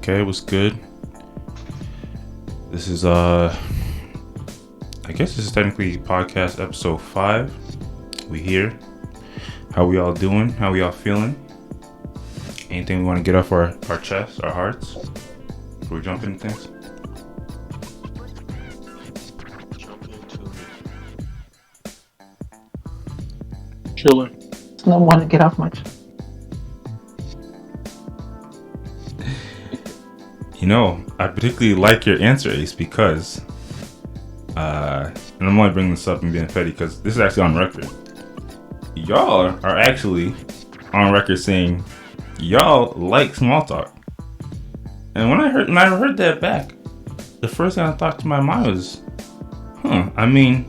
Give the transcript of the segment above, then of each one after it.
Okay, what's good? This is I guess this is technically podcast episode 5. We here. How we all doing? How we all feeling? Anything we want to get off our chests, our hearts? Before we jump into things? Chilling. I want to get off my chest. You know, I particularly like your answer, Ace, because and I'm only bringing this up and being petty because this is actually on record. Y'all are actually on record saying y'all like small talk. And when I heard that back, the first thing I thought to my mind was, I mean,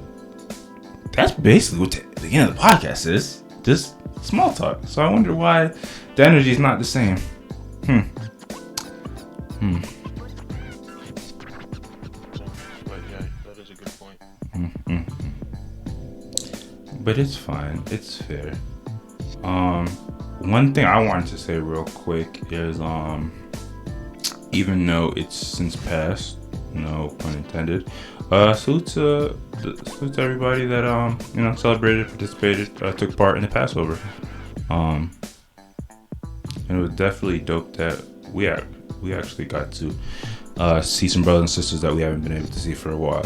that's basically what the end of the podcast is. Just small talk. So I wonder why the energy is not the same. But yeah, that is a good point. But it's fine. It's fair. One thing I wanted to say real quick is, even though it's since passed, no pun intended, salute to everybody that celebrated, participated, took part in the Passover. And it was definitely dope that we actually got to see some brothers and sisters that we haven't been able to see for a while.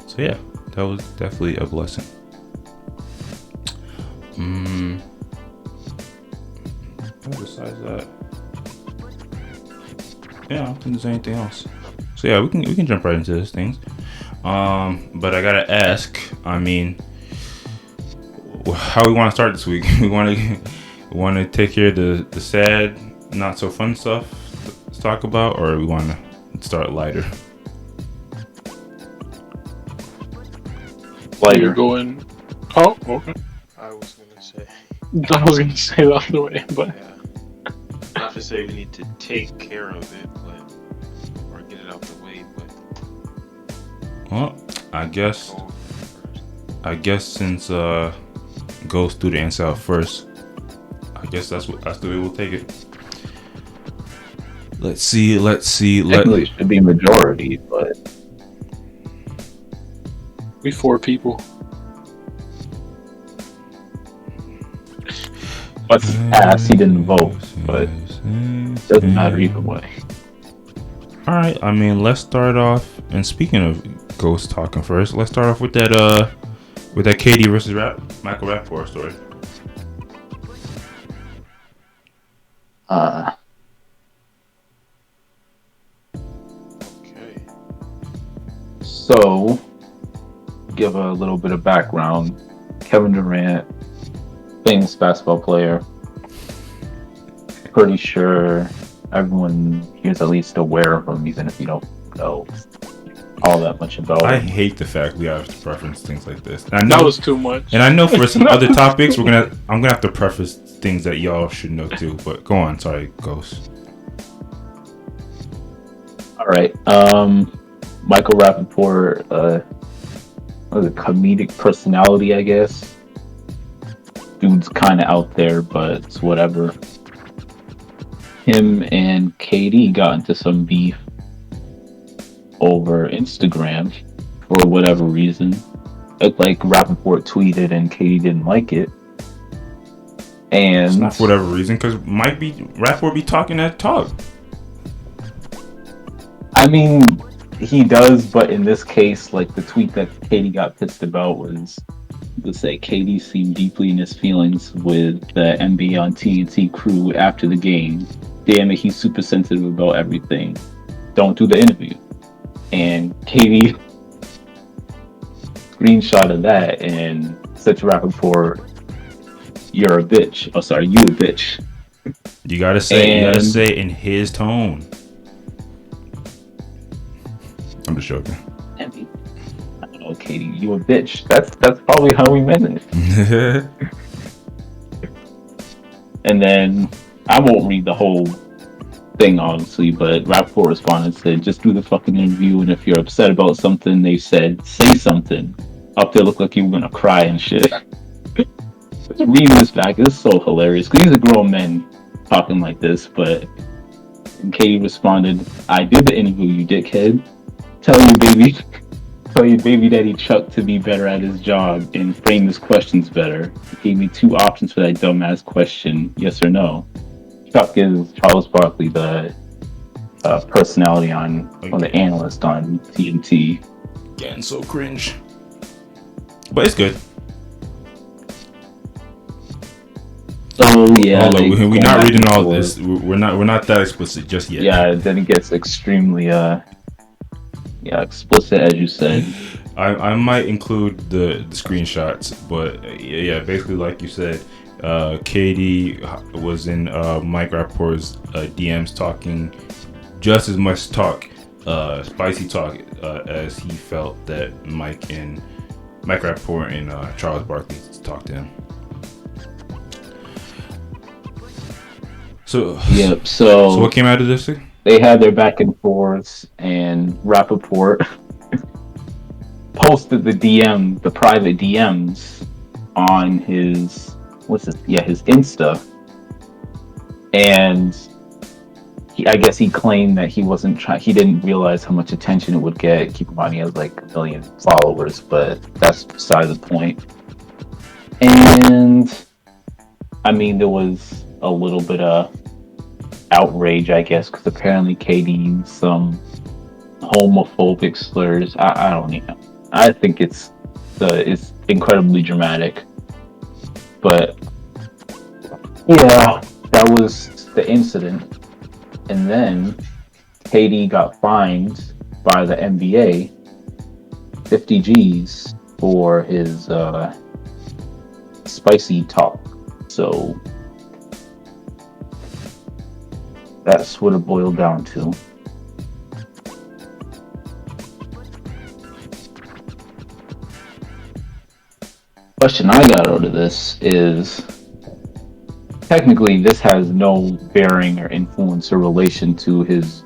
So yeah, that was definitely a blessing. Besides that, yeah, I don't think there's anything else. So yeah, we can jump right into these things. But I gotta ask. I mean, how we want to start this week? We want to take care of the sad, not so fun stuff to talk about, or we want to start lighter? Lighter. You're going. Oh, okay. I was gonna say the other way, but yeah. Not to say we need to take care of it, or get it out the way, but. Well, I guess since Ghost threw the answer out first, I guess that's the way we'll take it. Let's see. Technically, it should be majority, but we 4 people. But he passed, he didn't vote, but it doesn't matter either way. All right. I mean, let's start off. And speaking of Ghost talking first, let's start off with that KD versus Michael Rappaport story. Okay. So, give a little bit of background. Kevin Durant, famous basketball player. Pretty sure everyone here is at least aware of him, even if you don't know all that much about him. I hate the fact we have to preference things like this. And I know that was too much. And I know for some other topics, I'm gonna have to preface things that y'all should know too. But go on, sorry, Ghost. All right, Michael Rappaport, was a comedic personality, I guess. Dude's kind of out there, but it's whatever. Him and KD got into some beef over Instagram for whatever reason. Like Rappaport tweeted and KD didn't like it. And it's not for whatever reason, because Rappaport be talking that talk. I mean, he does, but in this case, like the tweet that KD got pissed about was to say KD seemed deeply in his feelings with the NBA on TNT crew after the game. Damn it, he's super sensitive about everything. Don't do the interview. And KD screenshotted that and said to Rappaport, "You're a bitch." Oh, sorry, you a bitch. You gotta say it in his tone. I'm just joking. I mean, I don't know, KD, you a bitch. That's probably how we meant it. And then I won't read the whole thing, obviously, but Rappaport responded and said, "Just do the fucking interview, and if you're upset about something they said, say something. Up there look like you were gonna cry and shit." Just reading this back, it's so hilarious, because these are grown men talking like this, but And Katie responded, "I did the interview, you dickhead. Tell your baby, tell your baby daddy Chuck to be better at his job and frame his questions better. He gave me two options for that dumbass question, yes or no." Chuck is Charles Barkley, the personality on the analyst on TNT. Getting so cringe, but it's good. So yeah, we're not reading all this. We're not that explicit just yet. Yeah, then it gets extremely explicit, as you said. I might include the screenshots, but yeah, basically like you said, Katie was in Mike Rappaport's DMs talking just as much spicy talk as he felt that Mike Rappaport and Charles Barkley talked to him. So what came out of this thing? They had their back and forths, and Rappaport posted the private DMs on his Insta, and I guess he claimed that he didn't realize how much attention it would get. Keep in mind he has like 1 million followers, but that's beside the point. And I mean, there was a little bit of outrage, I guess, because apparently Katie used some homophobic slurs. I don't know. I think it's incredibly dramatic. But yeah, that was the incident. And then Katie got fined by the NBA 50 G's for his spicy talk. So that's what it boiled down to. Question I got out of this is, technically this has no bearing or influence or relation to his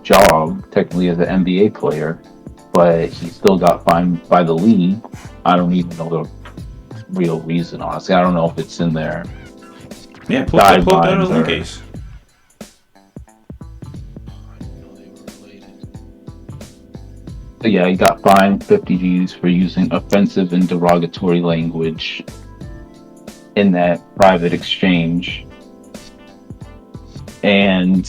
job, technically as an NBA player, but he still got fined by the league. I don't even know the real reason, honestly. I don't know if it's in there. Yeah, pull that out of the case. So yeah, he got fined 50 G's for using offensive and derogatory language in that private exchange. And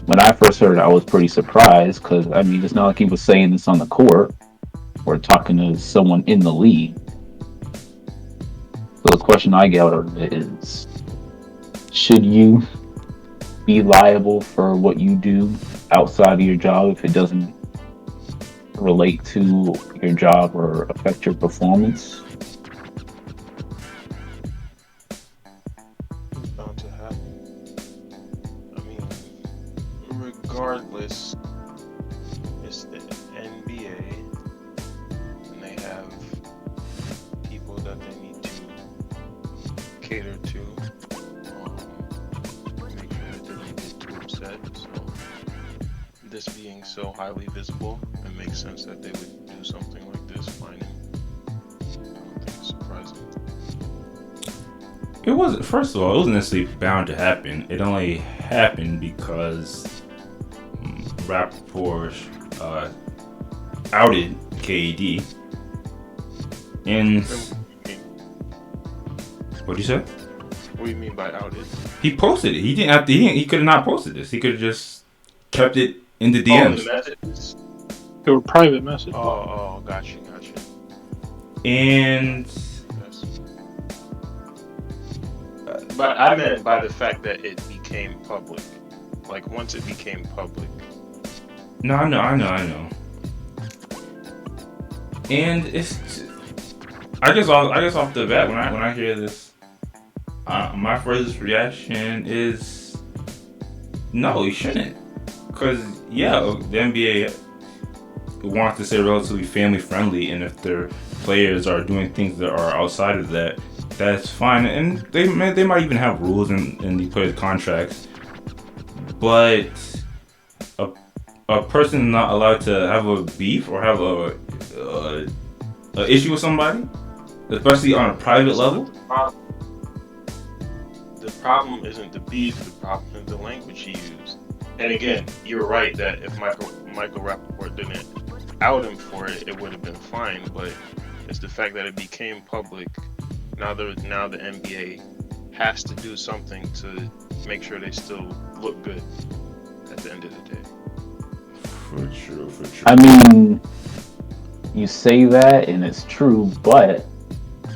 when I first heard it, I was pretty surprised, because I mean, it's not like he was saying this on the court or talking to someone in the league. So the question I get out of it is, should you be liable for what you do outside of your job if it doesn't relate to your job or affect your performance? It's bound to happen. I mean, regardless, it's the NBA, and they have people that they need to cater to. Make sure that they don't get too upset. So, this being so highly visible, it makes sense that they would do something like this. Fine. I don't think it's surprising. It wasn't. First of all, it wasn't necessarily bound to happen. It only happened because Rappaport outed KD. And what'd you say? What do you mean by outed? He posted it. He didn't have to. He could have not posted this. He could have just kept it in the DMs. The messages. They were private messages. Oh, gotcha. And but I meant by the fact that it became public. Like, once it became public. No, I know. And it's, I guess off the bat, when I hear this, my first reaction is, no, you shouldn't. Because yeah, the NBA wants to stay relatively family friendly, and if their players are doing things that are outside of that, that's fine. And they might even have rules in the players' contracts. But a person is not allowed to have a beef or have a issue with somebody, especially on a private level. The problem isn't the beef, the problem is the language he used. And again, you're right that if Michael Rappaport didn't out him for it, it would have been fine. But it's the fact that it became public. Now the NBA has to do something to make sure they still look good at the end of the day. For true. I mean, you say that and it's true, but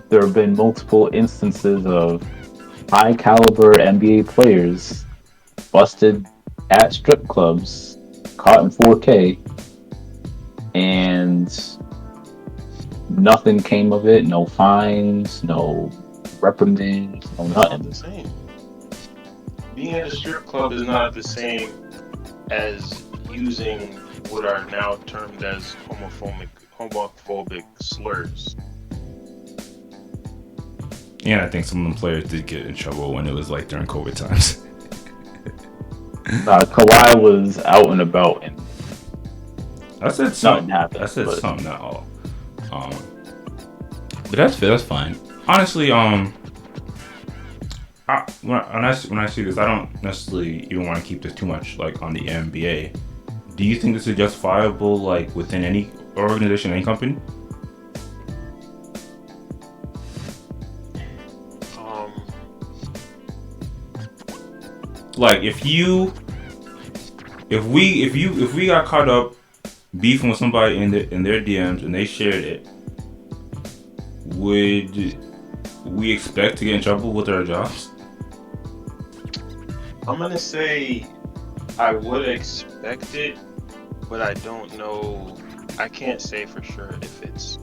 there have been multiple instances of high caliber NBA players busted at strip clubs, caught in 4K, and nothing came of it. No fines, no reprimands, no It's nothing. not the same. Being at a strip club is not the same as using what are now termed as homophobic slurs. And I think some of them players did get in trouble when it was like during COVID times. Kawhi was out and about, and I said nothing something. happened. I said but something, not all. But that's fair. That's fine. Honestly, when I see this, I don't necessarily even want to keep this too much like on the NBA. Do you think this is justifiable, like within any organization, any company? Like if we got caught up beefing with somebody in their DMs and they shared it, would we expect to get in trouble with our jobs? I'm gonna say I would expect it, but I don't know. I can't say for sure if it's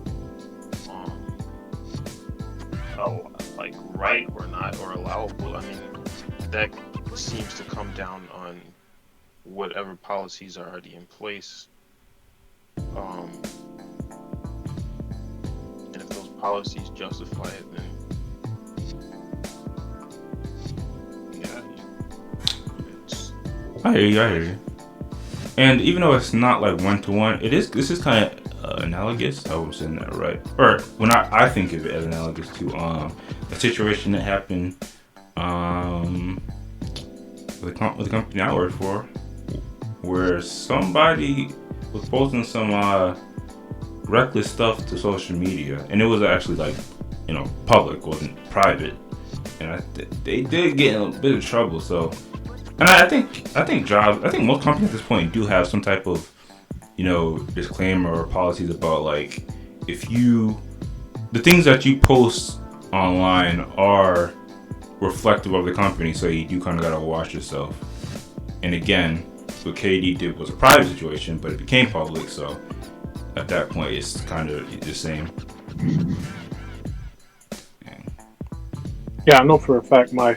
like right or not or allowable. I mean, that seems to come down on whatever policies are already in place. And if those policies justify it, then yeah, I hear you. And even though it's not like 1-to-1, this is kind of analogous. I was saying that right, or when I think of it as analogous to a situation that happened with the company I work for, where somebody was posting some reckless stuff to social media, and it was actually like, public, wasn't private, and they did get in a bit of trouble. So, and I think most companies at this point do have some type of disclaimer or policies about like the things that you post online are reflective of the company, so you do kind of gotta watch yourself. And again, what KD did was a private situation, but it became public, so at that point it's kind of the same. Yeah, I know for a fact my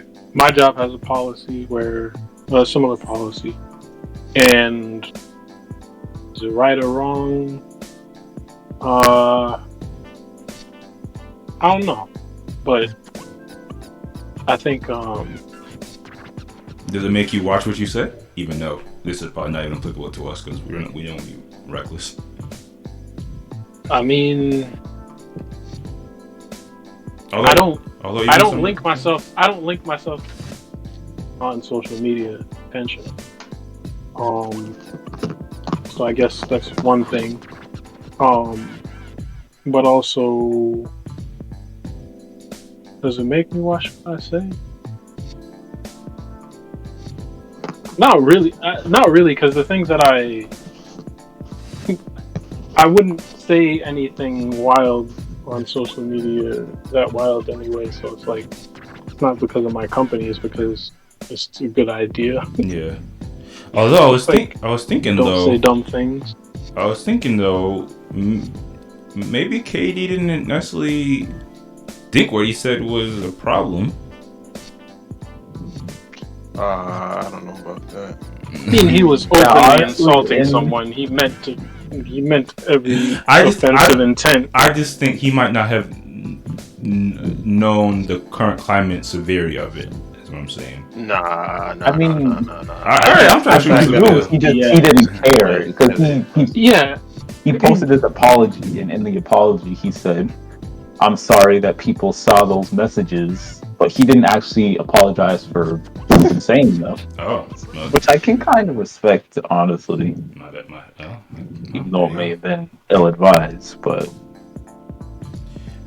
job has a policy where a similar policy, and is it right or wrong? I don't know, but I think Does it make you watch what you say, even though this is probably not even applicable to us because we don't be reckless? I mean, I don't link myself on social media intentionally. So I guess that's one thing. But also, does it make me watch what I say? Not really, because the things that I wouldn't say anything wild on social media that wild anyway. So it's like, it's not because of my company; it's because it's a good idea. Yeah. Although I was thinking Don't though. say dumb things. I was thinking though, maybe KD didn't necessarily think what he said was a problem. I don't know about that. I mean, he was openly insulting someone. He meant every offensive intent. I just think he might not have known the current climate severity of it. Is what I'm saying. Nah. I mean, I'm trying to shoot he didn't care because he posted his apology, and in the apology he said, "I'm sorry that people saw those messages, but he didn't actually apologize for saying them. Oh, no, Which I can kind of respect, honestly. Even though it may have been ill-advised, but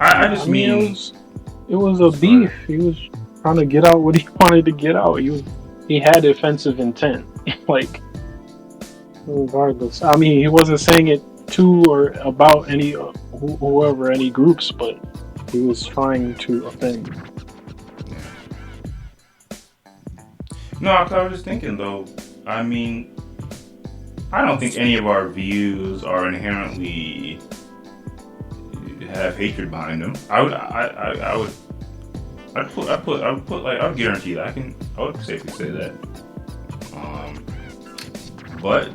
I just mean it was a beef. He was trying to get out what he wanted to get out. He had offensive intent. Like, regardless, I mean, he wasn't saying it to or about any whoever, any groups, but he was trying to offend. No, I was just thinking though. I mean, I don't think any of our views are inherently have hatred behind them. I would guarantee that I would safely say that. But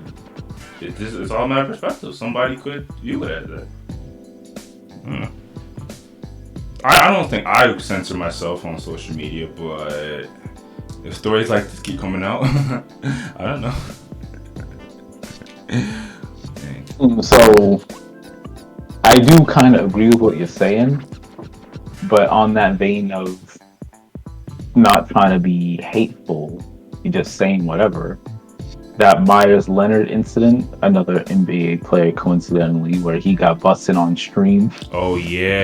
it's all a matter of perspective. Somebody could view it as that. I don't think I would censor myself on social media, but if stories like this keep coming out, I don't know. So I do kind of agree with what you're saying, but on that vein of not trying to be hateful, you're just saying whatever. That Myers Leonard incident, another NBA player coincidentally, where he got busted on stream. Oh yeah.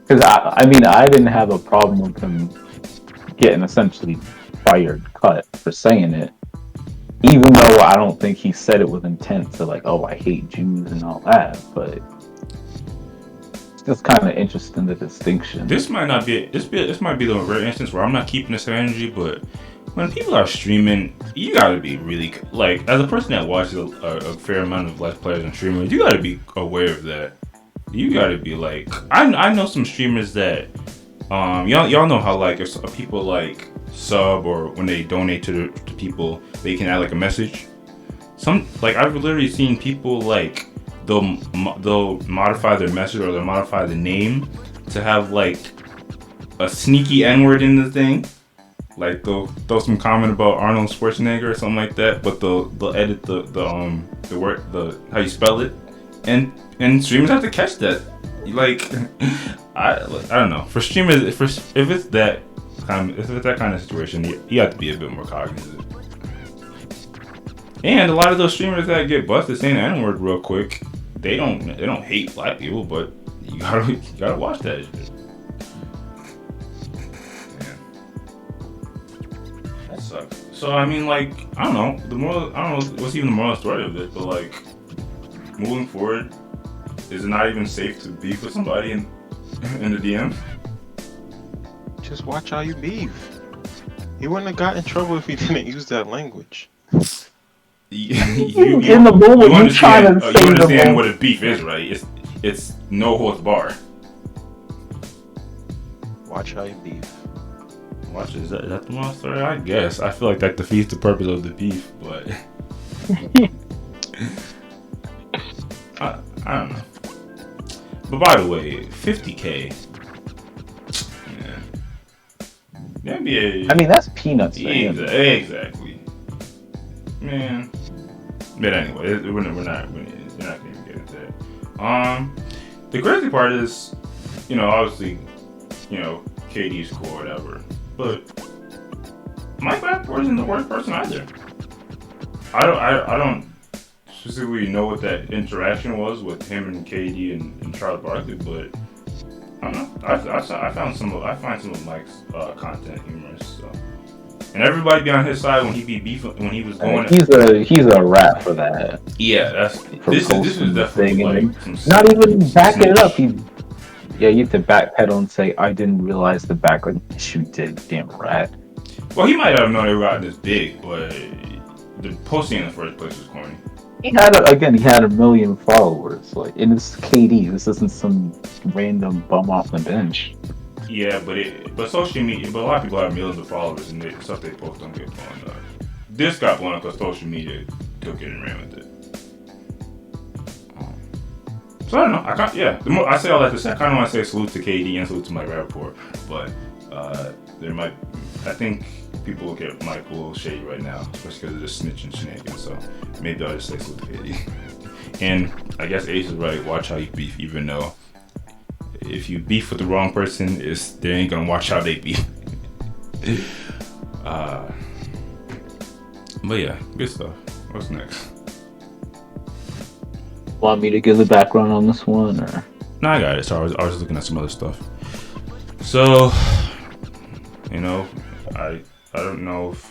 Because I mean, I didn't have a problem with him getting essentially fired, cut for saying it, even though I don't think he said it with intent to like, oh, I hate Jews and all that. But it's just kind of interesting, the distinction. This might be the rare instance where I'm not keeping this energy, but when people are streaming, you gotta be really, like, as a person that watches a fair amount of Let's Players and streamers, you gotta be aware of that. You gotta be like, I know some streamers that, y'all know how like if people like sub or when they donate to people, they can add like a message. Like I've literally seen people like they'll modify their message or they'll modify the name to have like a sneaky N-word in the thing. Like they'll throw some comment about Arnold Schwarzenegger or something like that, but they'll edit the word, how you spell it, and streamers have to catch that. Like I don't know. For streamers, if it's that kind of situation, you have to be a bit more cognizant. And a lot of those streamers that get busted saying the N-word real quick, they don't hate black people, but you gotta watch that shit. So I mean, like, I don't know what's even the moral story of this, but like, moving forward, is it not even safe to beef with somebody in the DM? Just watch how you beef. He wouldn't have got in trouble if he didn't use that language. You in the moment, you trying to say you understand what a beef is, right? It's no holds bar. Watch how you beef. Is that the moral story? I guess. I feel like that defeats the purpose of the beef, but I don't know. But by the way, 50K. Yeah. The NBA. I mean, that's peanuts. Exactly. Man. But anyway, we're not gonna even get into that. The crazy part is, obviously, KD's cool or whatever. But Mike Rappaport isn't the worst person either. I don't specifically know what that interaction was with him and KD and Charles Barkley, but I don't know. I find some of Mike's content humorous. So. And everybody be on his side when he be beefing when he was going. He's a rat for that. Yeah, this is definitely like not even backing it up. You have to backpedal and say, I didn't realize the background issue did, damn rat. Well, he might have known it got this big, but the posting in the first place was corny. He had 1 million followers. Like, and it's KD. This isn't some random bum off the bench. Yeah, but social media, but a lot of people have millions of followers and the stuff they post don't get blown up. This got blown up because social media took it and ran with it. So I don't know. I say all that to say I kind of want to say salute to KD and salute to Mike Rappaport, but I think people look at Mike a little shady right now, especially because of the snitching shenanigans. So maybe I'll just say salute to KD. And I guess Ace is right. Watch how you beef, even though if you beef with the wrong person, they ain't gonna watch how they beef. But yeah, good stuff. What's next? Want me to give the background on this one, or? No, I got it. So I was looking at some other stuff. So, I don't know if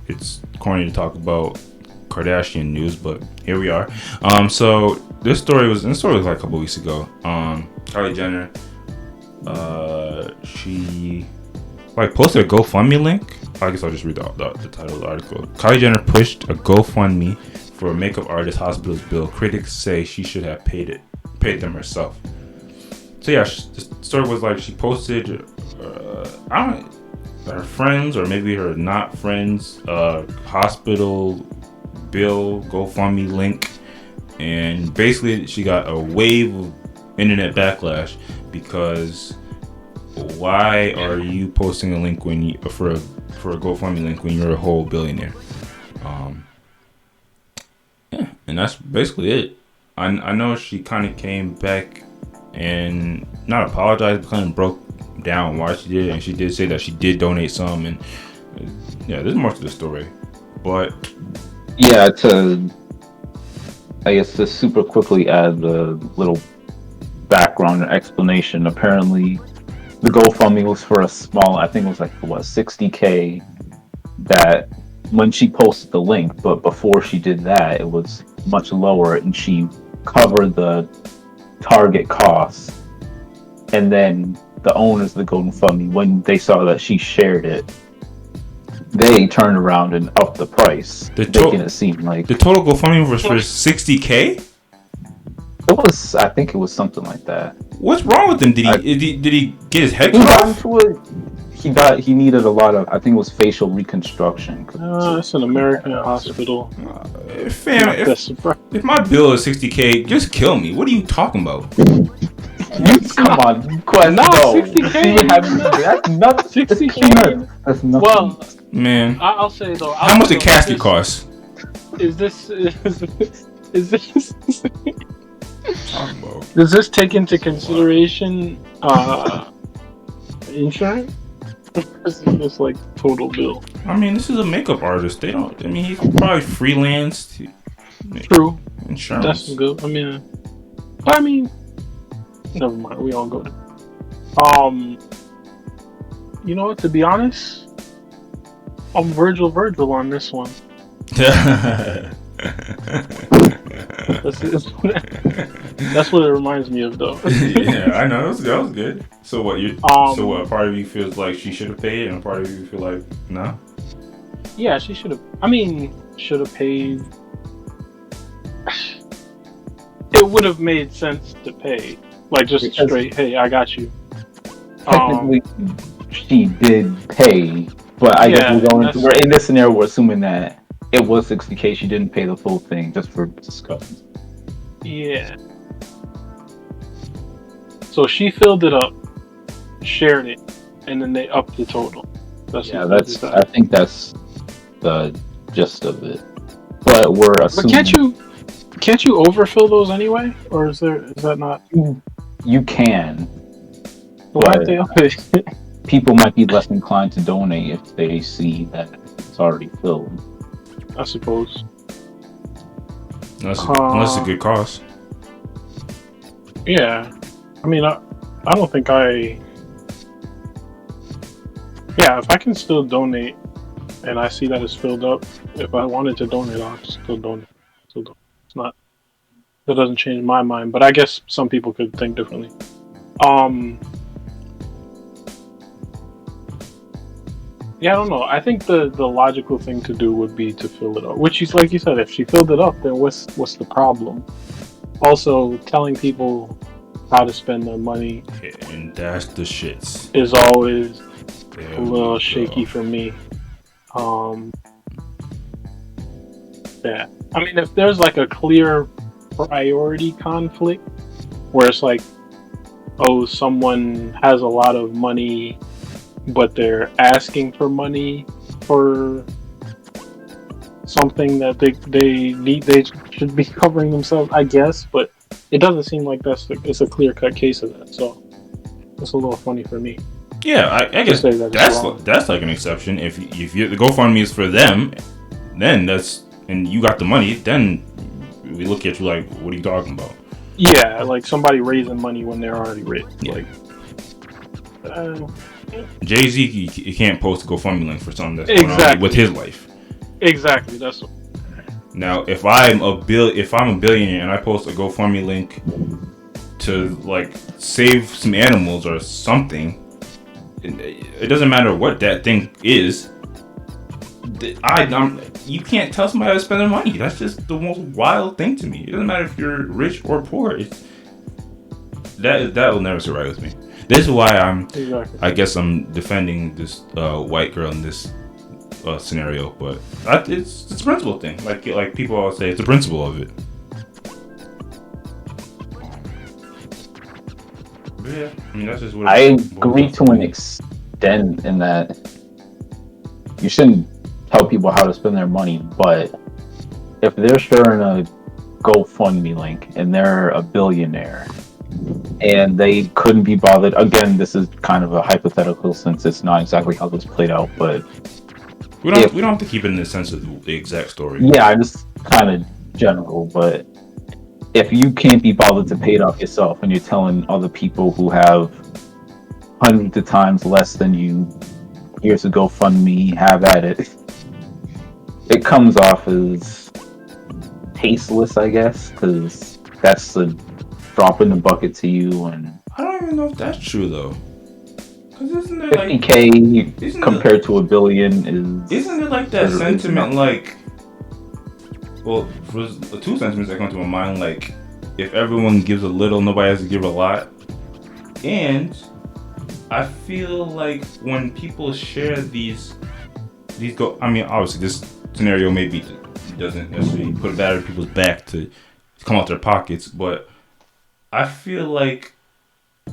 it's corny to talk about Kardashian news, but here we are. So this story was like a couple weeks ago. Kylie Jenner, she posted a GoFundMe link. I guess I'll just read the title of the article. Kylie Jenner pushed a GoFundMe for a makeup artist hospital's bill. Critics say she should have paid them herself. So yeah, the story was like she posted, her friends or maybe her not friends, hospital bill GoFundMe link, and basically she got a wave of internet backlash because why are you posting a link for a GoFundMe link when you're a whole billionaire? Yeah, and that's basically it. I know she kind of came back and not apologized, but kind of broke down why she did it, and she did say that she did donate some, and yeah, there's more to the story, but yeah, I guess to super quickly add the little background and explanation. Apparently, the GoFundMe was for a small, I think it was like $60K. That when she posted the link, but before she did that, it was much lower, and she covered the target costs. And then the owners of the GoFundMe, when they saw that she shared it, they turned around and upped the price, making it seem like the total GoFundMe was for $60K. I think it was something like that. What's wrong with him? Did he get his head cut off? He needed a lot of, I think it was facial reconstruction. It's an American hospital. Fam, if my bill is $60K, just kill me. What are you talking about? Come on, Quest. No, no. 60K. That's nothing. 60K. That's nothing. Well, man, I'll say though. How much the casket cost? Is this? Does this take into consideration insurance? This is just like total bill. I mean, this is a makeup artist. He's probably freelanced. True. Insurance. That's good. I mean, never mind. We all go there. You know what? To be honest, I'm Virgil on this one. That's what it reminds me of, though. Yeah, I know. That was good. So what? So what? Part of you feels like she should have paid, and part of you feel like no. Yeah, she should have. Should have paid. It would have made sense to pay, like just straight. Hey, I got you. Technically, she did pay, but I guess we're in this scenario. We're assuming that it was $60K. She didn't pay the full thing just for discussion. Yeah. So she filled it up, shared it, and then they upped the total. I think that's the gist of it. But we're assuming. But can't you overfill those anyway, or is that not? You can. Why they up it? People might be less inclined to donate if they see that it's already filled. I suppose. Unless it's a good cause. Yeah. I don't think if I can still donate and I see that it's filled up, if I wanted to donate, I'll still donate. It's not, that doesn't change my mind, but I guess some people could think differently. Yeah, I don't know. I think the logical thing to do would be to fill it up. Which is, like you said, if she filled it up, then what's the problem? Also, telling people how to spend their money, and that's the shits, is always a little shaky for me. Yeah. If there's like a clear priority conflict where it's like, oh, someone has a lot of money but they're asking for money for something that they need, they should be covering themselves, I guess, but it doesn't seem like it's a clear-cut case of that. So That's a little funny for me. Yeah, I guess say that it's wrong. that's like an exception. If you, the GoFundMe is for them, then that's, and you got the money, then we look at you like, what are you talking about? Yeah, like somebody raising money when they're already rich. Yeah. Like, Jay-Z, he can't post a GoFundMe link for something that's going on with his life. Exactly. That's. Now, if I'm a billionaire and I post a GoFundMe link to like save some animals or something, it doesn't matter what that thing is. You can't tell somebody how to spend their money. That's just the most wild thing to me. It doesn't matter if you're rich or poor. That will never sit right with me. This is why I guess I'm defending this white girl in this scenario, but it's a principle thing. Like people always say, it's the principle of it. But yeah, I mean, that's just what I agree to an extent in that you shouldn't tell people how to spend their money, but if they're sharing a GoFundMe link and they're a billionaire and they couldn't be bothered, again, this is kind of a hypothetical since it's not exactly how this played out, but we don't have to keep it in the sense of the exact story. Yeah, I just kind of general, but if you can't be bothered to pay it off yourself and you're telling other people who have hundreds of times less than you, here's a GoFundMe, have at it, it comes off as tasteless, I guess, because that's a drop in the bucket to you. And I don't even know if that's true though. Because isn't it like 50K compared to $1 billion is... Isn't it like that sentiment, like... Well, for two sentiments that come to my mind, like, if everyone gives a little, nobody has to give a lot. And I feel like when people share these I mean, obviously this scenario maybe doesn't necessarily put a bat on people's back to come out their pockets, but I feel like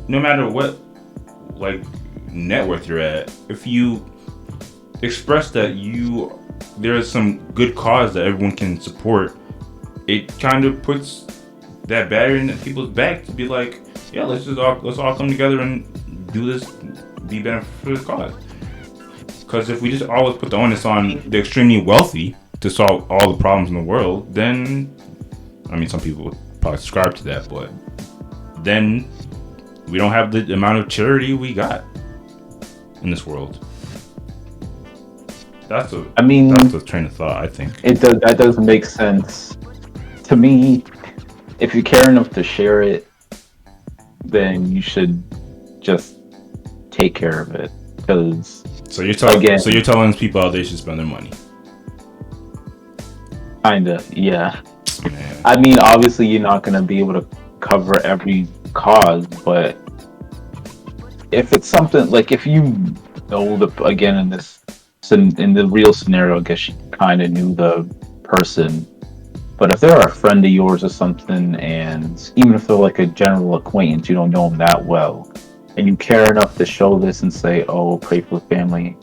no matter what, like, net worth you're at, if you express that there's some good cause that everyone can support, it kind of puts that barrier in people's back to be like, yeah, let's all come together and do this, be beneficial for the cause. Because if we just always put the onus on the extremely wealthy to solve all the problems in the world, then, I mean, some people would probably subscribe to that, but then we don't have the amount of charity we got in this world. That's a train of thought, I think. That doesn't make sense. To me, if you care enough to share it, then you should just take care of it. Because so you're telling people how they should spend their money. Kinda, yeah. Man. I mean, obviously you're not gonna be able to cover every cause, but if it's something like, if you know again in the real scenario, I guess you kind of knew the person, but if they're a friend of yours or something, and even if they're like a general acquaintance, you don't know them that well, and you care enough to show this and say, oh, pray for the family,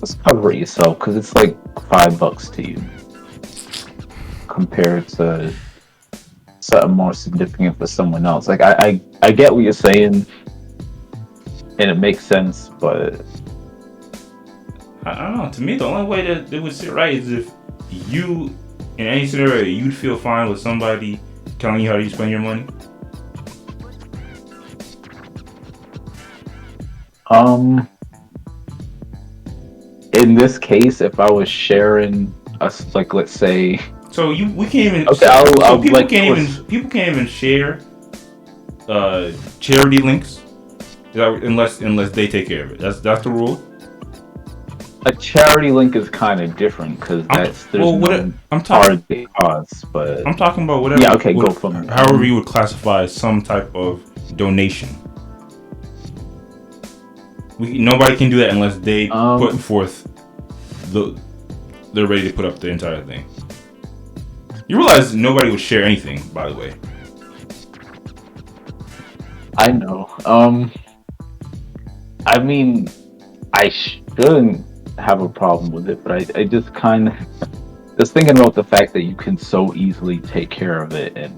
just cover it yourself, because it's like $5 to you compared to something more significant for someone else. Like, I get what you're saying, and it makes sense, but I don't know. To me, the only way that it would sit right is if you, in any scenario, you'd feel fine with somebody telling you how you spend your money. In this case, if I was sharing us, like, let's say, so we can't even. Okay, people can't even share charity links unless they take care of it. That's the rule. A charity link is kind of different because hard cause, but I'm talking about whatever. Yeah, okay, go from there. However you would classify some type of donation. Nobody can do that unless they put forth they're ready to put up the entire thing. You realize nobody would share anything, by the way. I know. I mean, I shouldn't have a problem with it, but I just kind of just thinking about the fact that you can so easily take care of it and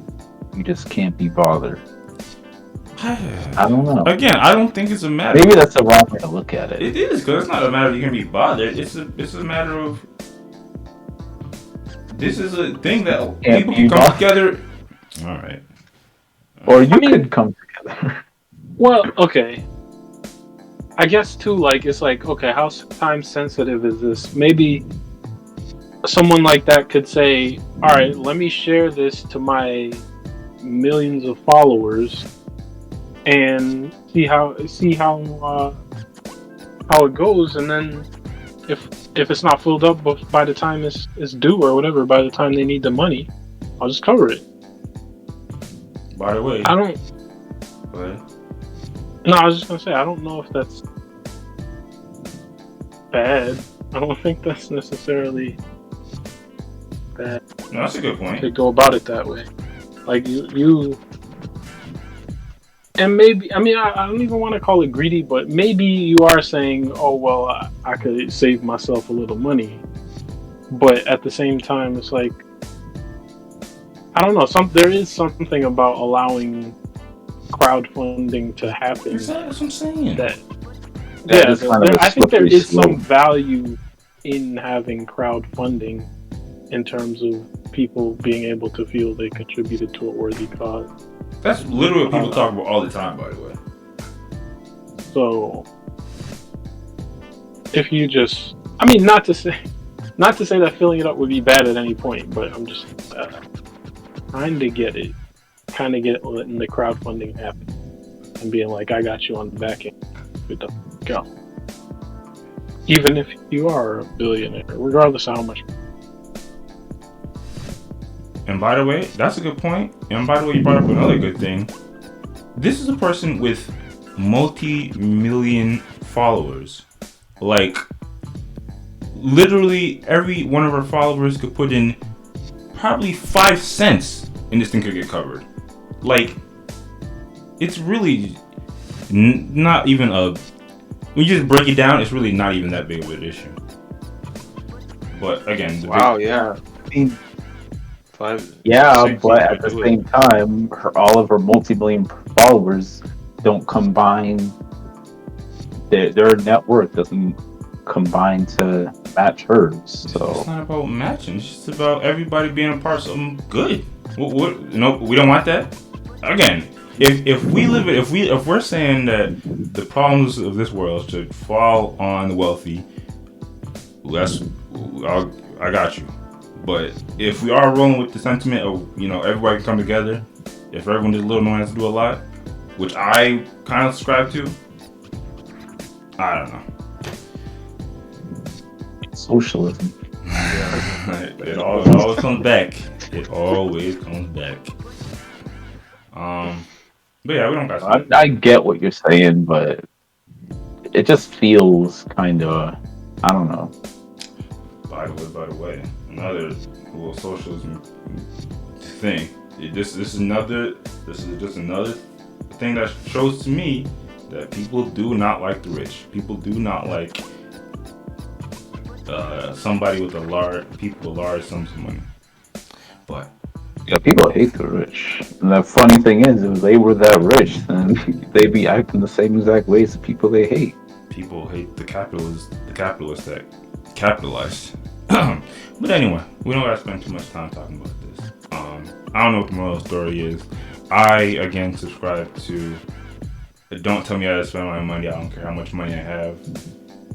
you just can't be bothered. I don't know. Again, I don't think it's a matter. Maybe that's the wrong way to look at it. It is, because it's not a matter of you can be bothered. It's a matter of this is a thing that people can come together. All right. Or you could come together. Well, okay. I guess too, like, it's like, okay, how time sensitive is this? Maybe someone like that could say, all right, let me share this to my millions of followers and see how it goes, and then if it's not filled up by the time it's due or whatever, by the time they need the money, I'll just cover it. By the way, I don't. What? No, I was just gonna say, I don't know if that's bad. I don't think that's necessarily bad. No, that's a good point. To go about it that way, like you, and maybe, I mean, I don't even want to call it greedy, but maybe you are saying, oh well, I could save myself a little money, but at the same time, it's like, I don't know. There is something about allowing crowdfunding to happen. Exactly, that's what I'm saying. I think there is some value in having crowdfunding in terms of people being able to feel they contributed to a worthy cause. That's literally what people talk about all the time, by the way. So, if you just, I mean, not to say that filling it up would be bad at any point, but I'm just kind of get letting the crowdfunding happen and being like, I got you on the back end. Good to go. Even if you are a billionaire, regardless of how much. And by the way, that's a good point. And by the way, you brought up another good thing. This is a person with multi-million followers. Like, literally every one of our followers could put in probably 5 cents and this thing could get covered. Like, it's really not even when you just break it down, it's really not even that big of an issue. But again, yeah. I mean, but at the same time, all of her multi-million followers don't combine. Their net worth doesn't combine to match hers. So it's not about matching. It's just about everybody being a part of something good. No, we don't want that. Again, if we're saying that the problems of this world should fall on the wealthy, I got you. But if we are rolling with the sentiment of, everybody can come together, if everyone did a little, no one has to do a lot, which I kind of subscribe to, I don't know. Socialism. It always comes back. It always comes back. But yeah, we don't got. I get what you're saying, but it just feels kind of, I don't know. By the way, another little socialism thing. This is just another thing that shows to me that people do not like the rich. People do not like somebody with large sums of money. But yeah, people hate the rich. And the funny thing is, if they were that rich, then they'd be acting the same exact way as the people they hate. People hate the capitalists that capitalize. But anyway, we don't gotta spend too much time talking about this. I don't know what the moral of the story is. I again subscribe to don't tell me how to spend my money. I don't care how much money I have.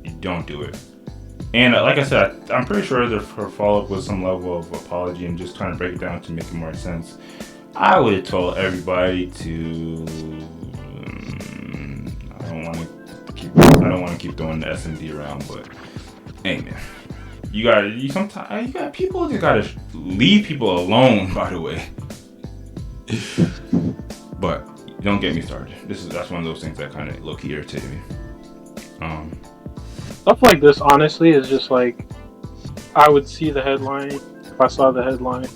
You don't do it. And like I said, I'm pretty sure her follow-up was some level of apology and just trying to break it down to make it more sense. I would have told everybody to. I don't want to keep throwing the SMD around, but hey man, you got people just gotta leave people alone. By the way, but don't get me started. That's one of those things that kind of low-key irritated me. Stuff like this, honestly, is just like, I would see the headline. If I saw the headline,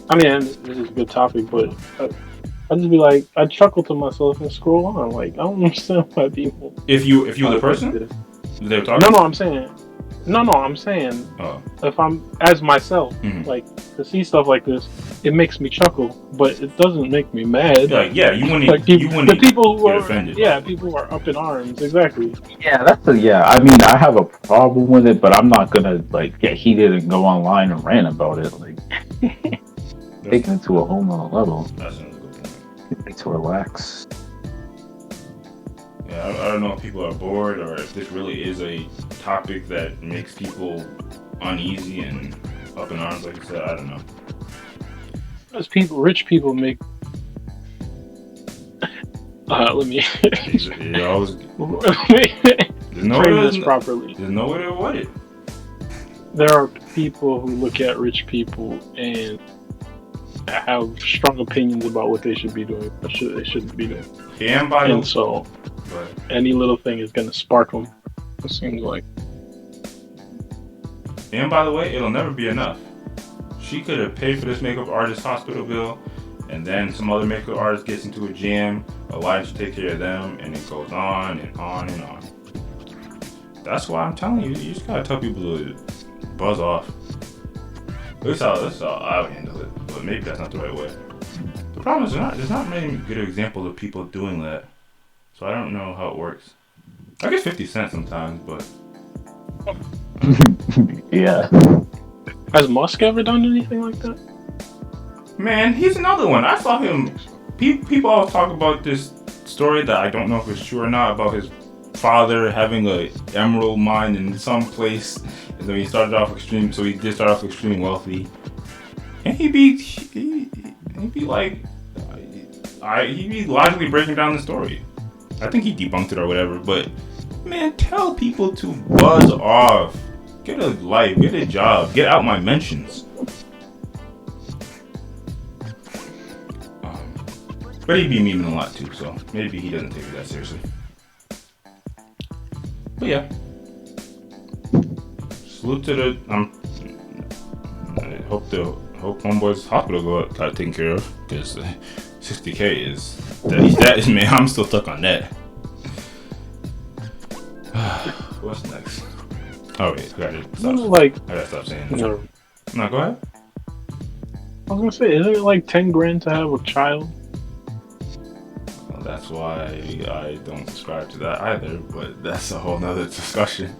I mean, this is a good topic, but I'd just be like, I'd chuckle to myself and scroll on. Like, I don't understand why people. If you were the person, they were talking. No, I'm saying No, I'm saying if I'm as myself, Mm-hmm. like to see stuff like this, it makes me chuckle, but it doesn't make me mad. Like, yeah, you wouldn't. Like people, you wouldn't the people who get are, offended. yeah, people who are up in arms, exactly. Yeah, I mean, I have a problem with it, but I'm not gonna like get heated and go online and rant about it. Like, taking it to a whole nother level. That's another good point. You need to relax. Yeah, I don't know if people are bored or if this really is a topic that makes people uneasy and up in arms, like you said. I don't know. As rich people make. Let me. Frame this properly. There's no way to avoid it. There are people who look at rich people and have strong opinions about what they should be doing, what they shouldn't be doing. And so, any little thing is going to spark them. It seems like. And by the way, it'll never be enough. She could have paid for this makeup artist hospital bill, and then some other makeup artist gets into a jam. Why did you take care of them? And it goes on and on and on. That's why I'm telling you, you just gotta tell people to buzz off. That's how I would handle it, but maybe that's not the right way. The problem is there's not many good examples of people doing that, so I don't know how it works. I guess 50 Cent sometimes, but Yeah. Has Musk ever done anything like that? Man, he's another one. I saw him. People always talk about this story that I don't know if it's true or not about his father having a emerald mine in some place, and then he started off extreme. So he did start off extremely wealthy, and he'd be like, he'd be logically breaking down the story. I think he debunked it or whatever. But man, tell people to buzz off, get a life, get a job, get out my mentions. But he'd be memeing a lot too, so maybe he doesn't take it that seriously. But yeah, salute to the. I hope homeboy's hospital got taken care of, because $60K is that is man. I'm still stuck on that. What's next? Oh wait, I gotta stop saying that. No, go ahead. I was gonna say, isn't it like 10 grand to have a child? Well, that's why I don't subscribe to that either, but that's a whole nother discussion.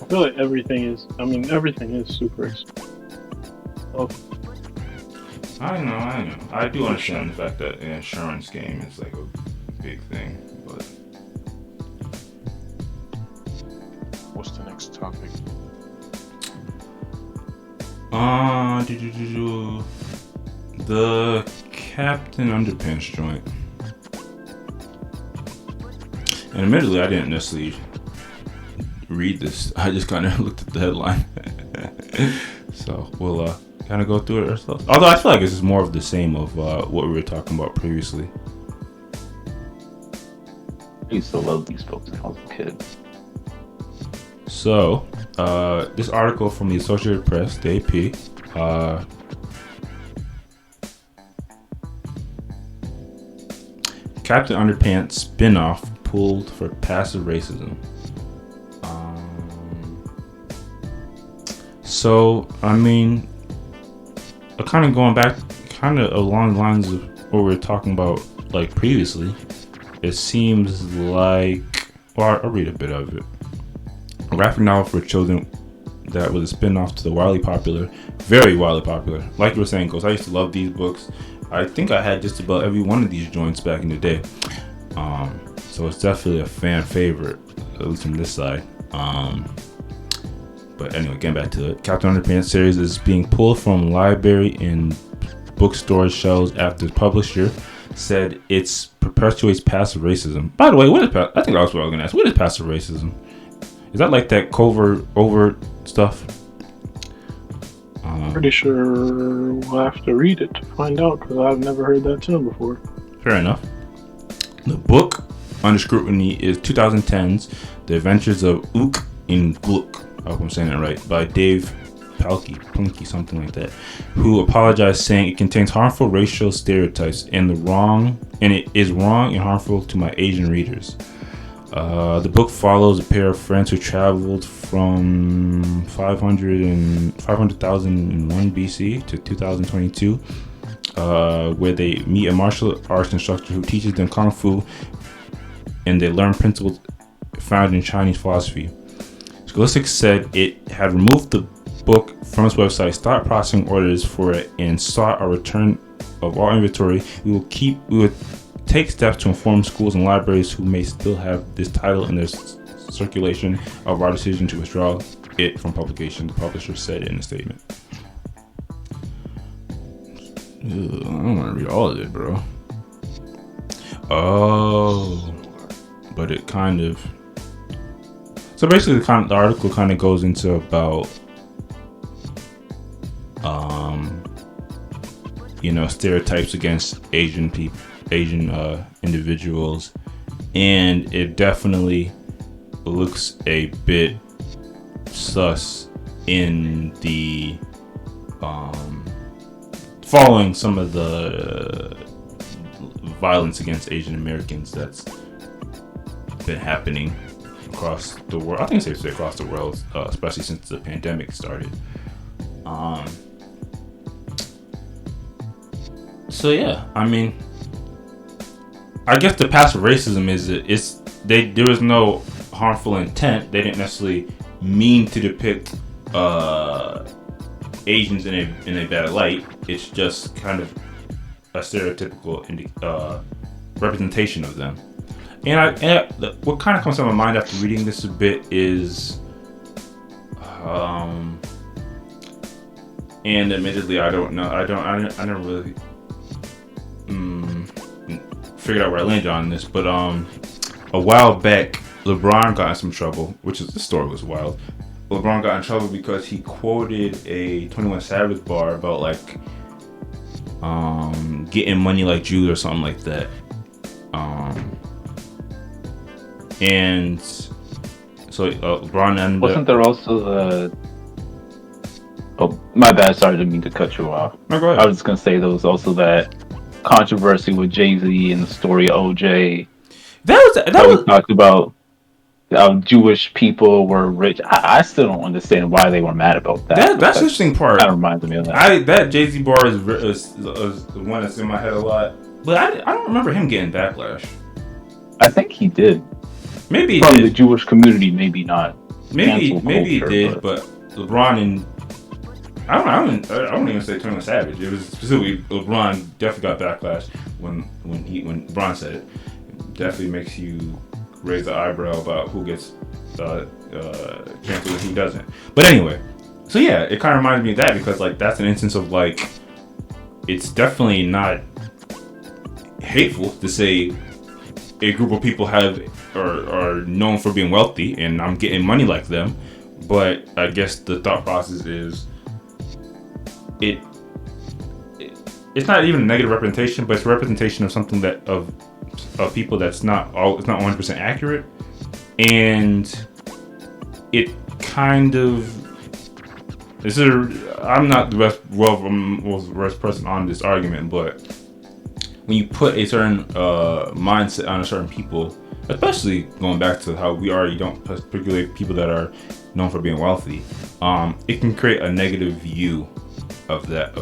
I feel like everything is super expensive. Oh. I know. I do understand the fact that an insurance game is like a big thing, but what's the next topic? The Captain Underpants joint. And admittedly, I didn't necessarily read this. I just kind of looked at the headline. So we'll kind of go through it ourselves. Although I feel like this is more of the same of what we were talking about previously. I used to love these books when I was a kid. So, this article from the Associated Press, the AP, Captain Underpants spin-off pulled for passive racism. So, I mean, kind of going back, kind of along the lines of what we were talking about, like previously, it seems like, well, I'll read a bit of it. A graphic novel for children that was a spin-off to the very widely popular. Like you were saying, Ghost, I used to love these books. I think I had just about every one of these joints back in the day. So it's definitely a fan favorite, at least from this side. But anyway, getting back to it. Captain Underpants series is being pulled from library and bookstore shelves after the publisher said it perpetuates passive racism. By the way, I think that's what I was going to ask. What is passive racism? Is that like that overt stuff? Pretty sure we'll have to read it to find out, because I've never heard that term before. Fair enough. The book under scrutiny is 2010's The Adventures of Ook in Gluck. I hope I'm saying that right. By Dave Plunky, something like that, who apologized, saying it contains harmful racial stereotypes and it is wrong and harmful to my Asian readers. The book follows a pair of friends who traveled from 500,001 BC to 2022, where they meet a martial arts instructor who teaches them kung fu, and they learn principles found in Chinese philosophy. Scholastic said it had removed the book from its website, stopped processing orders for it, and sought a return of all inventory. We will take steps to inform schools and libraries who may still have this title in their circulation of our decision to withdraw it from publication, the publisher said in a statement. I don't want to read all of it, bro. Oh, but it kind of... So basically, the article kind of goes into about, stereotypes against Asian people, individuals, and it definitely looks a bit sus in the following some of the violence against Asian Americans that's been happening across the world. I think it's safe to say across the world, especially since the pandemic started. So yeah, I mean, I guess the passive racism is there was no harmful intent. They didn't necessarily mean to depict Asians in a bad light. It's just kind of a stereotypical representation of them. And what kind of comes to my mind after reading this a bit is, and admittedly, I don't know. I never really figured out where I landed on this, but a while back, LeBron got in some trouble, this story was wild. LeBron got in trouble because he quoted a 21 Savage bar about like getting money like Jews or something like that. And so LeBron ended Wasn't there also the... Oh, my bad. Sorry, I didn't mean to cut you off. No, go ahead. I was just going to say there was also that controversy with Jay-Z and the story of OJ. That was talked about Jewish people were rich. I still don't understand why they were mad about that. That's the interesting part. That reminds me of that. That Jay-Z bar is the one that's in my head a lot. But I don't remember him getting backlash. I think he did. Maybe he from did. The Jewish community, maybe not. Maybe he did, but LeBron and I don't even say 21 Savage. It was specifically LeBron definitely got backlash when LeBron said it. It definitely makes you raise the eyebrow about who gets canceled and who doesn't. But anyway, so yeah, it kind of reminds me of that because like that's an instance of like it's definitely not hateful to say a group of people are known for being wealthy and I'm getting money like them, but I guess the thought process is it's not even a negative representation, but it's a representation of something that of people that's not 100% accurate, and it kind of I'm not the best person on this argument, but when you put a certain mindset on a certain people, especially going back to how we already don't particularly people that are known for being wealthy, it can create a negative view of that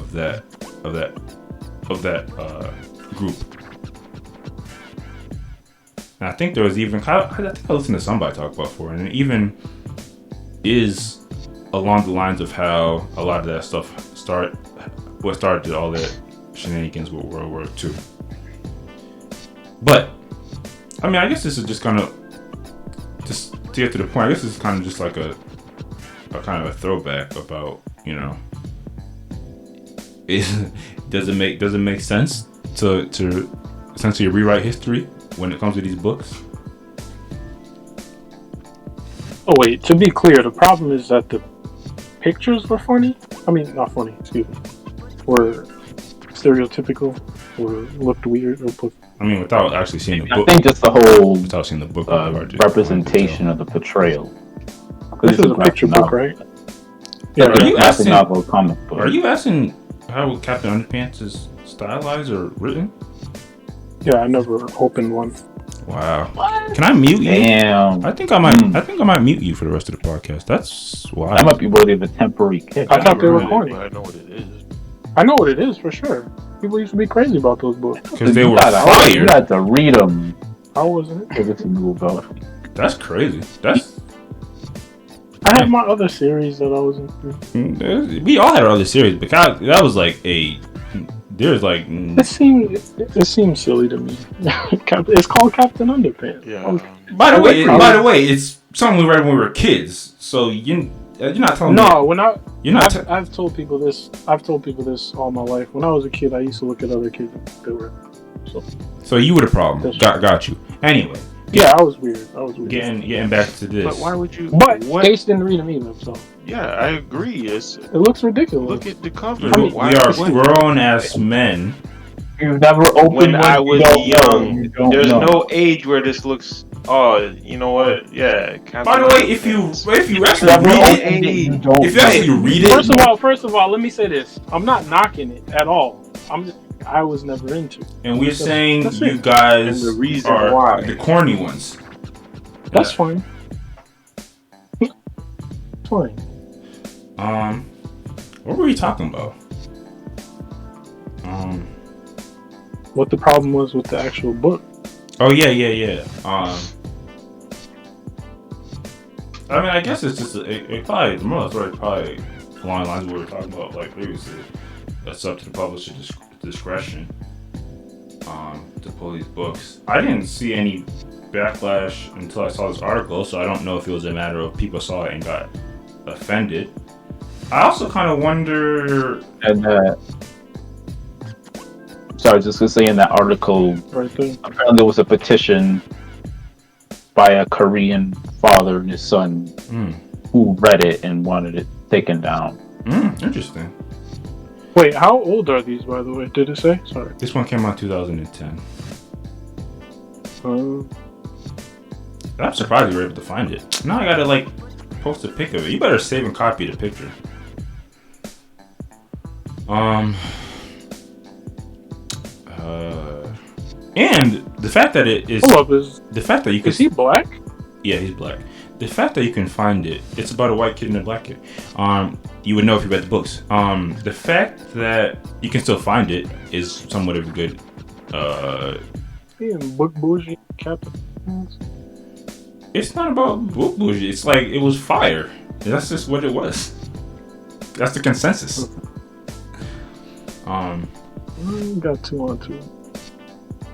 group. And I think there was even I think I listened to somebody talk about before, and it even is along the lines of how a lot of that stuff started all that shenanigans with World War II. But I mean, I guess this is just kind of just to get to the point. I guess this is kind of just like a kind of a throwback about, you know, does it make sense to essentially rewrite history when it comes to these books? Oh wait, to be clear, the problem is that the pictures were funny. I mean, not funny. Excuse me. Were stereotypical or looked weird or. I mean, without actually seeing the book. I think just the whole without seeing the book representation of the portrayal. This is a picture book, right? Yeah, are you asking? Novel comic book. Are you asking how Captain Underpants is stylized or written? Yeah, I never opened one. Wow. What? Can I mute you? Damn. I think I might mute you for the rest of the podcast. That's wild. That might be worthy of a temporary kick. I thought they were But corny. I know what it is. I know what it is for sure. People used to be crazy about those books. Because they were You fire. had to read them. How wasn't it? Because it's a new about. That's crazy. That's I had my other series that I was into. we all had our other series, but that was like a. There's like. It seems silly to me. It's called Captain Underpants. Yeah. By the way, it's something we read when we were kids. So you're not telling me. No, You're not. I've told people this. I've told people this all my life. When I was a kid, I used to look at other kids and they were. So you were the problem. Got you. Anyway. Yeah, I was weird. Getting back to this. But why would you? But what? Case didn't read them either, so Yeah, I agree. it looks ridiculous. Look at the cover. We are grown ass men. You've never opened When I was young, you there's know. no age where this looks. Oh, you know what? Yeah. By the way, if you actually Never read opened it, you don't if you actually know. read it, First of all, let me say this: I'm not knocking it at all. I was never into it. and we're saying That's you it. guys And the reason are why. the corny ones. That's fine. Fine. What were we talking about? What the problem was with the actual book? Oh yeah. I mean, I guess it's just it probably the most right probably along the lines of what we were talking about like previously. That's up to the publisher's discretion to pull these books. I didn't see any backlash until I saw this article, so I don't know if it was a matter of people saw it and got offended. I also kind of wonder. And sorry, just to say in that article, Right there. apparently there was a petition by a Korean father and his son who read it and wanted it taken down. Interesting. Wait, how old are these, by the way? Did it say? Sorry. This one came out 2010. I'm surprised we were able to find it. Now I gotta like post a pic of it. You better save and copy the picture. And the fact that it is Hold up, the fact that you can is he black? yeah, he's black. The fact that you can find it, it's about a white kid and a black kid. You would know if you read the books. The fact that you can still find it is somewhat of a good He in book bougie Captain. it's not about book bougie. It's like it was fire. That's just what it was. That's the consensus. Got 2 on 2.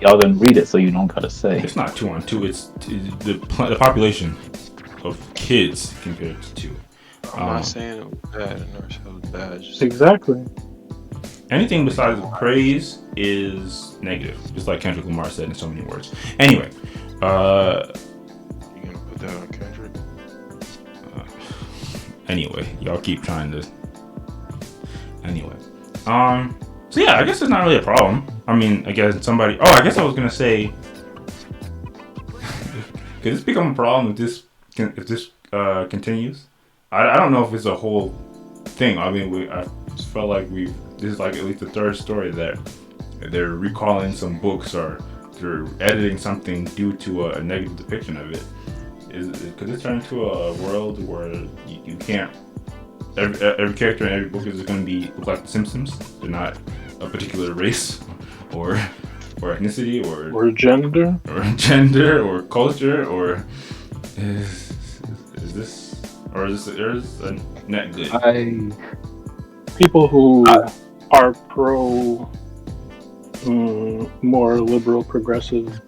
Y'all didn't read it, so you don't gotta say. It's not 2 on 2. It's the population of kids compared to 2. I'm not saying it was bad. I never said it was bad. Just Exactly. Anything besides praise is negative, just like Kendrick Lamar said in so many words. Anyway, you gonna put that on Kendrick? Anyway, y'all keep trying to. Anyway, so yeah, I guess it's not really a problem. I mean, I guess somebody. Oh, I guess I was gonna say, could this become a problem if this continues? I don't know if it's a whole thing. I mean, I just felt like this is like at least the third story that they're recalling some books or they're editing something due to a negative depiction of it. Could this turn into a world where you can't? Every character in every book is going to look like the Simpsons. They're not a particular race or ethnicity or gender or culture or is a net good? People who are pro more liberal, progressive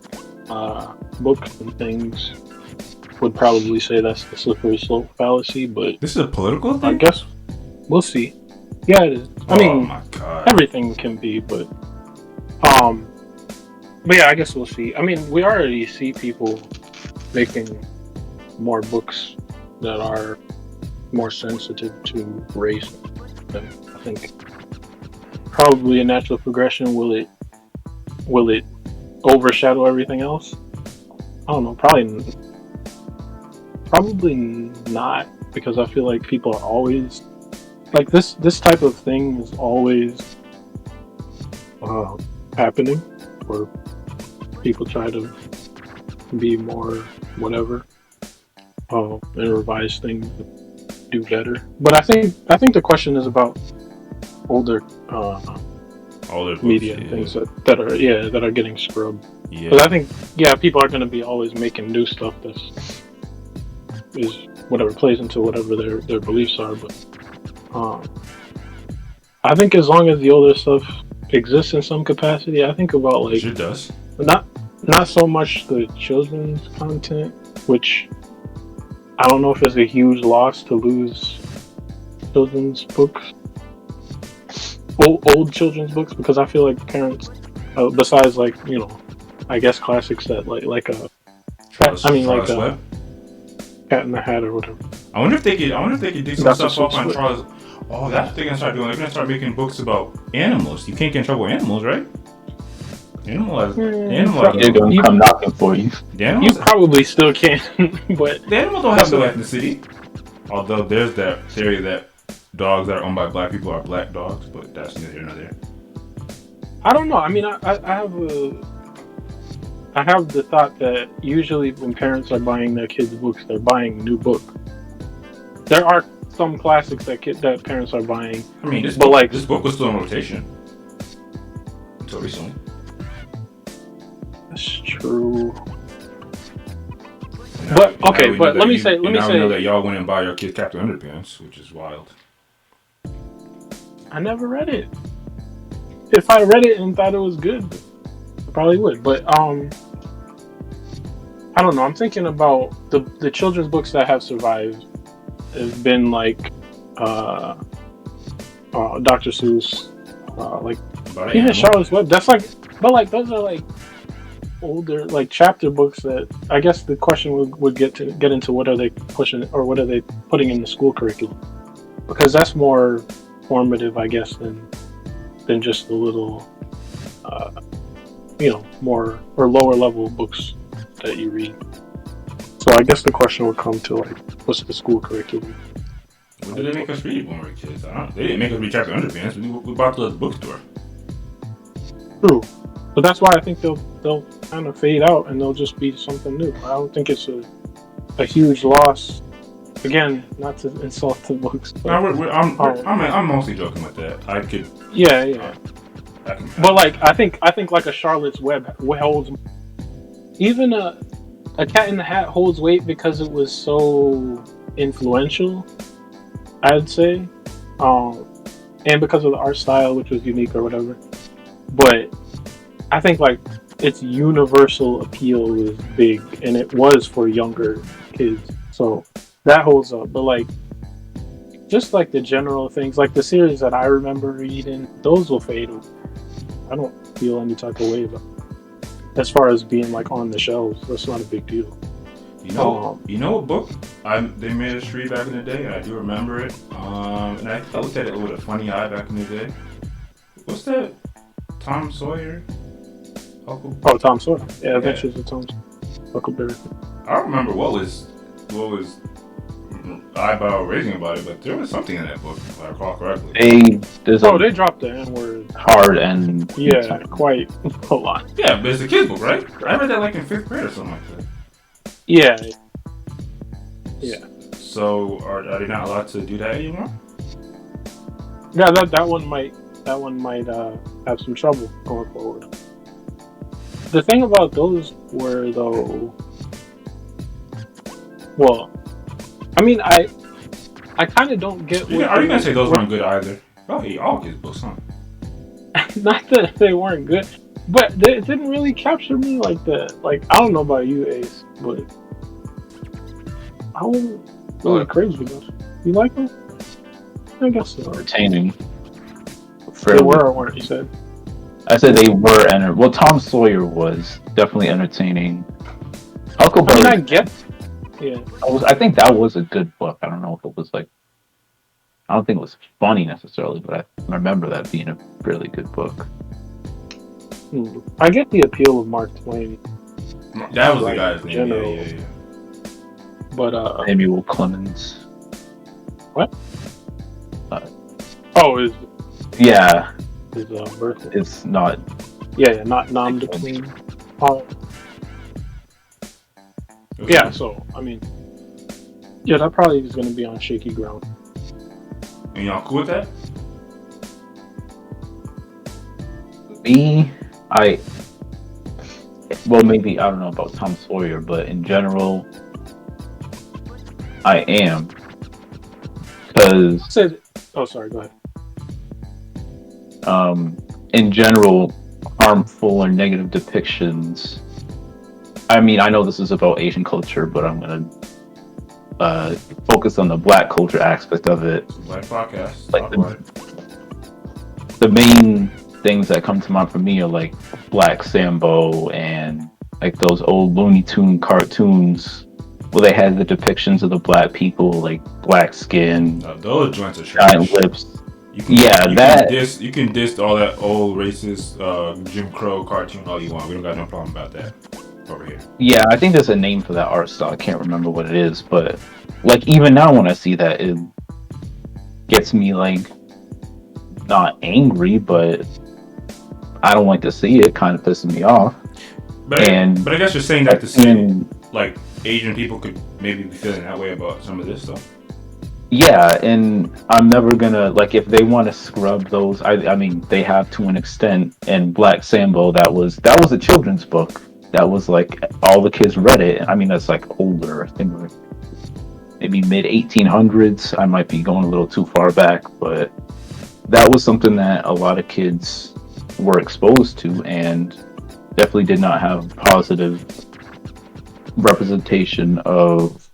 books and things would probably say that's the slippery slope fallacy, but This is a political thing? I guess we'll see. Yeah, it is. I mean, my God. everything can be, but yeah, I guess we'll see. I mean, we already see people making more books that are more sensitive to race. And I think probably a natural progression. Will it overshadow everything else? I don't know. Probably not, because I feel like people are always like this type of thing is always happening, where people try to be more whatever, and revise things, do better. But I think the question is about older books, media and things that are getting scrubbed. Yeah. Because I think people are going to be always making new stuff is whatever plays into whatever their beliefs are. But I think as long as the older stuff exists in some capacity, I think about like it does. Not so much the children's content, which I don't know if it's a huge loss to lose children's books, old children's books, because I feel like parents, besides like I guess classics that like a Cat in the Hat or whatever. I wonder if they could do some stuff up on Charles. Oh, that's what they're gonna start doing. They're gonna start making books about animals. You can't get in trouble with animals, right? Animals. They're gonna come knocking for you. You probably still can, but the animals don't have no ethnicity. Although there's that theory that dogs that are owned by black people are black dogs, but that's neither here nor there. I don't know. I mean, I have the thought that usually when parents are buying their kids books, they're buying new books. There are some classics that parents are buying. I mean, this book was still in rotation until recently. That's true. But okay, but let me say, know that y'all went and buy your kid Captain Underpants, which is wild. I never read it. If I read it and thought it was good, I probably would. But I don't know. I'm thinking about the children's books that have survived. Have been like Dr. Seuss, Charlotte's Web. That's like, but like those are like older like chapter books that I guess the question would get into what are they pushing or what are they putting in the school curriculum, because that's more formative, I guess, than just the little more or lower level books that you read. So I guess the question would come to like, what's the school curriculum? What did they make us read when we were kids? They didn't make us read Chapter Underpants. We bought to the bookstore. True, but that's why I think they'll kind of fade out and they'll just be something new. I don't think it's a huge loss. Again, not to insult the books. But, I'm mostly joking with that. I could. Yeah. But like I think like a Charlotte's Web holds even a Cat in the Hat holds weight because it was so influential, I'd say, and because of the art style, which was unique or whatever. But I think like its universal appeal was big, and it was for younger kids, so that holds up. But like, just like the general things, like the series that I remember reading, those will fade. I don't feel any type of way about it. As far as being like on the shelves, that's not a big deal. You know what book they made us read back in the day, and I do remember it. And I looked at it with a funny eye back in the day. What's that? Tom Sawyer? Tom Sawyer. Yeah, Adventures of Tom Huckleberry. I don't remember what was eyebrow raising about it, but there was something in that book, if I recall correctly. They dropped the N-word hard and quite a lot. Yeah, but it's a kid's book, right? I read that like in 5th grade or something like that. Yeah. So are they not allowed to do that anymore? Yeah, that one might have some trouble going forward. The thing about those were though, well, I mean, I kind of don't get. Are you gonna say those weren't good either? Probably all kids' books, huh? Not that they weren't good, but it didn't really capture me like that. Like, I don't know about you, Ace, but I wasn't really crazy about it. You like them? I guess so. Entertaining. They were or weren't, you said? I said they were well, Tom Sawyer was definitely entertaining. Huckleberry. I mean, I get. Yeah. I think that was a good book. I don't know if it was like. I don't think it was funny necessarily, but I remember that being a really good book. I get the appeal of Mark Twain. That was the guy's name. Yeah. But Samuel Clemens. What? His birthday. It's not. Not nom de plume. Yeah, so I mean, yeah, that probably is going to be on shaky ground. And y'all cool with that? Me, maybe I don't know about Tom Sawyer, but in general, I am. Because oh, sorry, go ahead. In general, harmful or negative depictions. I mean, I know this is about Asian culture, but I'm gonna focus on the Black culture aspect of it. Black podcast. Like the main things that come to mind for me are like Black Sambo and like those old Looney Tune cartoons where they had the depictions of the black people, like black skin, those joints are trash. giant lips. You can diss all that old racist Jim Crow cartoon all you want. We don't got no problem about that over here. Yeah, I think there's a name for that art style. I can't remember what it is, but like even now when I see that, it gets me like not angry, but I don't like to see it. Kind of pisses me off. But I guess you're saying that to say like Asian people could maybe be feeling that way about some of this stuff. Yeah, and I'm never gonna like if they want to scrub those. I mean, they have to an extent. And Black Sambo, that was a children's book. That was like all the kids read it. I mean, that's like older. I think maybe mid 1800s. I might be going a little too far back, but that was something that a lot of kids were exposed to, and definitely did not have positive representation of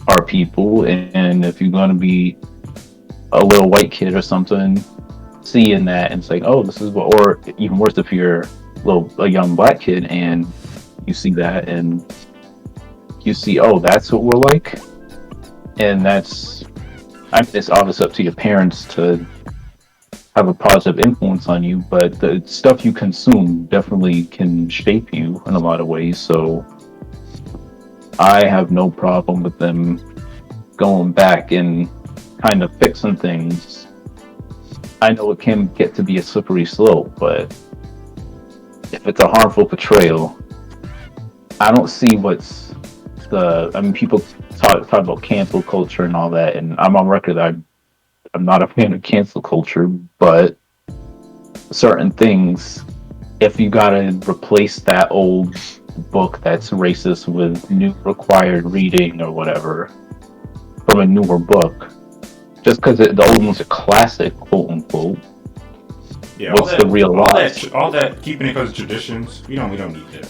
our people. And if you're going to be a little white kid or something seeing that and saying, oh, this is what, or even worse if you're a young black kid and you see that and you see, oh, that's what we're like. And it's obviously up to your parents to have a positive influence on you, but the stuff you consume definitely can shape you in a lot of ways. So I have no problem with them going back and kind of fixing things. I know it can get to be a slippery slope, but if it's a harmful portrayal, I don't see people talk about cancel culture and all that, and I'm on record that I'm not a fan of cancel culture, but certain things, if you gotta replace that old book that's racist with new required reading or whatever from a newer book, just because the old one's a classic, quote unquote. Yeah, what's the real loss? All that keeping it because of traditions. We don't need that.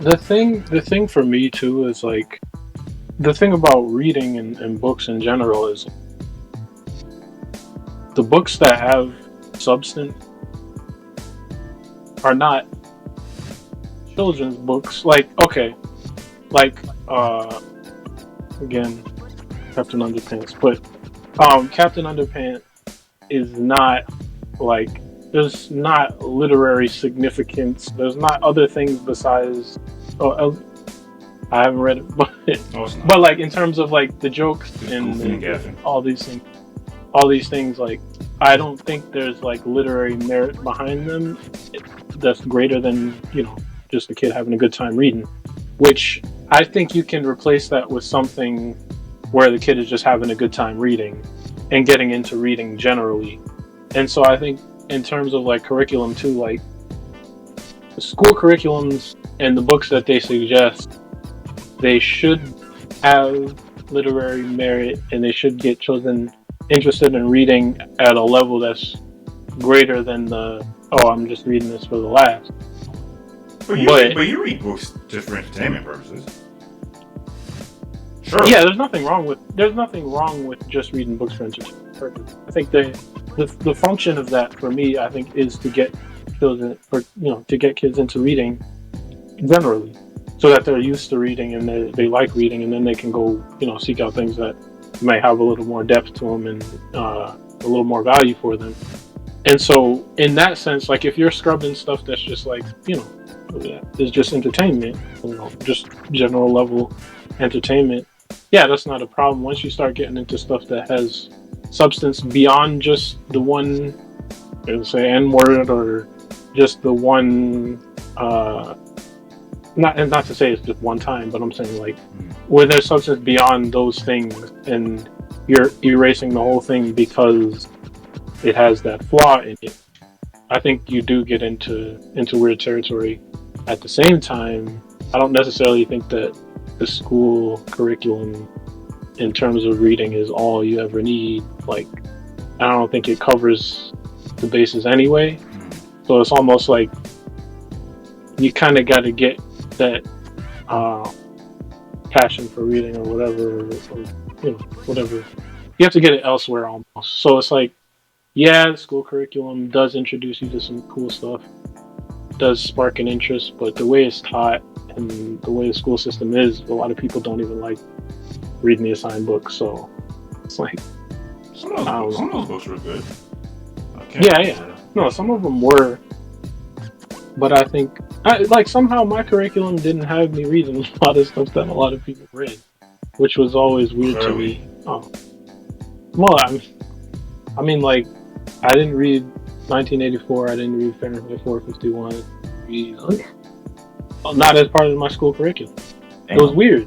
The thing for me too is like the thing about reading and books in general is the books that have substance are not children's books. Like, okay, like again, Captain Underpants, but Captain Underpants is not like, there's not literary significance. There's not other things besides. I haven't read it, but like in terms of like the jokes and all these things, like I don't think there's like literary merit behind them that's greater than, you know, just a kid having a good time reading. Which I think you can replace that with something where the kid is just having a good time reading and getting into reading generally. And so I think in terms of like curriculum too, like the school curriculums and the books that they suggest, they should have literary merit and they should get children interested in reading at a level that's greater than I'm just reading this for the laughs. But you read books just for entertainment purposes. Sure. Yeah, there's nothing wrong with just reading books for entertainment purposes. I think the function of that for me, I think, is to get children, or to get kids into reading generally, so that they're used to reading and they like reading, and then they can go seek out things that may have a little more depth to them and a little more value for them. And so in that sense, like if you're scrubbing stuff that's just like is just entertainment, just general level entertainment, yeah, that's not a problem. Once you start getting into stuff that has substance beyond just the one, say, N-word, or just the one not to say it's just one time, but I'm saying like where there's substance beyond those things, and you're erasing the whole thing because it has that flaw in it. I think you do get into weird territory. At the same time, I don't necessarily think that the school curriculum in terms of reading is all you ever need. Like, I don't think it covers the bases anyway. So it's almost like you kind of got to get that passion for reading or whatever, or whatever. You have to get it elsewhere almost. So it's like, yeah, the school curriculum does introduce you to some cool stuff, does spark an interest, but the way it's taught and the way the school system is, a lot of people don't even like reading the assigned books. So it's like, some of those books were good. Yeah. No, some of them were, but I think somehow my curriculum didn't have me reading a lot of stuff that a lot of people read, which was always weird to me. Well, I mean, like, I didn't read 1984. I didn't read Fahrenheit 451. Not as part of my school curriculum. It was weird.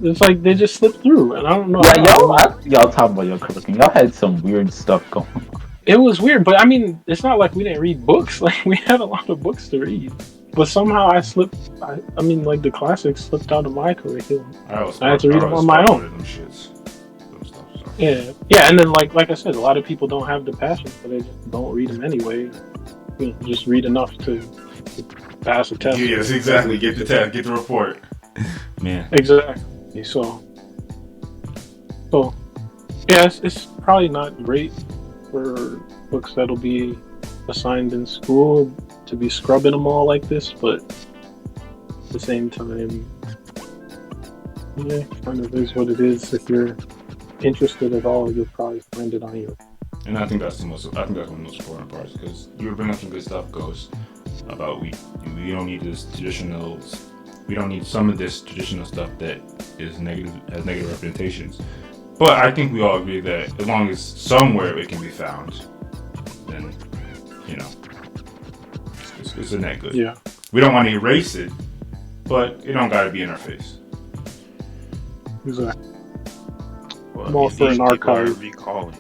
It's like they just slipped through, and I don't know. Yeah, y'all talking about your curriculum. Y'all had some weird stuff going on. It was weird, but I mean, it's not like we didn't read books. Like, we had a lot of books to read. But somehow I slipped. I mean, like, the classics slipped out of my curriculum. I had to read them on my own. Yeah, and then like I said, a lot of people don't have the passion, so they just don't read them anyway. Just read enough to pass a test. Yes, exactly. Get the test, get the report. Man. Exactly. So yeah, it's probably not great for books that'll be assigned in school to be scrubbing them all like this, but at the same time, yeah, kind of is what it is. If you're interested at all, you'll probably find it on your. And I think that's one of the most important parts, because you were bringing up some good stuff, Ghost, about we don't need we don't need some of this traditional stuff that has negative representations. But I think we all agree that as long as somewhere it can be found, then it's a net good. Yeah. We don't want to erase it, but it don't gotta be in our face. Exactly. Well, I'm all for an archive. Recalling.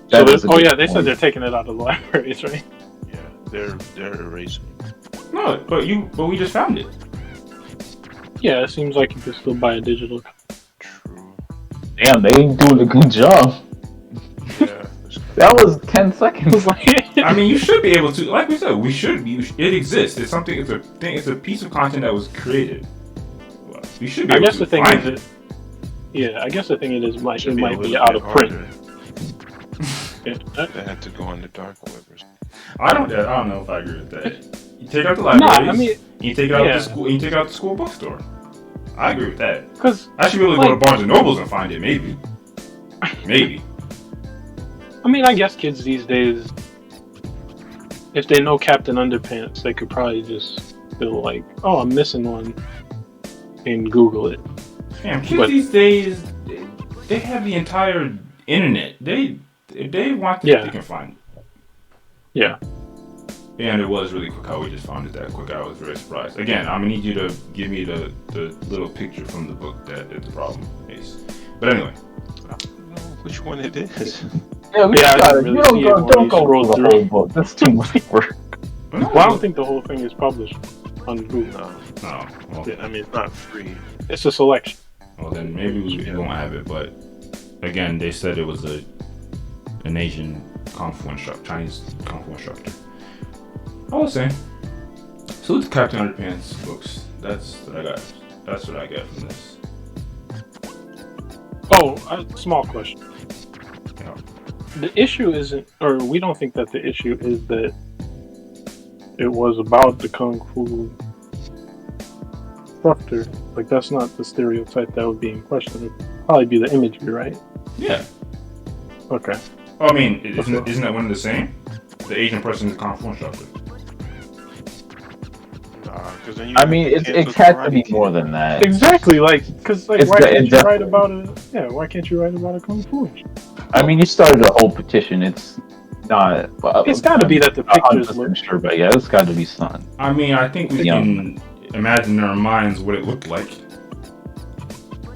So they said they're taking it out of the libraries, right? Yeah, they're erasing. No, but we just found it. Yeah, it seems like you could still buy a digital. True. Damn, they ain't doing a good job. Yeah. That was 10 seconds. I mean, you should be able to. Like we said, we should be. It exists. It's something. It's a thing. It's a piece of content that was created. We should be. I guess the thing is, I guess the thing is, it might be out of print. They had to go on the dark web. I don't know if I agree with that. You take out the libraries. I mean, you take it out the school. You take it out the school bookstore. I agree with that. Because I should be able to go to Barnes and Nobles and find it. Maybe. I mean, I guess kids these days, if they know Captain Underpants, they could probably just feel like, oh, I'm missing one, and Google it. Damn, kids these days, they have the entire internet. If they want to, they can find it. Yeah. And it was really quick how we just found it that quick. I was very surprised. Again, I'm gonna need you to give me the little picture from the book that is the problem is. But anyway, I don't know which one it is. Don't go through the whole book. That's too much work. Well, I don't think the whole thing is published on Google. No. Well, I mean, it's not free. It's a selection. Well, then maybe we won't have it. But again, they said it was an Asian Kung Fu instructor, Chinese Kung Fu instructor. All the same. Salute to Captain Underpants books. That's what I got. That's what I get from this. Oh, a small question. Yeah. The issue isn't, or we don't think that the issue is that it was about the Kung Fu instructor. Like, that's not the stereotype that would be in question. It would probably be the imagery, right? Yeah. Okay. Oh, I mean, isn't that one and the same? The Asian person is a Kung Fu instructor. Then I mean, it has to be more than that. Exactly, because why can't you write about a Kung Fu? I mean, you started a whole petition. It's Nah, It's got to be that the pictures look. sure, but yeah, it's got to be sun. I mean, I think we can imagine in our minds what it looked like.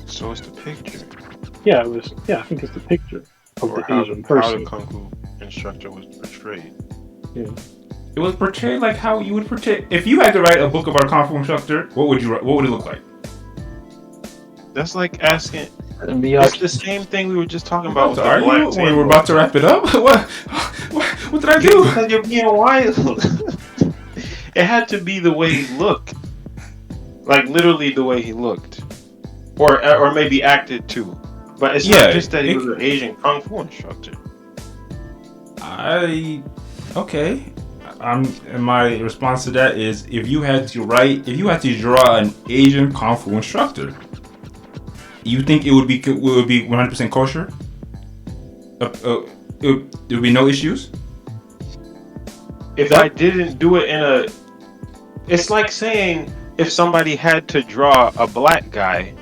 So it's the picture. Yeah, it was. Yeah, I think it's the picture of Or the how Asian the person. Kung Fu instructor was portrayed. Yeah. It was portrayed like how you would portray. If you had to write a book about a Kung Fu instructor, what would it look like? That's like asking. Miyagi. It's the same thing we were just talking about with the Are black you? table. We're about to wrap it up. What did I do? Because you're being wild. It had to be the way he looked, like literally the way he looked, or maybe acted too. But it's not just that he was an Asian Kung Fu instructor. Okay. And my response to that is, if you had to draw an Asian Kung Fu instructor, you think it would be 100% kosher? There would be no issues? If I didn't do it it's like saying if somebody had to draw a black guy,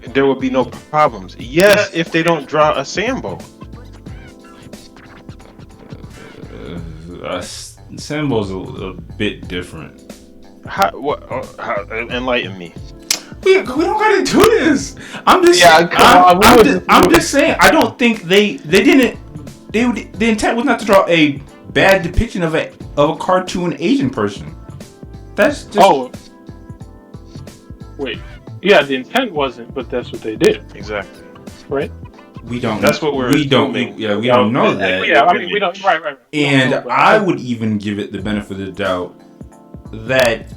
there would be no problems. Yes, if they don't draw a Sambo. Sambo's a bit different. How enlighten me. We don't gotta do this. I'm just saying. I don't think the intent was not to draw a bad depiction of a cartoon Asian person. That's just. Oh. Wait. Yeah, the intent wasn't, but that's what they did. Exactly. Right? We don't. That's what we don't. Yeah, we don't know that. Yeah, I mean we don't. Right. And I would even give it the benefit of the doubt that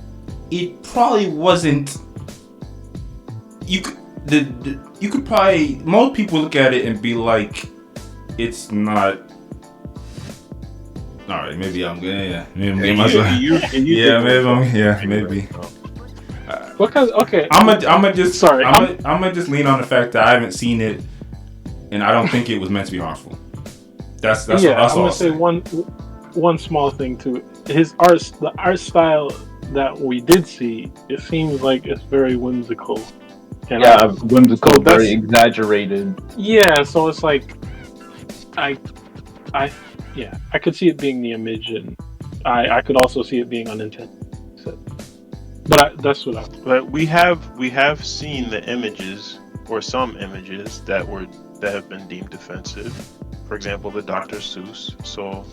it probably wasn't. You could probably, most people look at it and be like, it's not. All right, maybe I'm good. Yeah, maybe maybe. Because okay, I'm just lean on the fact that I haven't seen it, and I don't think it was meant to be harmful. That's I'm gonna say one small thing too. The art style that we did see, it seems like it's very whimsical. Whimsical, very exaggerated. Yeah, so it's like, I could see it being the image, and I could also see it being unintended. So, But we have seen the images, or some images that have been deemed offensive. For example, the Dr. Seuss. So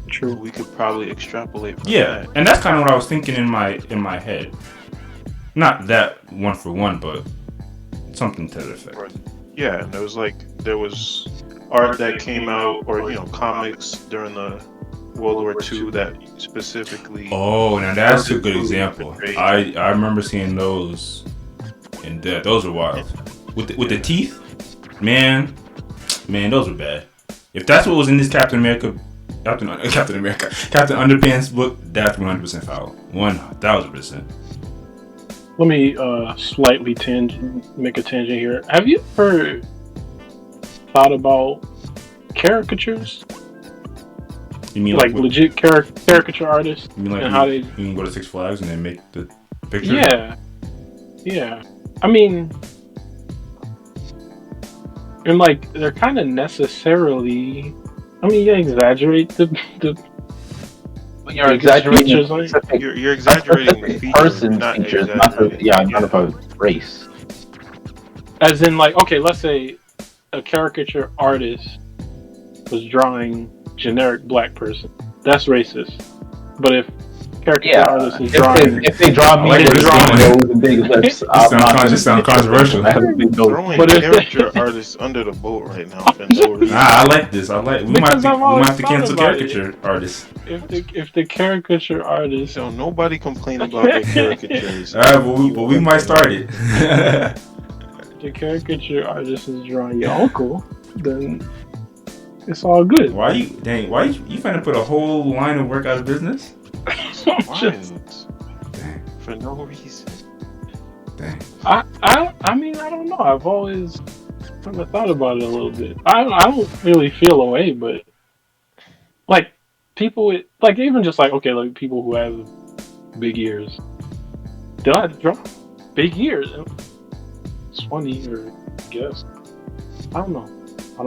true. We could probably extrapolate from that. And that's kind of what I was thinking in my head. Not that one for one, but something to that effect. Yeah, and there was art that came out, or comics during the World War II that specifically. Oh, now that's a good example. I remember seeing those, and those were wild. With the teeth, man, those were bad. If that's what was in this Captain Underpants book, that's 100% foul. 1000%. Let me slightly make a tangent here. Have you ever thought about caricatures? You mean like legit caricature artists? You mean like you can go to Six Flags and then make the picture? Yeah. I mean, and like they're kind of necessarily. I mean, you exaggerate the. You're exaggerating. You're exaggerating the features, not features, not about race. As in, like, okay, let's say a caricature artist was drawing generic black person. That's racist. But if caricature artist is drawing, if they draw me with nose and big lips, sound controversial. Throwing caricature artists under the boat right now. I like this. We might have to cancel caricature artists. If the caricature artist, nobody complain about the caricatures. All right, but we might start it. The caricature artist is drawing your uncle, then it's all good. Why you trying to put a whole line of work out of business? For no reason. Dang. I mean, I don't know. I've always kind of thought about it a little bit. I don't really feel away, but like people with even just like people who have big ears, they'll have to draw big ears. It's funny, or I guess. I don't know.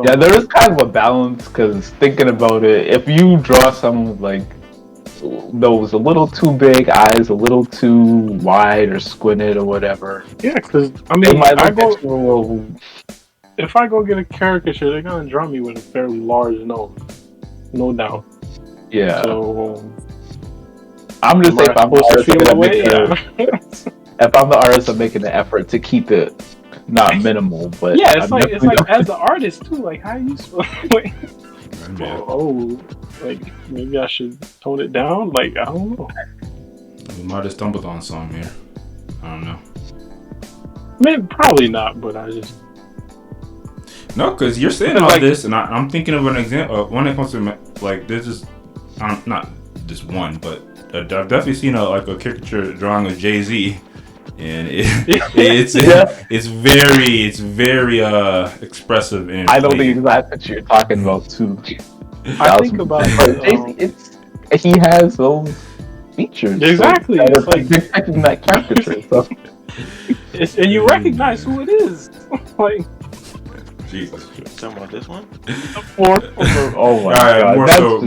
Yeah, there is kind of a balance because thinking about it, if you draw someone with like nose a little too big, eyes a little too wide or squinted or whatever, Yeah, because I they mean, might look at you a little. if I go get a caricature, they're gonna draw me with a fairly large nose, no doubt. Yeah. So I'm just saying, if I'm the artist, if I'm the artist, I'm making the effort to keep it not minimal, but yeah, it's like as an artist too. Like, how you like, like maybe I should tone it down. Like, I don't know. We might have stumbled on something here. I don't know. Maybe probably not, but I just no, because you're saying all this, and I'm thinking of an example. When it comes to like, this is not just one, but I've definitely seen a caricature drawing of Jay-Z. And it's very expressive. And I know the exact picture you're talking about too. I think about he has those features. Exactly. So it's like depicting that caricature. So. And you recognize who it is. Like, Jesus. Talking about this one? Oh my god.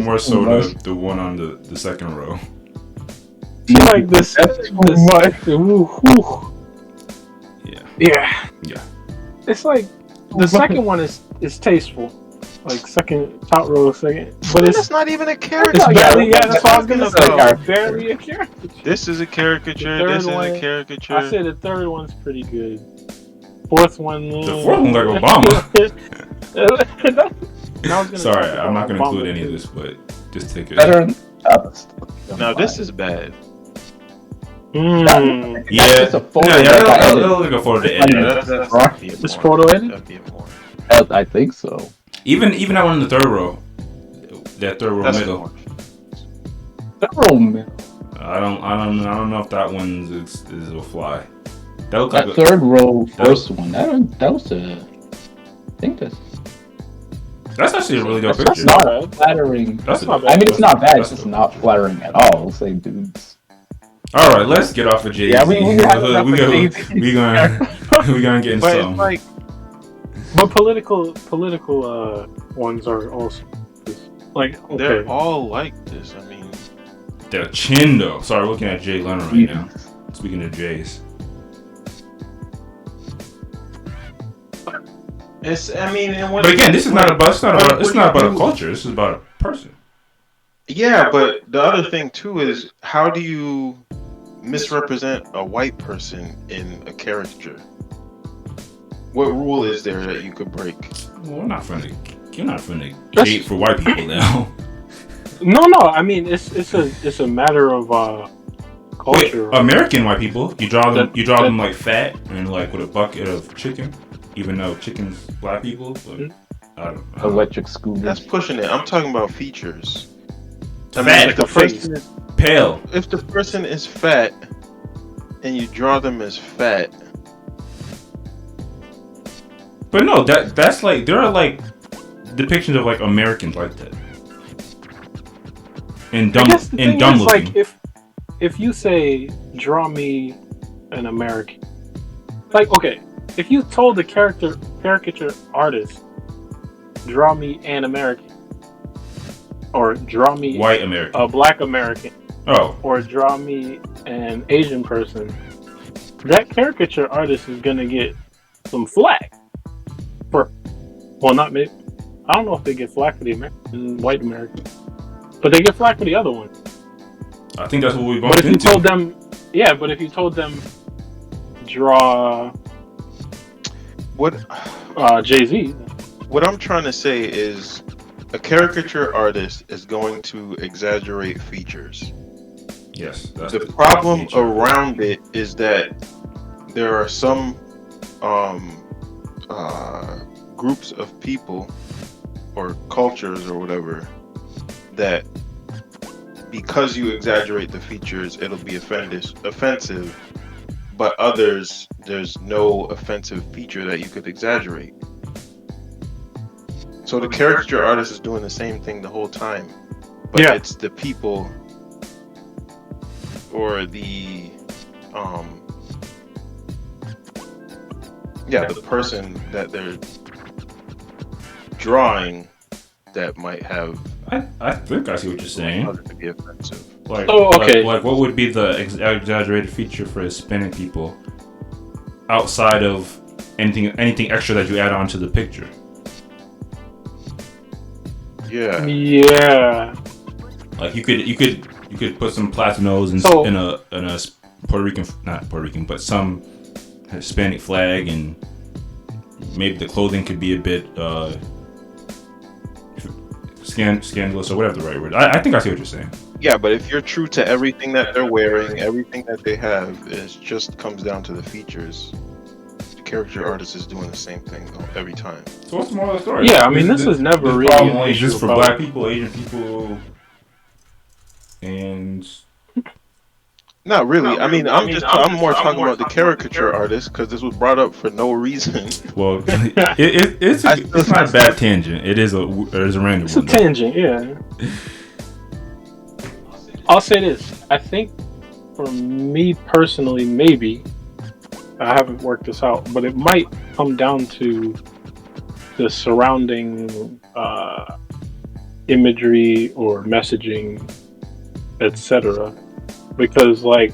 More so the one on the second row. Like this. That's too much. Yeah. It's like the second one is tasteful. Like top row, second. But it's not even a caricature. It's barely, that's what I was gonna say. Barely a caricature. This is a caricature. This is a caricature. I say the third one's pretty good. Fourth one. The fourth one's like Obama. Sorry, I'm not gonna include any of this, but just take it. Now this is bad. Yeah, it's a photo. It'll look a photo to edit. This photo edit? I think so. Even that one in the third row, that third row middle. Third row middle. I don't know if that one is a fly. That looked like third row first one. That was a. I think that's actually a really dope picture. That's not flattering. That's not bad. I mean, it's not bad. It's just not flattering at all. It's like, dudes. All right, let's get off of Jay-Z. Yeah, we gonna get into some. But political ones are also like okay. They're all like this. I mean, the chin though. Sorry, we're looking at Jay Leno right now. Speaking of Jays. But again, this is not about a culture. This is about a person. Yeah, but the other thing too is, how do you misrepresent a white person in a caricature? What rule is there that you could break? Well, you're not friendly for white people now. No. I mean, it's a matter of culture. Wait, American white people, you draw them like fat and like with a bucket of chicken, even though chicken's black people. But I don't know. Electric scooter. That's pushing it. I'm talking about features. Fat. If the person is pale. If the person is fat and you draw them as fat. But no, that's like, there are like depictions of like Americans like that. And dumb looking. Like if you say draw me an American, like okay, if you told the caricature artist draw me an American, or draw me white American, a black American, or draw me an Asian person, that caricature artist is gonna get some flack. Not maybe. I don't know if they get flack for the American, white American, but they get flack for the other one. I think that's what we But bumped if you told them, draw Jay-Z. What I'm trying to say is, a caricature artist is going to exaggerate features. Yes. The problem around it is that there are some groups of people or cultures or whatever that, because you exaggerate the features, it'll be offensive, but others, there's no offensive feature that you could exaggerate. So the caricature artist is doing the same thing the whole time, but it's the people or the person that they're drawing that might have. I think I see what you're saying. To be offensive. Like, okay. like what would be the exaggerated feature for Hispanic people outside of anything extra that you add on to the picture? Yeah. Yeah. Like you could put some Platinos in a Puerto Rican, not Puerto Rican, but some Hispanic flag, and maybe the clothing could be a bit scandalous or whatever the right word. I think I see what you're saying. Yeah, but if you're true to everything that they're wearing, everything that they have, it just comes down to the features. The character artist is doing the same thing every time. So what's the moral of the story? Yeah, I mean, this is never really problem an only issue exists for about- Black people, Asian people, and Not really. I mean, I'm more talking about the caricature artist because this was brought up for no reason. well, it's not a bad tangent. It is a random It's a one. tangent, yeah. I'll say this. I think for me personally, maybe, I haven't worked this out, but it might come down to the surrounding imagery or messaging, etc. Because, like,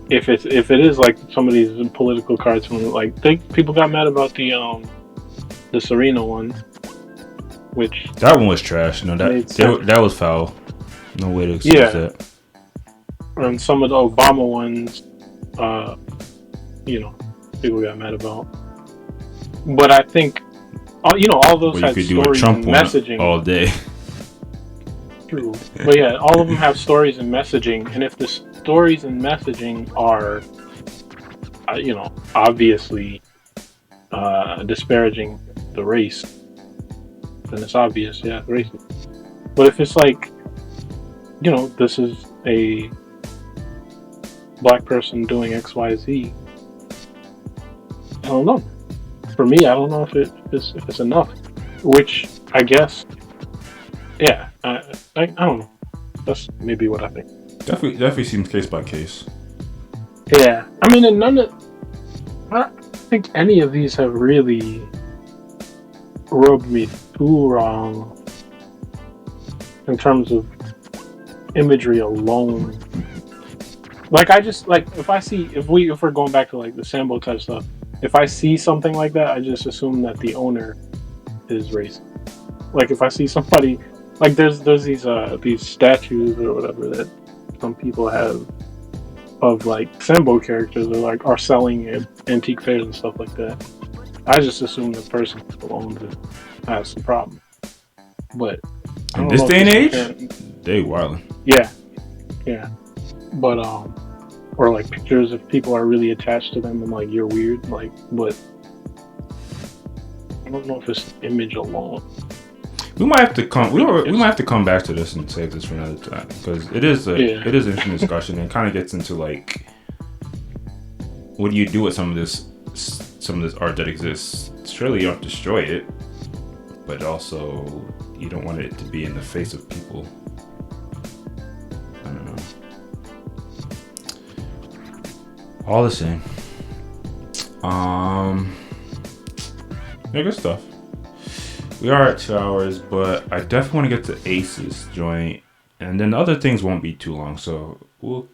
if it is like some of these political cartoons, like, people got mad about the Serena one, which That one was trash. No, that was foul. No way to excuse that. And some of the Obama ones, people got mad about. But I think, all those Well, had you could do a stories Trump and one messaging. all day. True. But yeah, all of them have stories and messaging. And if the stories and messaging are, obviously disparaging the race, then it's obvious, racist. But if it's like, this is a Black person doing XYZ, I don't know. For me, I don't know if it's enough. Which I guess, I don't know. That's maybe what I think. Definitely seems case by case. Yeah, I mean, and I don't think any of these have really rubbed me too wrong in terms of imagery alone. Like, I just, like, if we're going back to, like, the Sambo type stuff, if I see something like that, I just assume that the owner is racist. Like, if I see somebody, like, there's these statues or whatever that some people have of, like, Sambo characters are selling at antique fairs and stuff like that. I just assume the person who owns it has some problem. But in this day and age, they wildin'. Yeah. But or like pictures if people are really attached to them and like you're weird, like, but I don't know if it's the image alone. We might have to come back to this and save this for another time because it is an interesting discussion and kind of gets into like what do you do with some of this art that exists. Surely you don't destroy it, but also you don't want it to be in the face of people. I don't know. All the same. Yeah, good stuff. We are at 2 hours, but I definitely want to get to Ace's joint, and then the other things won't be too long. So we'll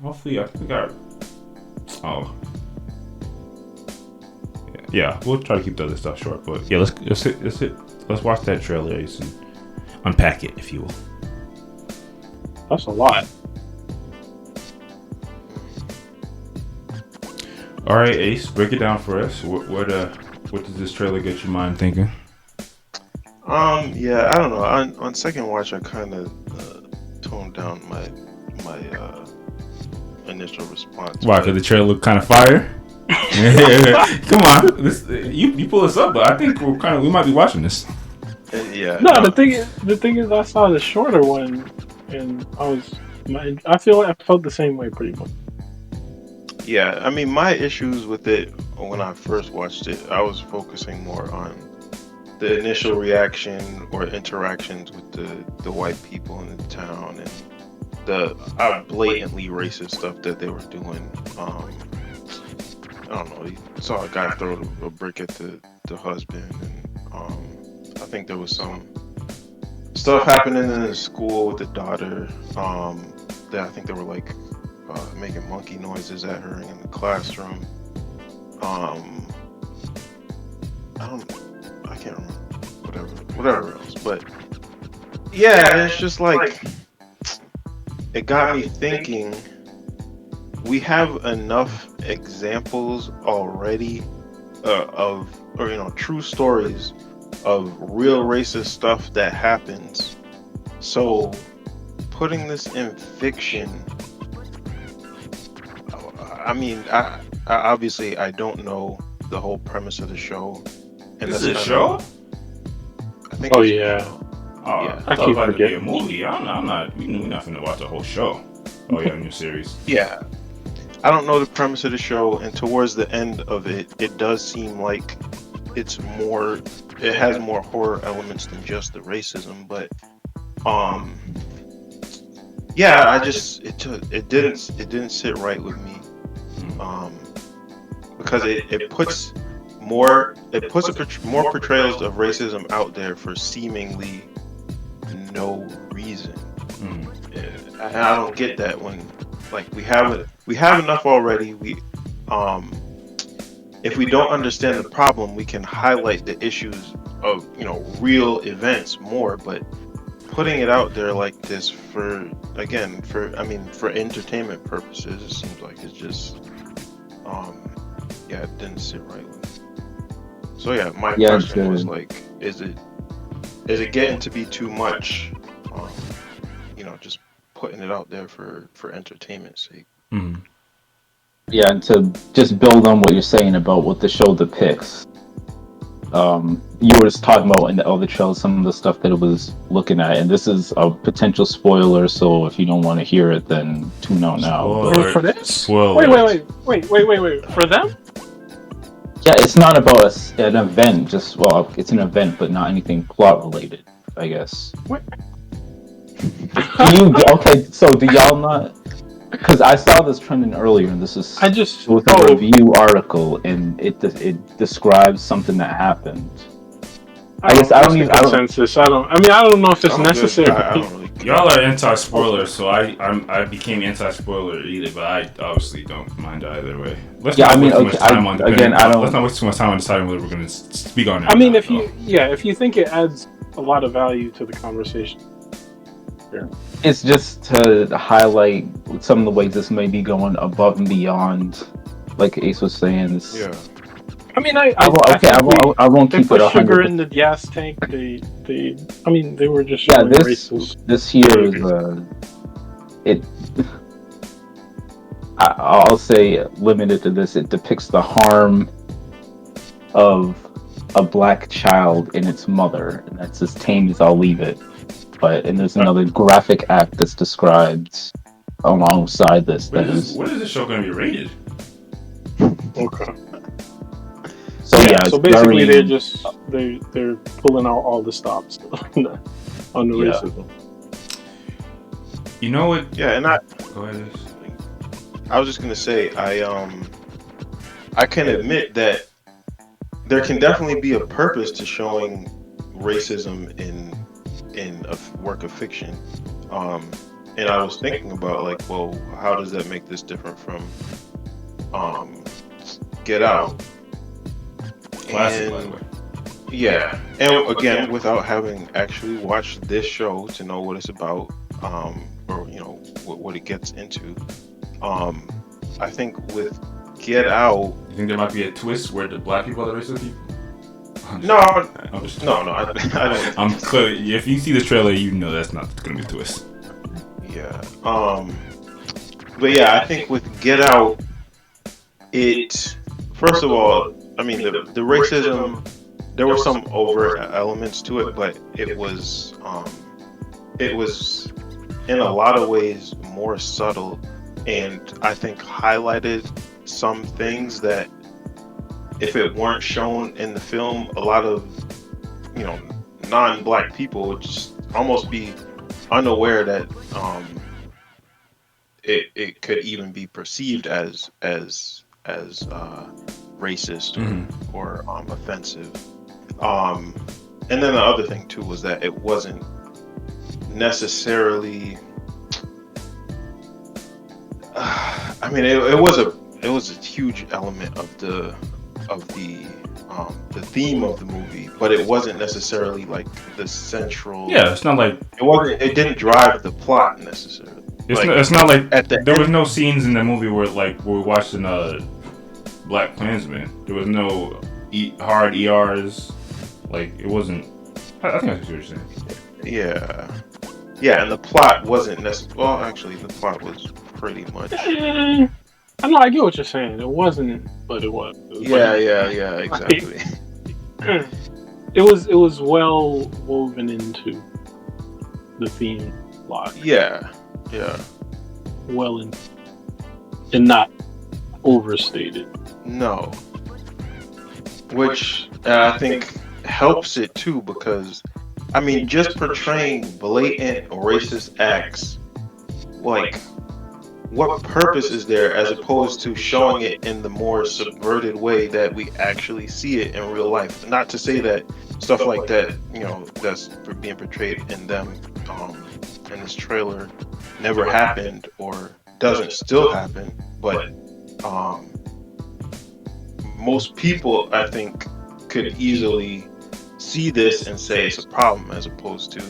hopefully we'll try to keep the other stuff short. But yeah, let's watch that trailer, Ace, and unpack it, if you will. That's a lot. All right, Ace, break it down for us. What does this trailer get your mind thinking? Yeah, I don't know. On second watch, I kind of toned down my initial response. Why? Because the trailer looked kind of fire. Come on, you pull us up, but I think we might be watching this. Yeah. No, the thing is, I saw the shorter one, and I felt the same way pretty much. Yeah, I mean, my issues with it when I first watched it, I was focusing more on the initial reaction or interactions with the white people in the town and the blatantly racist stuff that they were doing. don't know, he saw a guy throw a brick at the husband, and I think there was some stuff happening in the school with the daughter. That I think they were like making monkey noises at her in the classroom. I can't remember. Whatever else, but yeah, it's just like it got me thinking. We have enough examples already of true stories of real racist stuff that happens. So putting this in fiction, I mean, I obviously I don't know the whole premise of the show. And this is a show? I think. Oh yeah. Oh, yeah. I thought it was about to be a movie. I'm not. We're not finna watch the whole show. Oh yeah, new series. Yeah. I don't know the premise of the show, and towards the end of it, it does seem like it has more horror elements than just the racism, but yeah, it didn't sit right with me, because it puts more portrayals of racism out there for seemingly no reason. And I don't get that when, like, we have enough already. If we don't understand the problem, we can highlight the issues of real events more. But putting it out there like this for entertainment purposes, it seems like it's just it didn't sit right with me. So yeah, my question was like, is it getting to be too much? Just putting it out there for entertainment's sake. Mm-hmm. Yeah, and to just build on what you're saying about what the show depicts, you were just talking about in the other show some of the stuff that it was looking at, and this is a potential spoiler, so if you don't want to hear it, then tune out now. For this? Spoiler. Wait, for them? Yeah, it's not about an event, it's an event, but not anything plot related, I guess. What? Okay, so do y'all not? Because I saw this trending earlier, and this is with a review article, and it describes something that happened. I guess I don't know if it's necessary. Y'all are anti-spoiler, so I became anti-spoiler either, but I obviously don't mind either way. Let's not waste too much time on deciding whether we're going to speak on it. I mean, if you think it adds a lot of value to the conversation. It's just to highlight some of the ways this may be going above and beyond, like Ace was saying. I mean, I won't keep it 100. Sugar in the gas tank. They were just showing races. This here is I'll say limited to this. It depicts the harm of a black child in its mother, and that's as tame as I'll leave it. And there's another graphic act that's described alongside this. What is this show going to be rated? Okay. So basically they're pulling out all the stops on the racism. You know what? Yeah, and go ahead. I was just gonna say I can admit that there can definitely be a purpose to showing racism in a work of fiction, and I was thinking about, like, well, how does that make this different from Get Out? Classic, by the way. Yeah, and again, without having actually watched this show to know what it's about, or what it gets into, I think with Get Out, you think there might be a twist where the black people are the racist people? No, I don't. I'm clear. If you see the trailer, you know that's not going to be a twist. Yeah. But yeah, I think with Get Out, first of all, I mean, the racism, there were some overt elements to it, but it was in a lot of ways more subtle, and I think highlighted some things that, if it weren't shown in the film, a lot of non-black people would just almost be unaware that it could even be perceived as as racist or offensive. And then the other thing too was that it wasn't necessarily. I mean, it was a huge element of the theme of the movie, but it wasn't necessarily like the central. Yeah, it's not like it didn't drive the plot necessarily. It's not like at the there end, was no scenes in the movie where we're watching Black Klansman. There was no hard ERs. Like it wasn't. I think that's what you're saying. Yeah, and the plot wasn't necessarily. Well, actually, the plot was pretty much. I know, I get what you're saying. It wasn't, but it was. Yeah, exactly. It was well woven into the theme plot. Yeah. Well in, and not overstated. No. Which I think helps it too, because I mean, just portraying blatant racist acts, like, what purpose is there as opposed to showing it in the more subverted way that we actually see it in real life? Not to say that stuff like that, that's being portrayed in them, in this trailer, never happened or doesn't still happen, but most people, I think, could easily see this and say it's a problem, as opposed to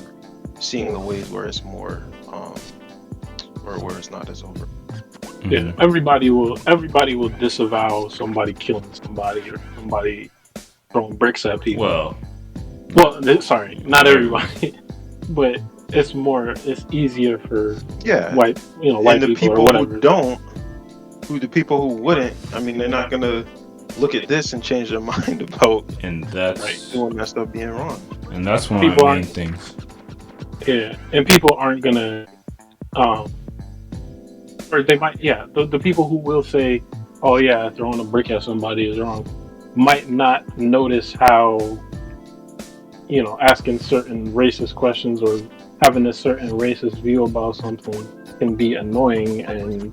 seeing the ways where it's more, or where it's not as over. Yeah, everybody will disavow somebody killing somebody or somebody throwing bricks at people. Well, sorry, not everybody, but it's easier for white and the people or people whatever. the people who wouldn't, I mean, they're not gonna look at this and change their mind about doing that stuff being wrong. And that's one of the main things. Yeah, and people aren't gonna, or they might, the people who will say, oh yeah, throwing a brick at somebody is wrong, might not notice how, asking certain racist questions or having a certain racist view about something can be annoying and,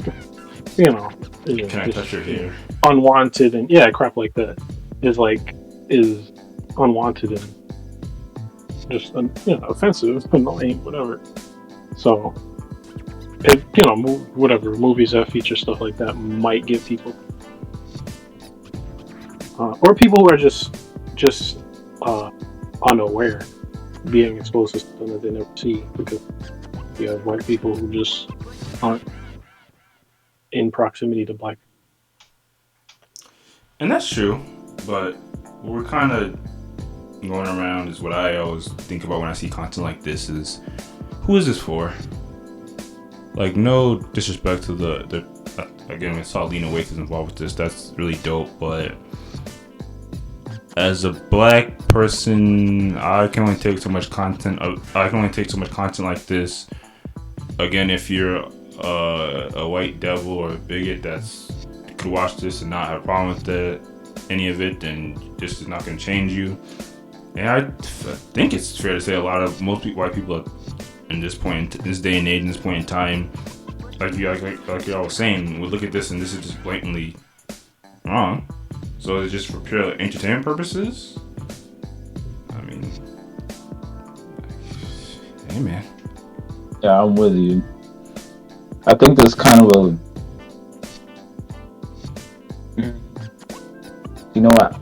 can I touch your hair? Unwanted and crap like that is unwanted and just offensive, annoying, whatever. So, whatever movies that feature stuff like that might get people, or people who are just unaware, being exposed to something that they never see, because you have white people who just aren't in proximity to black. And that's true, but we're kind of going around is what I always think about when I see content like this is, who is this for? Like, no disrespect to the again, we saw Lena Waithe is involved with this. That's really dope, but as a black person, I can only take so much content. I can only take so much content like this. Again, if you're a white devil or a bigot that's could watch this and not have a problem with any of it, then this is not going to change you. And I think it's fair to say most white people in this point, in this day and age, in this point in time, like y'all was saying, we look at this and this is just blatantly wrong. So it's just for pure entertainment purposes. I mean, hey man. Yeah, I'm with you. I think there's kind of a, you know what?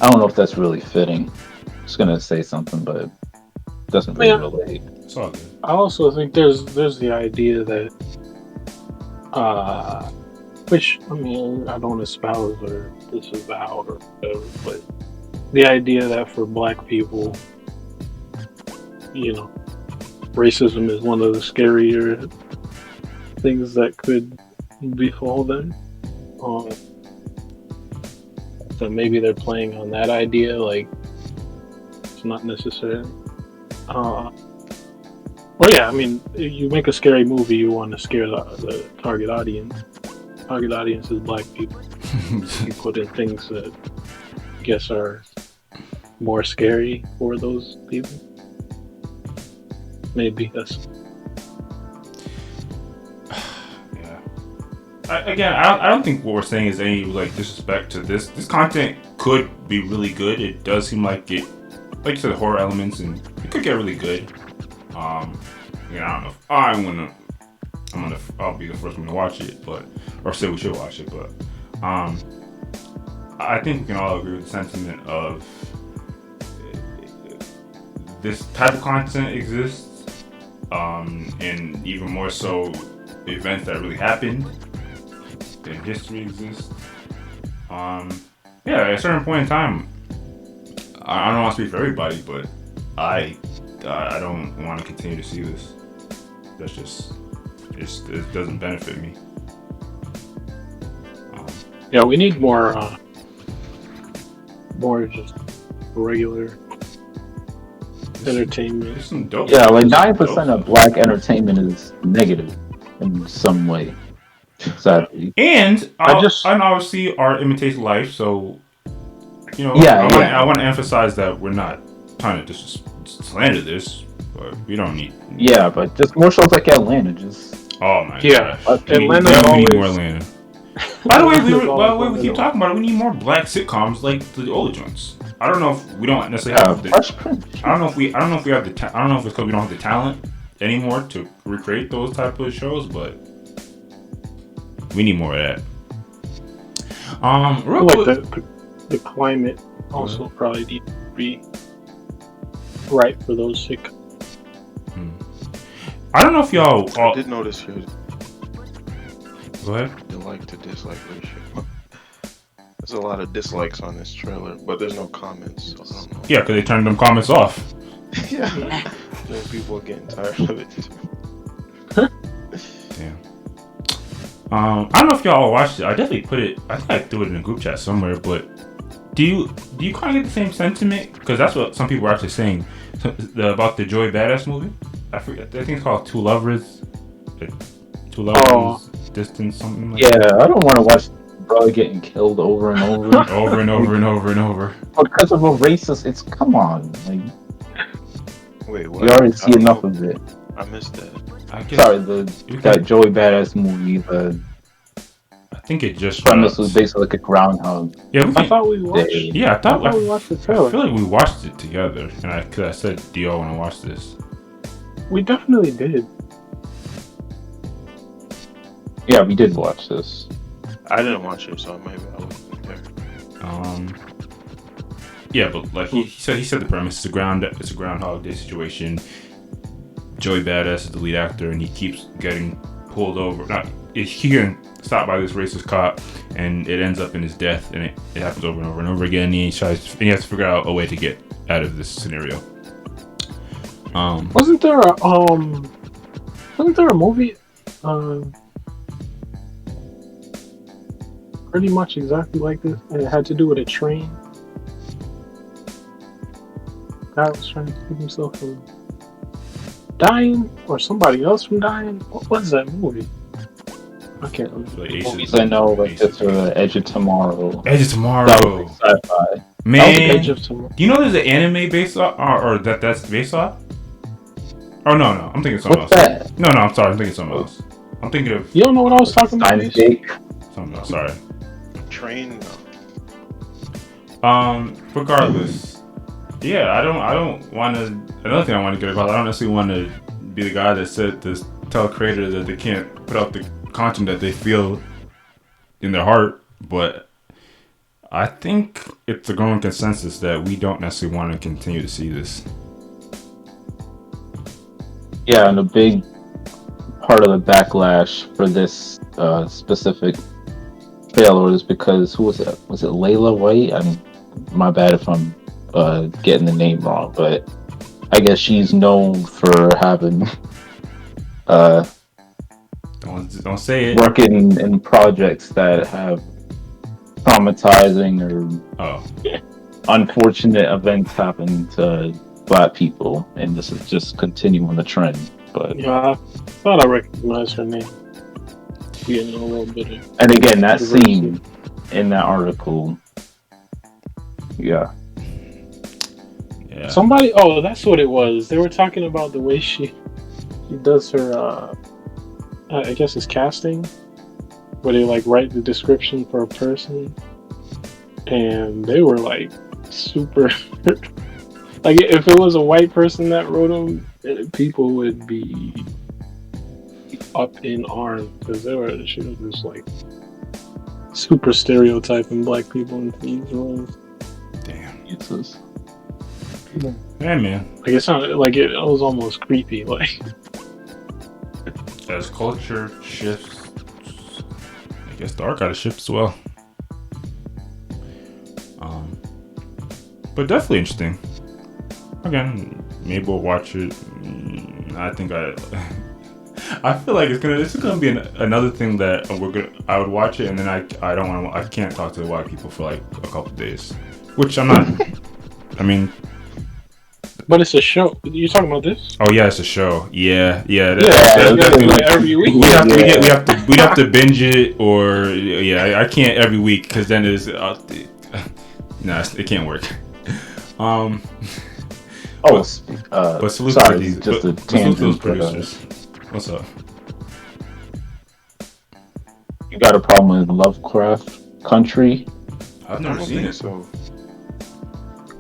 I don't know if that's really fitting. I was gonna say something, but it doesn't really relate. It's all good. I also think there's the idea that, which, I mean, I don't espouse or disavow or whatever, but the idea that for black people, racism is one of the scarier things that could befall them. So maybe they're playing on that idea, like, it's not necessary. Well, yeah, I mean, you make a scary movie, you want to scare the target audience. Target audience is black people. You put in things that I guess are more scary for those people. Maybe that's. Yeah. I don't think what we're saying is any like disrespect to this. This content could be really good. It does seem like it, like you said, horror elements, and it could get really good. Again, I don't know if I'll be the first one to watch it, or say we should watch it, but I think we can all agree with the sentiment of this type of content exists, and even more so, events that really happened in history exist. At a certain point in time, I don't want to speak for everybody, but I don't want to continue to see this. That's just it doesn't benefit me. Yeah, we need more just regular entertainment. There's some dope. Yeah, like 9% of black entertainment is negative in some way. Sadly. And obviously our imitation life, so I want to emphasize that we're not trying to just slander this, but we don't need. Yeah, but just more shows like Atlanta, just. Oh my gosh. Atlanta we need more Atlanta. By the way, we keep talking about it. We need more black sitcoms like the older joints. I don't know if we don't necessarily have the. I don't know if we have the. I don't know if it's because we don't have the talent anymore to recreate those type of shows, but we need more of that. Real quick, the climate also probably needs to be right for those sitcoms. I don't know if y'all. I did notice here. Go ahead. The like to dislike ratio. There's a lot of dislikes on this trailer, but there's no comments. So I don't know. Yeah, because they turned them comments off. Yeah. People are getting tired of it. Yeah. I don't know if y'all watched it. I definitely put it. I think I threw it in a group chat somewhere. But do you kind of get the same sentiment? Because that's what some people are actually saying about the Joey Badass movie. I forget. I think it's called Two Lovers. Distance, something like that. Yeah, I don't want to watch brother getting killed over and over. over and over and over and over. Because of a racist, it's come on. Like, wait, what? You already see enough of it. I missed that. Sorry, that Joey Badass movie. I think it just premise was basically like a groundhog. Yeah, I thought we watched. Yeah, I thought we watched the trailer. I feel like we watched it together, and because I said, "Do y'all want to watch this?" We definitely did. Yeah, we did watch this. I didn't watch it, so maybe I wasn't there. Yeah, but like he said the premise is it's a Groundhog Day situation. Joey Badass is the lead actor, and he keeps getting pulled over. He's getting stopped by this racist cop, and it ends up in his death, and it happens over and over and over again. And he has to figure out a way to get out of this scenario. Wasn't there a movie? Pretty much exactly like this, and it had to do with a train. Guy was trying to keep himself from dying, or somebody else from dying. What was that movie? I can't remember. Movies I know, like this are Edge of Tomorrow. Edge of Tomorrow. That was like sci-fi. Man, Edge of Tomorrow. Do you know there's an anime based off, or that's based off? Oh no, I'm thinking of something else. That? No, I'm sorry, I'm thinking of something else. I'm thinking of. You don't know what I was talking about? Something else. Sorry. Train. Regardless, yeah, I don't want to. Another thing I want to get across, I don't necessarily want to be the guy that said to tell creators that they can't put out the content that they feel in their heart, but I think it's a growing consensus that we don't necessarily want to continue to see this. Yeah, and a big part of the backlash for this specific trailer is because who was it? Was it Layla White? My bad if I'm getting the name wrong, but I guess she's known for having don't say it. Working in projects that have traumatizing or unfortunate events happen to Black people, and this is just continuing the trend. But yeah, I thought I recognized her name. Getting a little bit of. And again, that scene in that article, yeah. Somebody, that's what it was. They were talking about the way she does her, I guess it's casting, where they like write the description for a person, and they were like super. Like if it was a white person that wrote them, people would be up in arms because she was just like super stereotyping black people into these roles. Damn. Jesus. Yeah, man. Like it sounded like it was almost creepy. Like As culture shifts, I guess the art gotta shift as well. But definitely interesting. Again, maybe we'll watch it. I think I feel like this is gonna be another thing that I would watch it, and then I can't talk to white people for like a couple days, which I'm not. I mean, but it's a show. You talking about this? oh yeah, it's a show. Yeah. Like every week. We have to binge it, or I can't every week because then it's it can't work. But salute sorry, to these, just a salute tangent. to those producers. What's up? You got a problem with Lovecraft Country? I've never seen it. So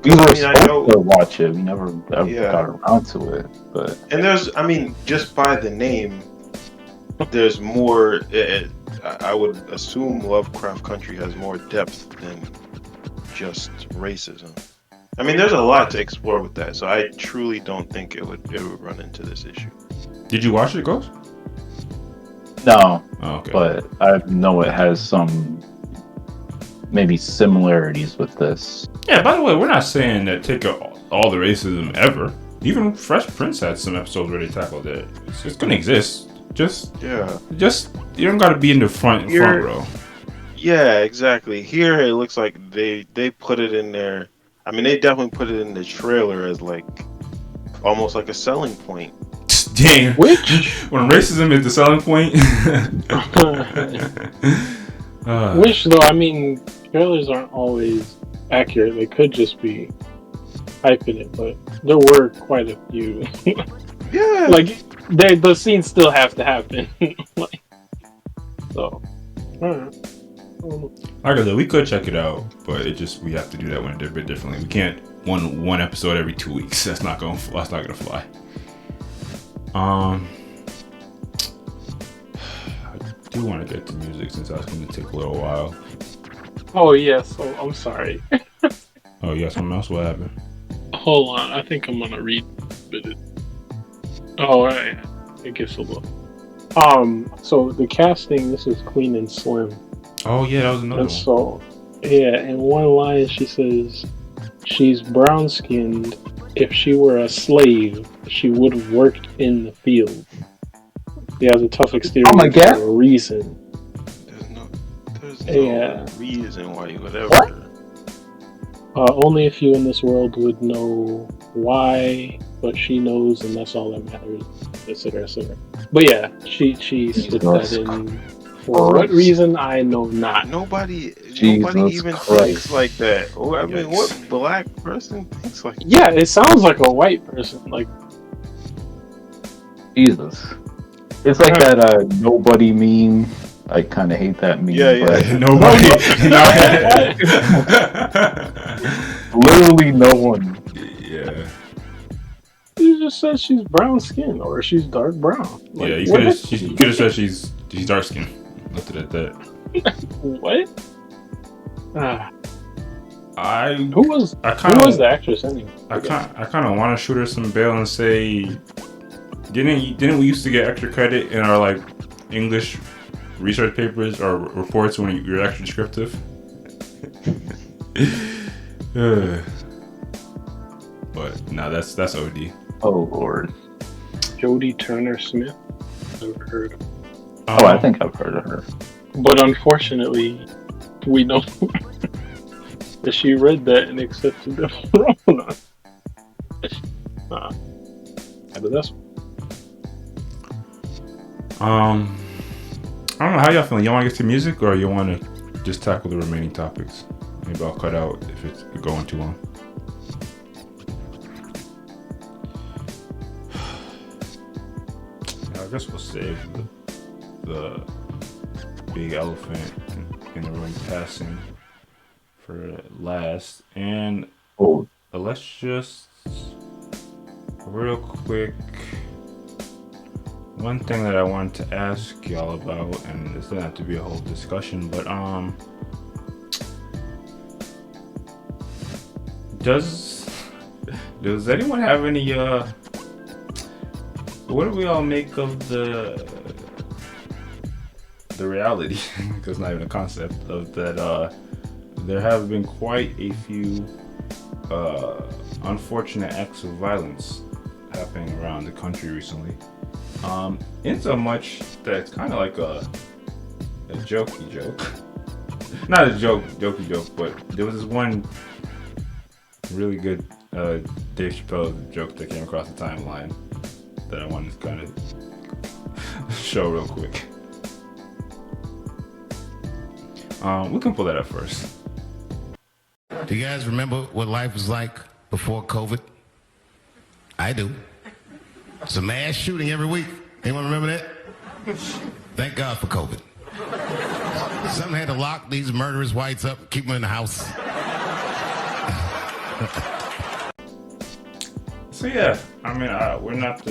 We were I supposed know- to watch it. We never ever got around to it. But and just by the name, there's more. I would assume Lovecraft Country has more depth than just racism. I mean, there's a lot to explore with that, so I truly don't think it would run into this issue. Did you watch it, Ghost? no, Oh, okay. but I know it has some maybe similarities with this. Yeah, by the way, we're not saying that take all the racism ever. Even Fresh Prince had some episodes where they tackled it. It's gonna exist. Just you don't gotta be in the front row. Yeah, exactly. Here it looks like they put it in there. I mean, they definitely put it in the trailer as like almost like a selling point. Dang. Which When racism is the selling point. Which though, I mean, trailers aren't always accurate. They could just be hyping it, but there were quite a few. Yeah. Like the scenes still have to happen. Like, so. Like I said, we could check it out, but we have to do that one a bit differently. We can't one episode every 2 weeks. That's not gonna fly. I do want to get to music since that's going to take a little while. Oh yes, I'm sorry. Oh, you got something else? What happened? Hold on, I think I'm gonna read it. Oh, I guess a little. So the casting, this is Queen and Slim. Oh yeah, that was another And one. so, yeah, in one line she says, she's brown skinned. If she were a slave, she would have worked in the field. He has a tough exterior for a reason. There's no reason why you would ever. What? Only a few in this world would know why, but she knows, and that's all that matters, etc., etc. But yeah, she spit that in. For what reason, I know not. Nobody Jesus even Christ. thinks like that. Oh, I mean, Yikes. what black person thinks like that? Yeah, it sounds like a white person. Like, Jesus. It's like that nobody meme. I kind of hate that meme. Yeah. But Nobody. literally no one. Yeah. you just said she's brown skinned or she's dark brown. Like, Yeah, you could have said she's dark skinned. Left it at that. What? Who was the actress anyway? I kind of want to shoot her some bail and say, didn't we used to get extra credit in our like English research papers or reports when you're extra descriptive? But no, that's OD. Oh Lord. Jodie Turner Smith. Never heard of her. Oh, I think I've heard of her. But unfortunately, we know that she read that and accepted the Rona. But that's. I don't know how y'all feeling. You want to get to music or you want to just tackle the remaining topics? Maybe I'll cut out if it's going too long. Yeah, I guess we'll save the big elephant in the room passing for last. And let's just real quick, one thing that I wanted to ask y'all about, and this doesn't have to be a whole discussion, but does anyone have any what do we all make of the reality, because it's not even a concept, of that there have been quite a few unfortunate acts of violence happening around the country recently, in so much that it's kind of like a jokey joke. Not a jokey joke, but there was this one really good Dave Chappelle joke that came across the timeline that I wanted to kind of show real quick. We can pull that up first. Do you guys remember what life was like before COVID? I do. It's a mass shooting every week. Anyone remember that? Thank God for COVID. Something had to lock these murderous whites up, keep them in the house. So yeah, I mean, we're not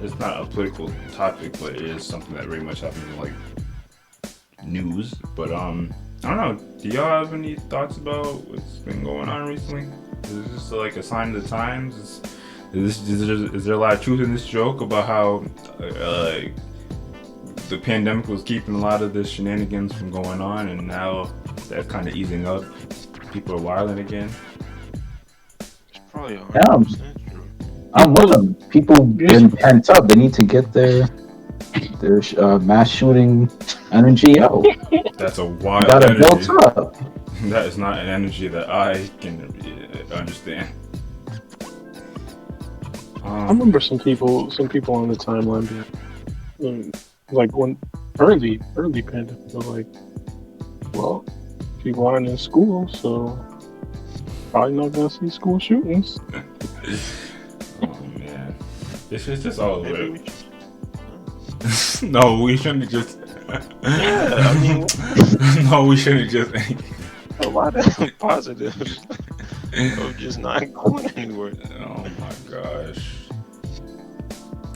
it's not a political topic, but it is something that very much happens in like news. But I don't know. Do y'all have any thoughts about what's been going on recently? Is this just like a sign of the times? Is there a lot of truth in this joke about how the pandemic was keeping a lot of the shenanigans from going on, and now that's kind of easing up? People are wilding again. It's probably 100% true. I'm with them. People been pent up. They need to get their mass shooting energy out. That's a wild Gotta energy. build up. That is not an energy that I can understand. I remember some people on the timeline being like when early pandemic, they're like, well, people aren't in school, so probably not gonna see school shootings. Oh man, this is just all weird. No, we shouldn't just. Yeah, I mean, no, we shouldn't just. a lot of positives of just not going anywhere. Oh my gosh.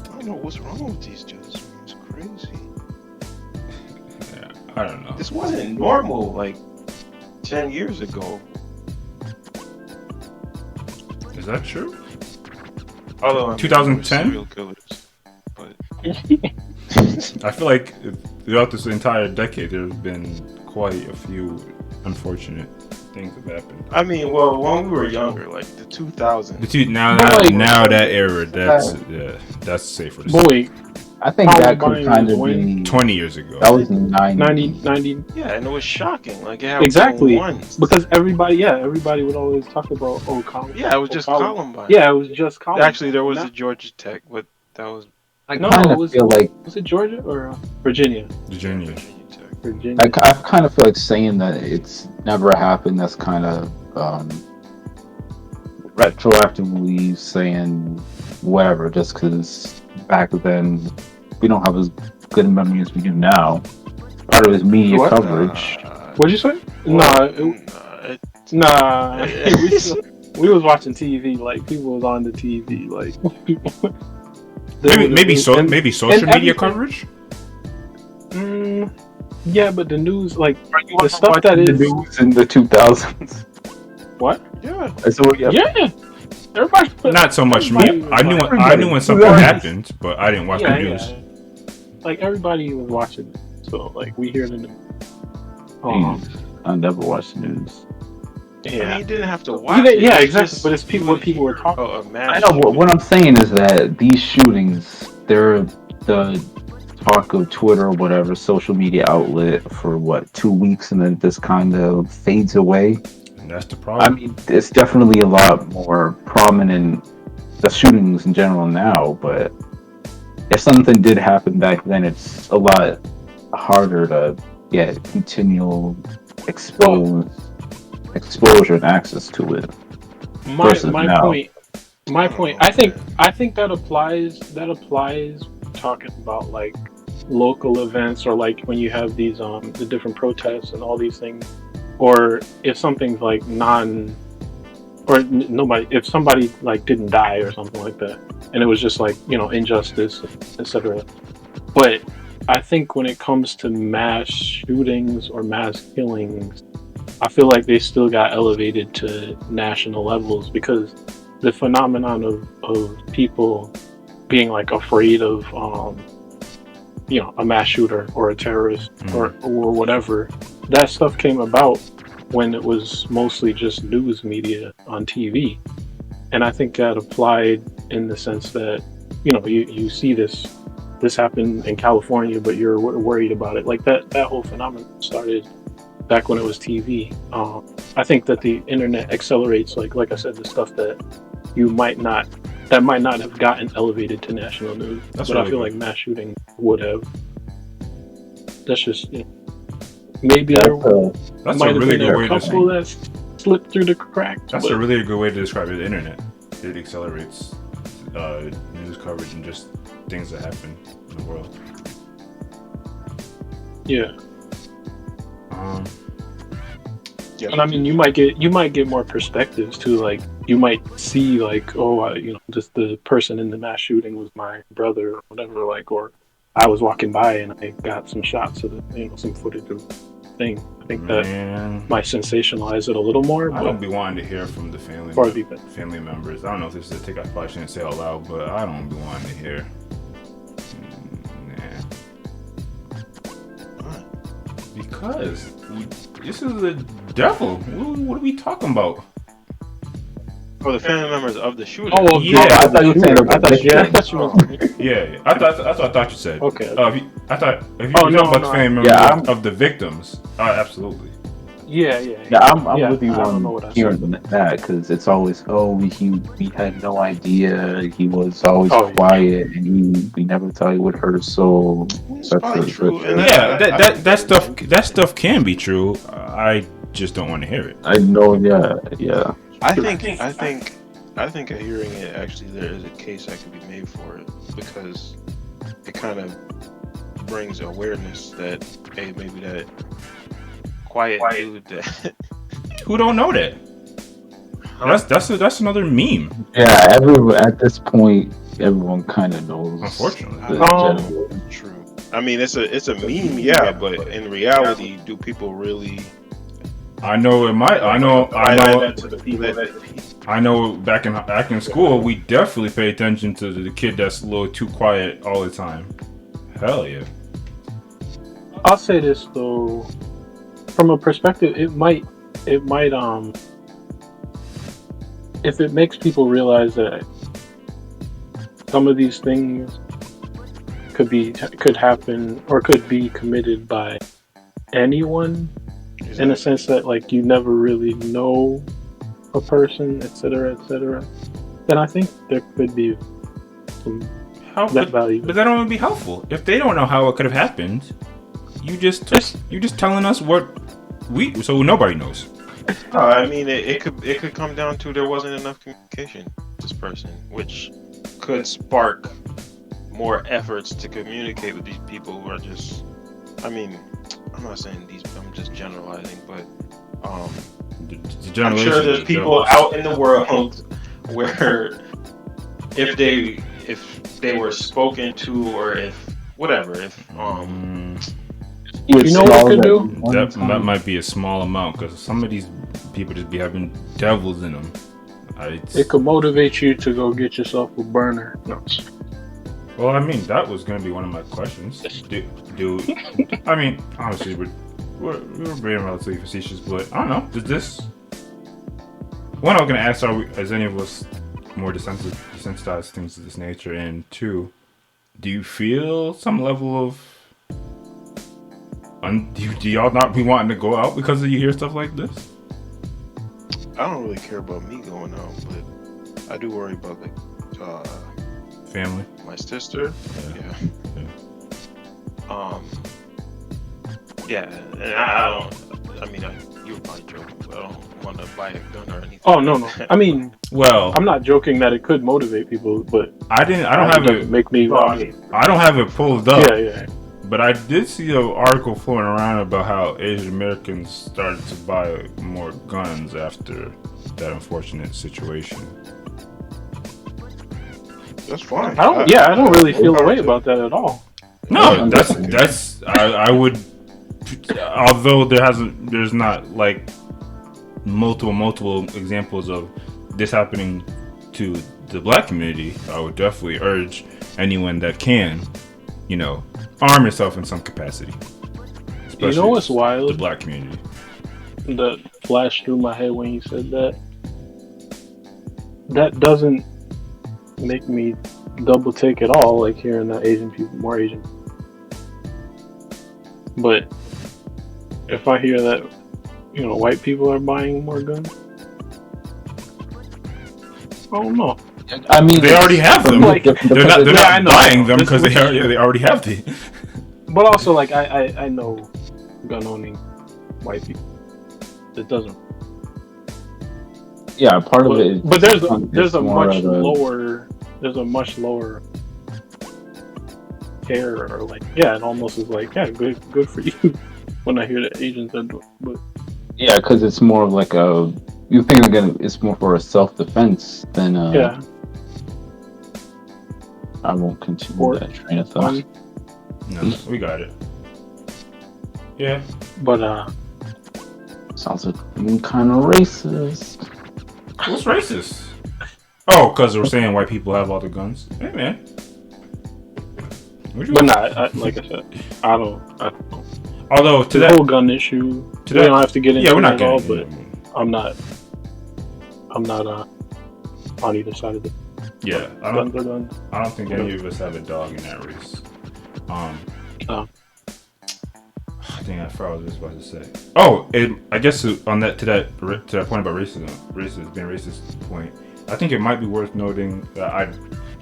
I don't know what's wrong with these judges. It's crazy. Yeah, I don't know. This wasn't normal like 10 years ago. Is that true? Although I mean, 2010? serial killers, but I feel like throughout this entire decade, there's been quite a few unfortunate things have happened. I mean, well, when we were younger, like the 2000s. Now that era, that's safer to say. Boy, I think that could kind of be 20 years ago. That was 90. 90. Yeah, and it was shocking. Like it happened Exactly. once. Because everybody would always talk about Columbine. Yeah, it was just Columbine. Yeah, it was just Columbine. Actually, there was a Georgia Tech, but that was I kind of feel like was it Georgia or Virginia? Virginia. Tech. Virginia. I kind of feel like saying that it's never happened. That's kind of retroactively saying whatever, just because back then we don't have as good a memory as we do now. Part of his media coverage. What'd you say? Nah. We was watching TV. Like people was on the TV. Like maybe social media coverage. Yeah, but the news, like the stuff that is the news in the 2000s. What? Yeah. Yeah. Everybody. Not so much me. I knew when something happened, but I didn't watch the news. Yeah. Like everybody was watching it, so like we hear the news. I never watched the news. Yeah, I mean, you didn't have to watch it. Yeah, exactly. But it's what people were talking about. I know. What I'm saying is that these shootings, they're the talk of Twitter or whatever social media outlet for 2 weeks, and then this kind of fades away. And that's the problem. I mean, it's definitely a lot more prominent, the shootings in general now, but if something did happen back then, it's a lot harder to get continual exposure and access to it. My point. I think that applies talking about like local events, or like when you have these the different protests and all these things, or if something's like nobody, if somebody like didn't die or something like that, and it was just like, you know, injustice, etc. But I think when it comes to mass shootings or mass killings, I feel like they still got elevated to national levels, because the phenomenon of people being like afraid of you know, a mass shooter or a terrorist or whatever, that stuff came about when it was mostly just news media on TV. And I think that applied in the sense that, you know, you see this happen in California, but you're worried about it. Like that whole phenomenon started back when it was TV. I think that the internet accelerates, like I said, the stuff that might not have gotten elevated to national news. But really, I feel like mass shooting would have. That's just, you know, maybe there might have been a couple that slipped through the cracks. That's a really good way to describe it. The internet, it accelerates news coverage and just things that happen in the world. Yeah. And I mean, you might get more perspectives too. Like, you might see like, oh, you know, just the person in the mass shooting was my brother or whatever. Like, or I was walking by and I got some shots of the, you know, some footage of the thing. I think that might sensationalize it a little more. I don't be wanting to hear from the family members. I don't know if this is a take I probably shouldn't say out loud, but I don't be wanting to hear. Because this is the devil. What are we talking about? Oh, the family members of the shooter. Oh, yeah. I thought you were saying about the Yeah, that's what I thought you said. Okay. I thought if you were talking about the family members of the victims, absolutely. Yeah. I'm with you on hearing that, because it's always, we had no idea, he was always quiet, and we never thought he would hurt us. So that's true. That stuff can be true. I just don't want to hear it. I know. Yeah. I think at hearing it, actually, there is a case that could be made for it, because it kind of brings awareness that, hey, maybe that quiet dude that who don't know that. That's another meme. Yeah, at this point, everyone kind of knows. Unfortunately, true. I mean, it's a meme, yeah, but in reality, do people really? I know back in school, we definitely pay attention to the kid that's a little too quiet all the time. Hell yeah. I'll say this though, from a perspective, it might if it makes people realize that some of these things could happen or could be committed by anyone, in a sense that, like, you never really know a person, etc., then I think there could be some value. But that don't be helpful if they don't know how it could have happened. You just telling us what so nobody knows. I mean, it could come down to there wasn't enough communication with this person, which could spark more efforts to communicate with these people who are just, I mean, I'm not saying these, I'm just generalizing, but I'm sure there's people out in the world where if they were spoken to, or if whatever, you know what it could do? That might be a small amount, because some of these people just be having devils in them. It could motivate you to go get yourself a burner. No. Well, I mean, that was going to be one of my questions. I mean, honestly, we're being relatively facetious, but I don't know. Does this... One, I was going to ask, is any of us more desensitized to things of this nature? And two, do you feel some level of... Do y'all not be wanting to go out because you hear stuff like this? I don't really care about me going out, but I do worry about, like, family. My sister. Yeah. And I don't. I mean, you were probably joking, but I don't want to buy a gun or anything. Oh no. I mean, well, I'm not joking that it could motivate people, but I don't have it. Make me. I don't have it pulled up. Yeah. But I did see an article floating around about how Asian Americans started to buy more guns after that unfortunate situation. That's fine. I don't really feel a way about that at all. No, that's I would. Although there's not like multiple examples of this happening to the black community, I would definitely urge anyone that can, arm yourself in some capacity. You know what's wild? The black community. That flashed through my head when you said that. That doesn't make me double take at all, like hearing that more Asian. But if I hear that, white people are buying more guns, I don't know. I mean, they already have them. Like, they're not buying them because they already have them. But also, like, I know gun owning white people. It doesn't. Yeah, part of it is. But there's a much lower care, or like, it almost is like, good for you. When I hear that Asians are doing, but yeah, because it's more of like you think again, it's more for a self-defense than I won't continue that train of thought. No, we got it. Yeah, but sounds like kind of racist. What's racist? Oh, because we're saying white people have all the guns. Hey, man. But like I said, I don't. Although the whole gun issue, we don't have to get into we're not it at all. But I'm not on either side of it. Yeah, I don't think any of us have a dog in that race. Dang, I forgot what I was about to say. Oh, I guess on to that point about racism being racist point, I think it might be worth noting that I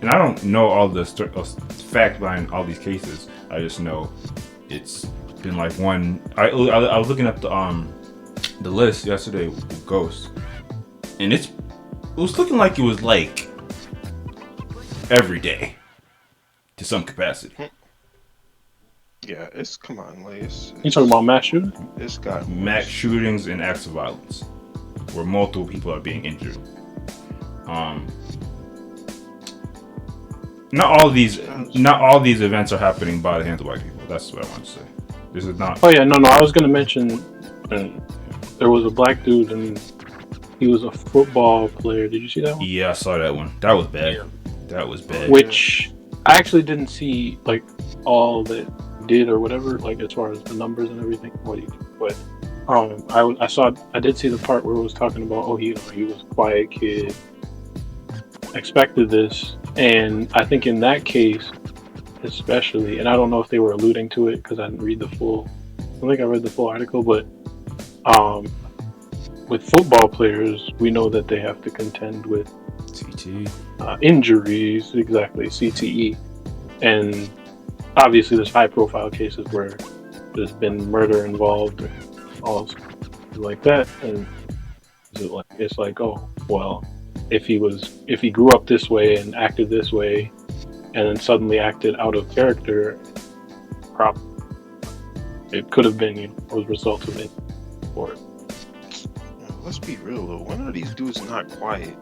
don't know all the fact behind all these cases. I just know it's been like one. I was looking up the list yesterday with Ghost, and it was looking like it was like every day to some capacity. Yeah, come on, like you talking about mass shootings? It's got mass shootings and acts of violence where multiple people are being injured. Not all these events are happening by the hands of white people. That's what I want to say. This is not. Oh yeah, no. I was gonna mention there was a black dude and he was a football player. Did you see that one? Yeah, I saw that one. That was bad. Yeah. That was bad. Which I actually didn't see like all that did or whatever, like as far as the numbers and everything. But I did see the part where it was talking about he was a quiet kid, expected this, and I think in that case especially, and I don't know if they were alluding to it because I didn't read the full. I think I read the full article, but with football players, we know that they have to contend with CTE injuries, exactly, CTE, and obviously there's high-profile cases where there's been murder involved, and all like that, and it's like, oh well, if he grew up this way and acted this way, and then suddenly acted out of character, it could have been a result of it. Or let's be real though, when are these dudes not quiet?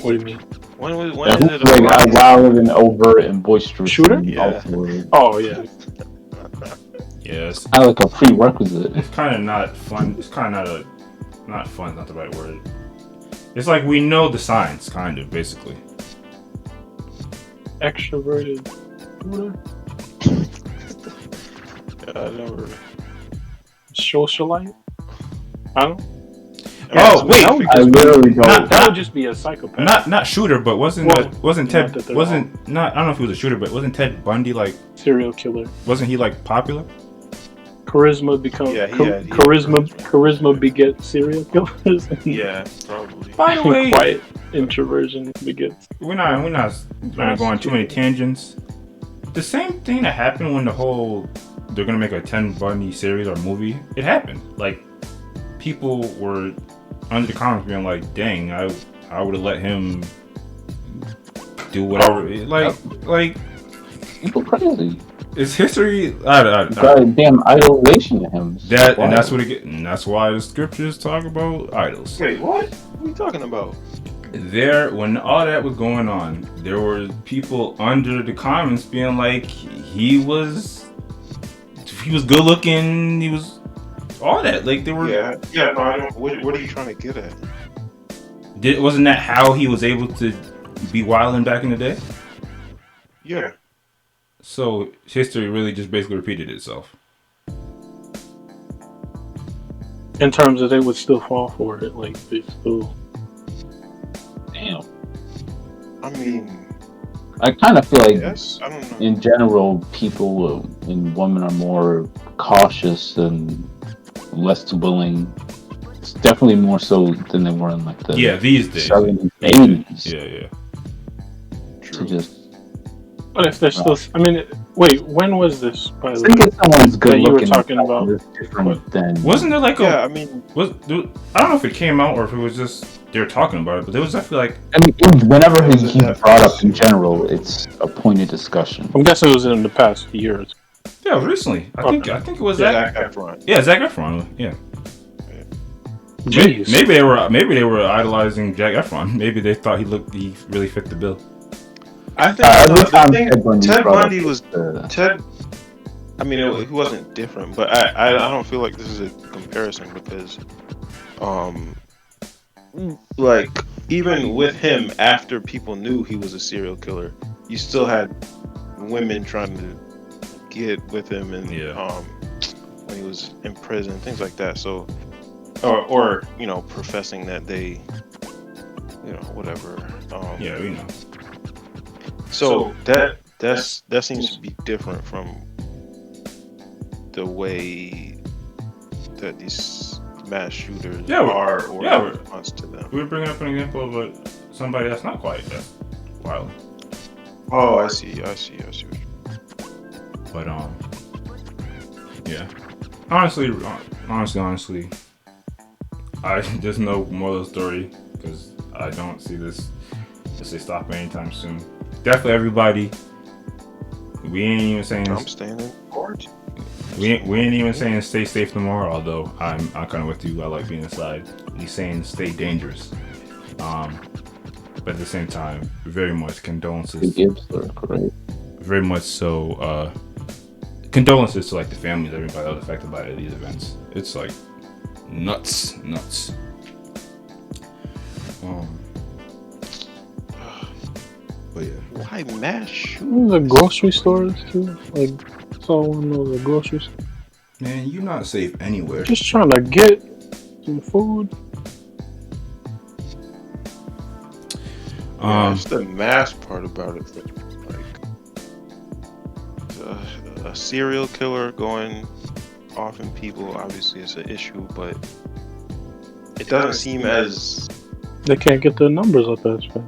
What do you mean? When is it like wild and overt and boisterous? Shooter? Yeah. Oh yeah. Yes. Kind of like a prerequisite. It's kind of not fun. It's kind of not fun. Not the right word. It's like we know the signs, kind of, basically. Extroverted. Never. Socialite? I don't. Oh wait! I literally don't. That would just be a psychopath. Not shooter, but wasn't Ted? I don't know if he was a shooter, but wasn't Ted Bundy like serial killer? Wasn't he like popular? Charisma charisma begets serial killers. Yeah, probably. By the way, quiet introversion begets. We're not gonna go on too many tangents. The same thing that happened when they're gonna make a Ted Bundy series or movie. It happened. Like people were under the comments being like, "Dang, I would have let him do whatever." Like people crazy. It's history. Goddamn idolization to him. And that's what it get. And that's why the scriptures talk about idols. Wait, what? What are you talking about? When all that was going on, there were people under the comments being like, he was good looking. He was all that. Like, they were. Yeah. No, I don't. What are you trying to get at? Wasn't that how he was able to be wilding back in the day? Yeah. So history really just basically repeated itself. In terms of they would still fall for it, like they still. Damn. I mean, I kind of feel like, yes, I don't know. in general, people and women are more cautious and less willing. It's definitely more so than they were in like the these days. 70s, 80s. Yeah. To just. But if they're still, I mean, wait, when was this? By the I think if someone's good that you were looking, talking about. it's different than. Wasn't there like I mean, I don't know if it came out or if it was just they were talking about it, but there was, I feel like. I mean, whenever he brought up in general, it's a pointed discussion. I'm guessing it was in the past years. Yeah, recently. I think it was Zac Efron. Yeah, Zac Efron. Yeah. Jeez. Maybe they were idolizing Zac Efron. Maybe they thought he really fit the bill. I think Ted Bundy was Ted. I mean, he wasn't different, but I don't feel like this is a comparison because, like, even with him, after people knew he was a serial killer, you still had women trying to get with him, and when he was in prison, things like that. So, or professing that they, whatever. So that seems to be different from the way that these mass shooters are or response to them. We were bringing up an example of somebody that's not quite that wild. Oh, I see. But yeah. Honestly, there's no moral of the story because I don't see this stop anytime soon. Definitely, everybody. We ain't even saying. I'm staying in court. We ain't even saying stay safe tomorrow. Although I'm kind of with you. I like being inside. He's saying stay dangerous. But at the same time, very much condolences. Very much so. Condolences to like the families, everybody that was affected by these events. It's like nuts. But yeah. Why mass shootings? The grocery stores too. Like, saw one of the grocery stores. Man, you're not safe anywhere. Just trying to get some food. It's the mass part about it. Like a serial killer going off in people, obviously it's an issue, but it doesn't seem as they can't get the numbers up as fast.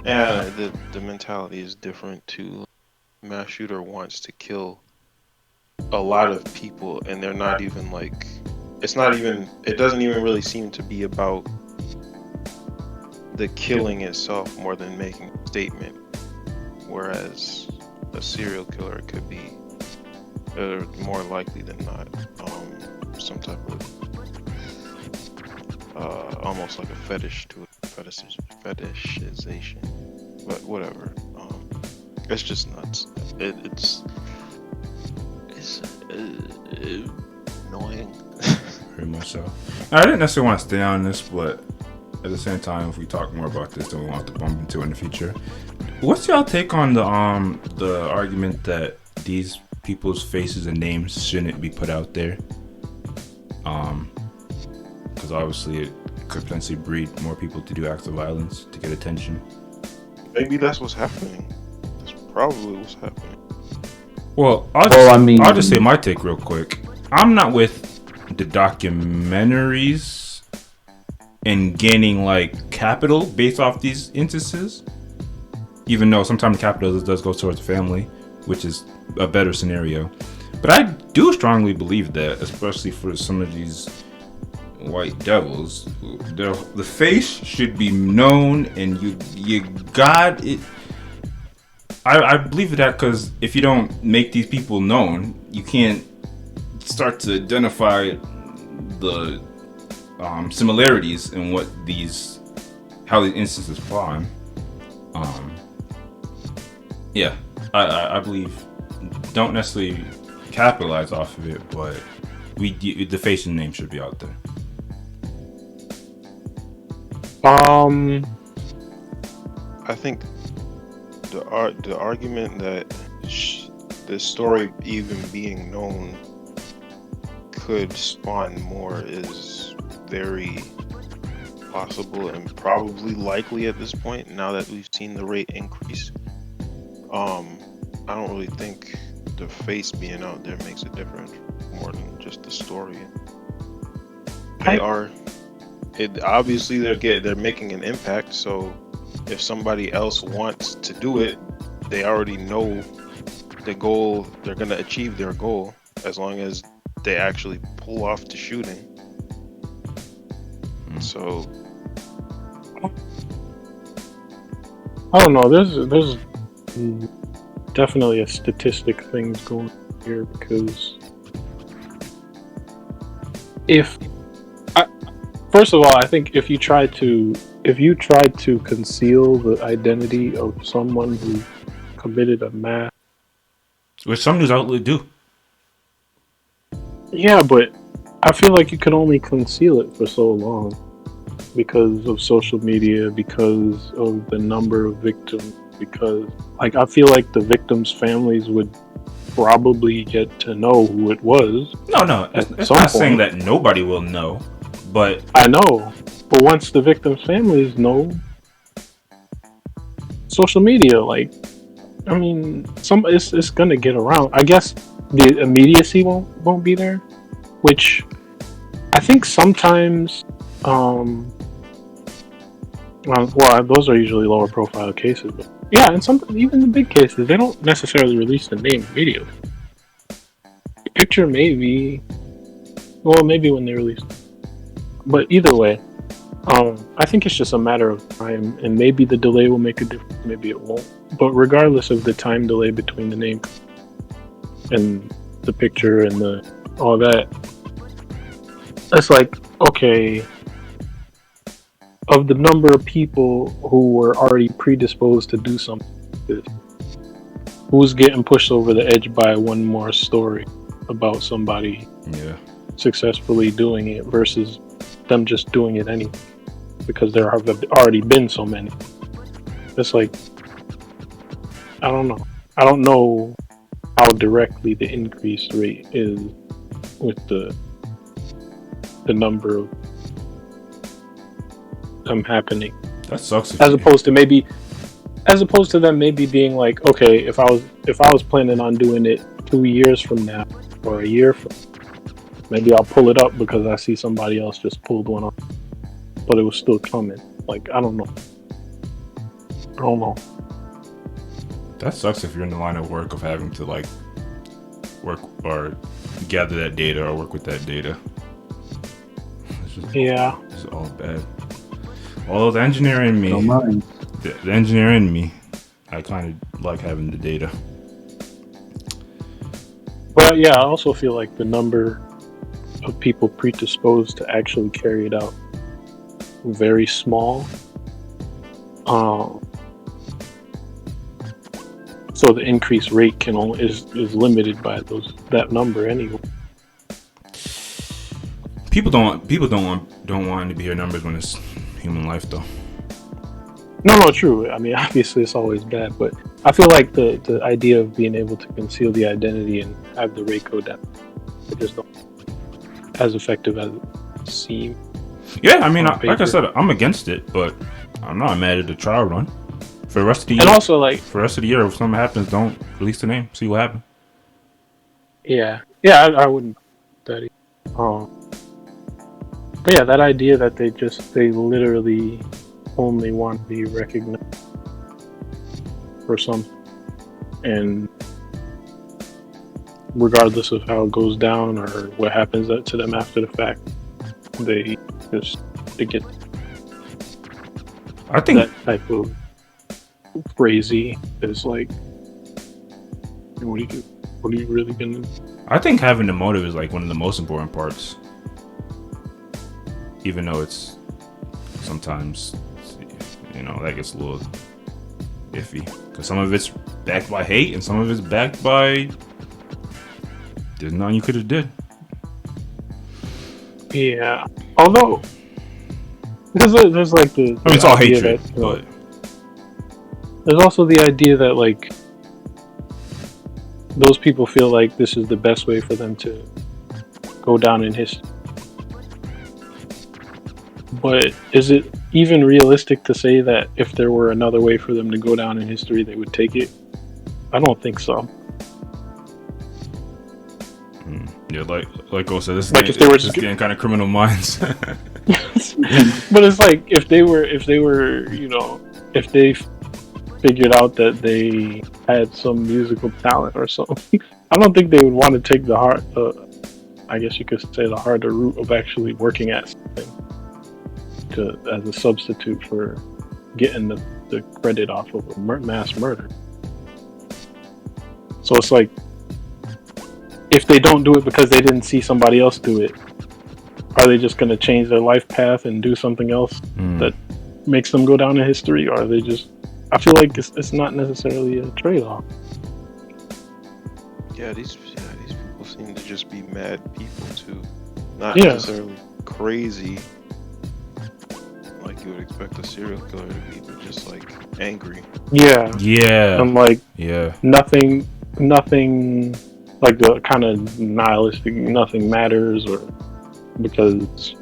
Yeah, the mentality is different too. Mass shooter wants to kill a lot of people, and they're not even like. It doesn't even really seem to be about the killing itself more than making a statement. Whereas a serial killer could be more likely than not some type of almost like a fetish to it. Fetishization, but whatever. It's just nuts. It's annoying. Very much so. I didn't necessarily want to stay on this, but at the same time, if we talk more about this, then we want to bump into it in the future. What's y'all take on the argument that these people's faces and names shouldn't be put out there? Because obviously it could potentially breed more people to do acts of violence to get attention. Maybe that's what's happening. That's probably what's happening. Well, I'll just say my take real quick. I'm not with the documentaries and gaining like capital based off these instances. Even though sometimes capital does go towards the family, which is a better scenario. But I do strongly believe that, especially for some of these white devils, the face should be known, and you got it. I believe that because if you don't make these people known, you can't start to identify the similarities in how these instances fall on. Yeah, I believe don't necessarily capitalize off of it, but the face and name should be out there. I think the argument that the story even being known could spawn more is very possible and probably likely at this point. Now that we've seen the rate increase, I don't really think the face being out there makes a difference more than just the story. Obviously they're making an impact. So if somebody else wants to do it, they already know the goal. They're gonna achieve their goal as long as they actually pull off the shooting. So I don't know. There's definitely a statistic thing going here because first of all, I think if you try to conceal the identity of someone who committed a mass, which some news outlets do. Yeah, but I feel like you can only conceal it for so long because of social media, because of the number of victims, because like I feel like the victims' families would probably get to know who it was. No, it's not saying that nobody will know, but I know. But once the victims' families know, social media, like, I mean, it's gonna get around. I guess the immediacy won't be there, which I think sometimes. Well, those are usually lower profile cases, but yeah, and even the big cases, they don't necessarily release the name immediately. The picture maybe when they release it. But either way, I think it's just a matter of time, and maybe the delay will make a difference, maybe it won't. But regardless of the time delay between the name and the picture and all that, it's like, okay, of the number of people who were already predisposed to do something like this, who's getting pushed over the edge by one more story about somebody successfully doing it versus them just doing it anyway, because there have already been so many. It's like, I don't know. I don't know how directly the increase rate is with the number of them happening. That sucks. As opposed to them maybe being like, okay, if I was planning on doing it 2 years from now or a year from now, maybe I'll pull it up because I see somebody else just pulled one up, but it was still coming. Like, I don't know. That sucks if you're in the line of work of having to like work or gather that data or work with that data. It's all bad. Although the engineer in me, the engineer in me, I kind of like having the data. But yeah, I also feel like the number of people predisposed to actually carry it out very small. So the increased rate is limited by that number anyway. People don't want to be hear numbers when it's human life though. No, true. I mean, obviously it's always bad, but I feel like the idea of being able to conceal the identity and have the rate go down, it just not as effective as it seems. Yeah, I mean, like I said, I'm against it, but I'm not mad at the trial run. For the rest of the year, and also like for the rest of the year, if something happens, don't release the name. See what happens. Yeah, I wouldn't do that either. But yeah, that idea that they literally only want to be recognized for something, and regardless of how it goes down or what happens to them after the fact, they get. I think that type of crazy is like What are you really gonna do? I think having the motive is like one of the most important parts. Even though it's sometimes, that gets a little iffy. Because some of it's backed by hate and some of it's backed by there's nothing you could have did. Yeah. Although, there's like the. I mean, it's all hatred, but. There's also the idea that, like, those people feel like this is the best way for them to go down in history. But is it even realistic to say that if there were another way for them to go down in history, they would take it? I don't think so. Yeah, like I said, this like is if they were just getting kind of criminal minds. But it's like if they were, if they figured out that they had some musical talent or something, I don't think they would want to take the hard, I guess you could say the harder route of actually working at something as a substitute for getting the credit off of a mass murder. So it's like, if they don't do it because they didn't see somebody else do it, are they just going to change their life path and do something else that makes them go down in history? Or are they just... I feel like it's not necessarily a trade-off. Yeah, these people seem to just be mad people too. Not necessarily crazy, like you would expect a serial killer to be, but just like angry. Yeah. I'm like, yeah. Nothing, like the kind of nihilistic, nothing matters, or because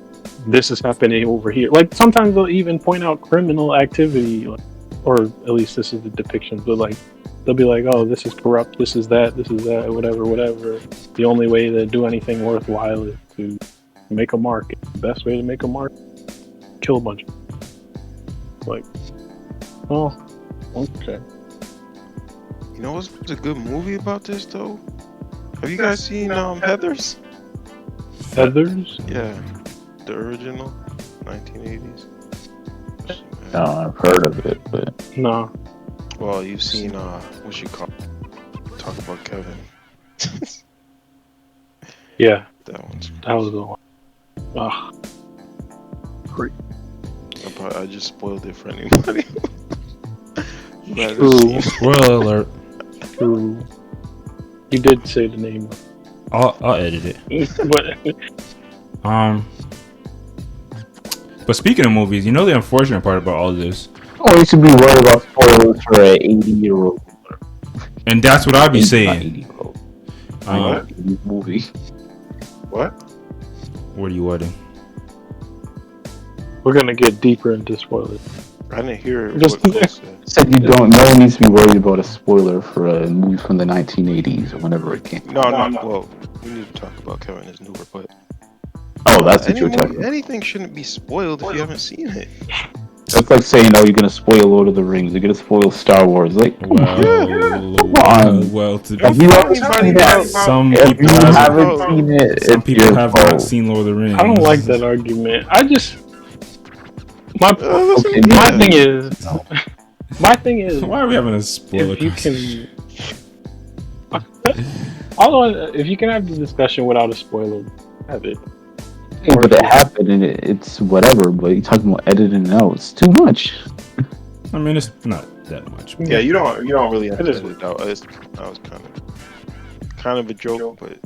this is happening over here. Like sometimes they'll even point out criminal activity, like, or at least this is the depiction, but like they'll be like, oh, this is corrupt, this is that, whatever. The only way to do anything worthwhile is to make a mark. The best way to make a mark, kill a bunch of people. Like, oh, okay. You know what's a good movie about this though? Have you guys seen Heathers? Heathers? Yeah, the original 1980s. No, I've heard of it, but No. Well, you've seen what you call Talk About Kevin. Yeah, That one's that was the one. Ah, great. I just spoiled it for anybody. True. Spoiler alert. True. You did say the name. I'll edit it. But speaking of movies, you know the unfortunate part about all of this, oh, you should be worried about spoilers for an 80-year-old. and that's what I'd be saying. 80-year-old. Movie. What? What are you writing? We're gonna get deeper into spoilers. I didn't hear Just- what Cole said. Said you don't. No one needs to be worried about a spoiler for a movie from the 1980s or whenever it came. No. Well, we need to talk about Kevin is newer, but Oh, that's what you were talking about. anything shouldn't be spoiled if you haven't seen it. That's like saying, "Oh, you're gonna spoil Lord of the Rings. You're gonna spoil Star Wars." Like, come on. Well, to be If you haven't Funny seen about- it, some if people you haven't, haven't seen it, some it's people your have fault. not seen Lord of the Rings. I don't like that argument. My Okay, my thing is, my thing is, Why are we having a spoiler? if you can, if you can have the discussion without a spoiler, have it. Yeah, but it happened and it's whatever. But you're talking about editing it out. It's too much. I mean, it's not that much. Yeah, you don't really have It to is. edit it out. That was kind of a joke, but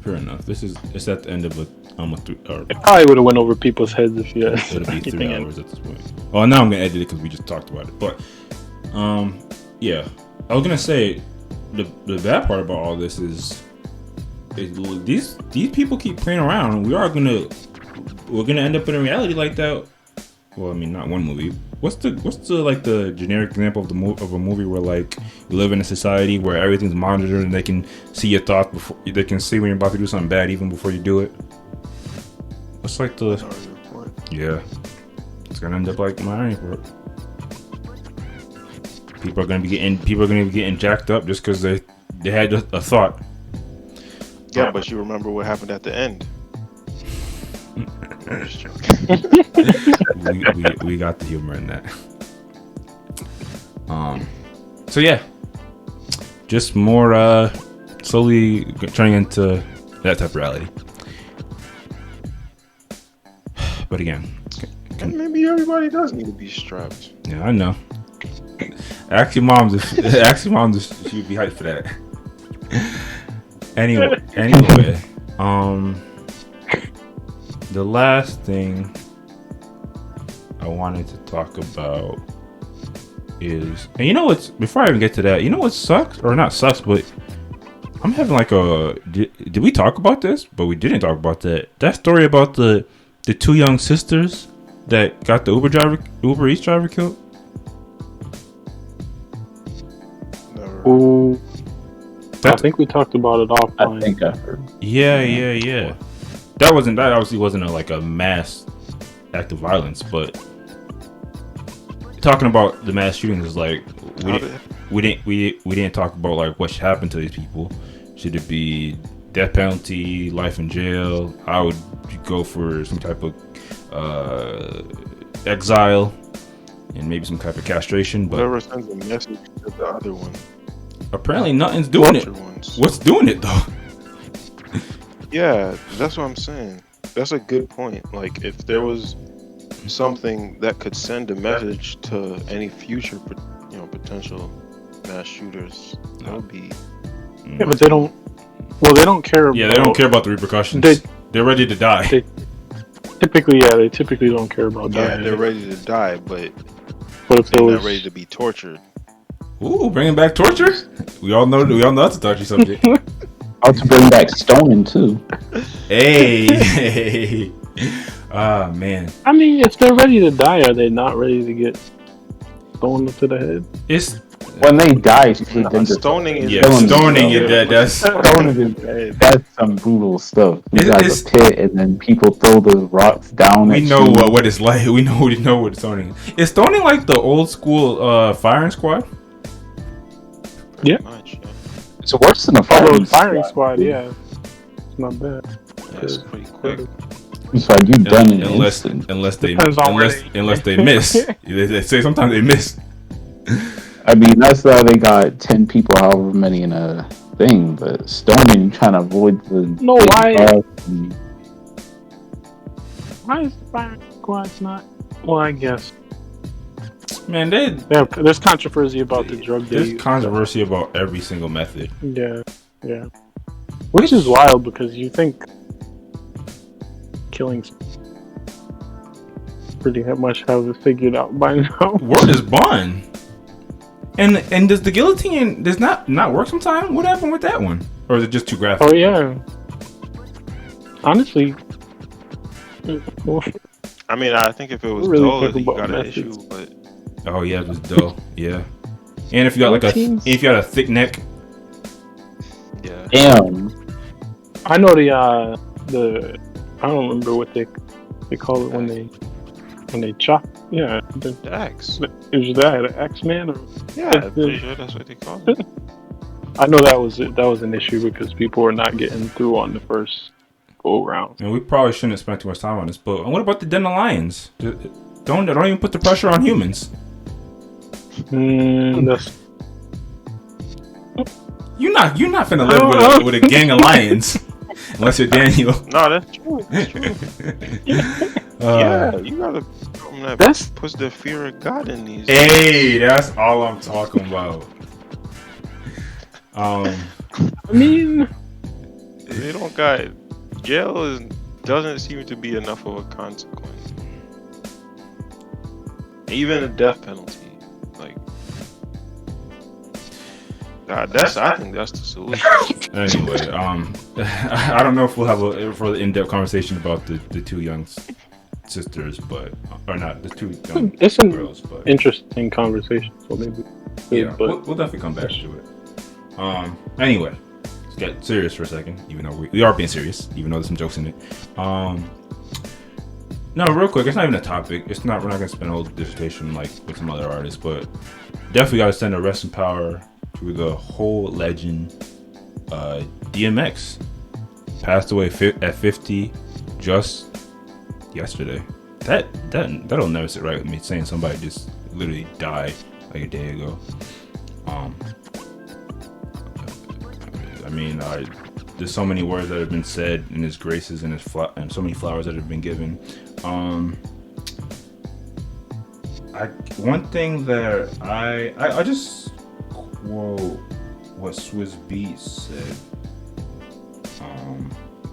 Fair enough. It's at the end of almost 3 hours. It probably would have went over people's heads if you. It'll be 3 hours at this point. Oh, now I'm gonna edit it because we just talked about it. But, yeah, I was gonna say the bad part about all this is these people keep playing around, and we're gonna end up in a reality like that. Well, I mean, not one movie. What's the like the generic example of a movie where like you live in a society where everything's monitored and they can see your thoughts before they can see when you're about to do something bad even before you do it. What's like the yeah? It's gonna end up like Minority Report. People are gonna be getting jacked up just because they had a thought. yeah, but you remember what happened at the end. I'm just joking. we got the humor in that. So yeah, just more slowly turning into that type of reality. But again, and maybe everybody does need to be strapped. yeah, I know. Actually, moms, she would be hyped for that. Anyway, the last thing I wanted to talk about is, and you know what's, before I even get to that, you know what sucks, or not sucks, but I'm having like did we talk about this? But we didn't talk about that story about the two young sisters that got the Uber Eats driver killed. Oh, I think we talked about it offline. I think I heard. Yeah. That obviously wasn't a mass act of violence, but talking about the mass shootings is like we didn't talk about like what should happen to these people. Should it be death penalty, life in jail? I would go for some type of exile and maybe some type of castration. But whoever sends a message to the other one. Apparently, nothing's doing it. What's doing it though? Yeah, that's what I'm saying. That's a good point. Like, if there was something that could send a message to any future, potential mass shooters, that would be. Yeah, but they don't. Well, they don't care. Yeah, they don't care about the repercussions. They're ready to die. They typically don't care about dying. Yeah, they're ready to die, but if they're not ready to be tortured. Ooh, bringing back torture? We all know that's a touchy subject. How to bring back stoning too. Hey. Ah, man. I mean, if they're ready to die, are they not ready to get stoned to the head? It's when they die. Stoning is stoning is dead. That's some brutal stuff. You got a pit, and then people throw the rocks down. We know what it's like. We know what stoning is. Is stoning like the old school firing squad? Yeah. It's worse than a firing squad. Yeah, it's not bad. Yeah, it's pretty quick. It's like you've done it unless they miss. They say sometimes they miss. I mean, that's why they got 10 people, however many in a thing. But stoning, trying to avoid the why is the firing squad not? Well, I guess. Man, there's controversy about the drug. There's controversy about every single method. Yeah. Which is wild because you think killing pretty much have it figured out by now. Word is bond. And does the guillotine not work sometime? What happened with that one? Or is it just too graphic? Oh yeah. Honestly. I mean, I think if it was really dull, you got an issue, but. Oh yeah, it was dull. Yeah, and if you got if you got a thick neck. Yeah. Damn. I know the I don't remember what they call it when they chop. Yeah, the axe. Is that an axe man? Or, yeah, I'm pretty sure that's what they call it. I know that was an issue because people were not getting through on the first go round. And we probably shouldn't have spent too much time on this, but what about the den of lions? Don't even put the pressure on humans. That's... You're not finna live with a gang of lions unless you're Daniel. No, that's true. Yeah, you gotta push the fear of God in these. Hey, that's all I'm talking about. I mean, they don't got jail doesn't seem to be enough of a consequence. Even a death penalty. God, I think that's the solution. Anyway, I don't know if we'll have a further in-depth conversation about the two young sisters, or not the two young girls. But interesting conversation. So maybe, we'll definitely come back to it. Anyway, let's get serious for a second. Even though we are being serious, even though there's some jokes in it. No, real quick, it's not even a topic. We're not gonna spend a whole dissertation like with some other artists, but definitely gotta send a rest in power to the whole legend. DMX passed away at 50 just yesterday. That'll never sit right with me, saying somebody just literally died like a day ago. mean, there's so many words that have been said in his graces and and so many flowers that have been given. One thing that I just quote what Swizz Beatz said.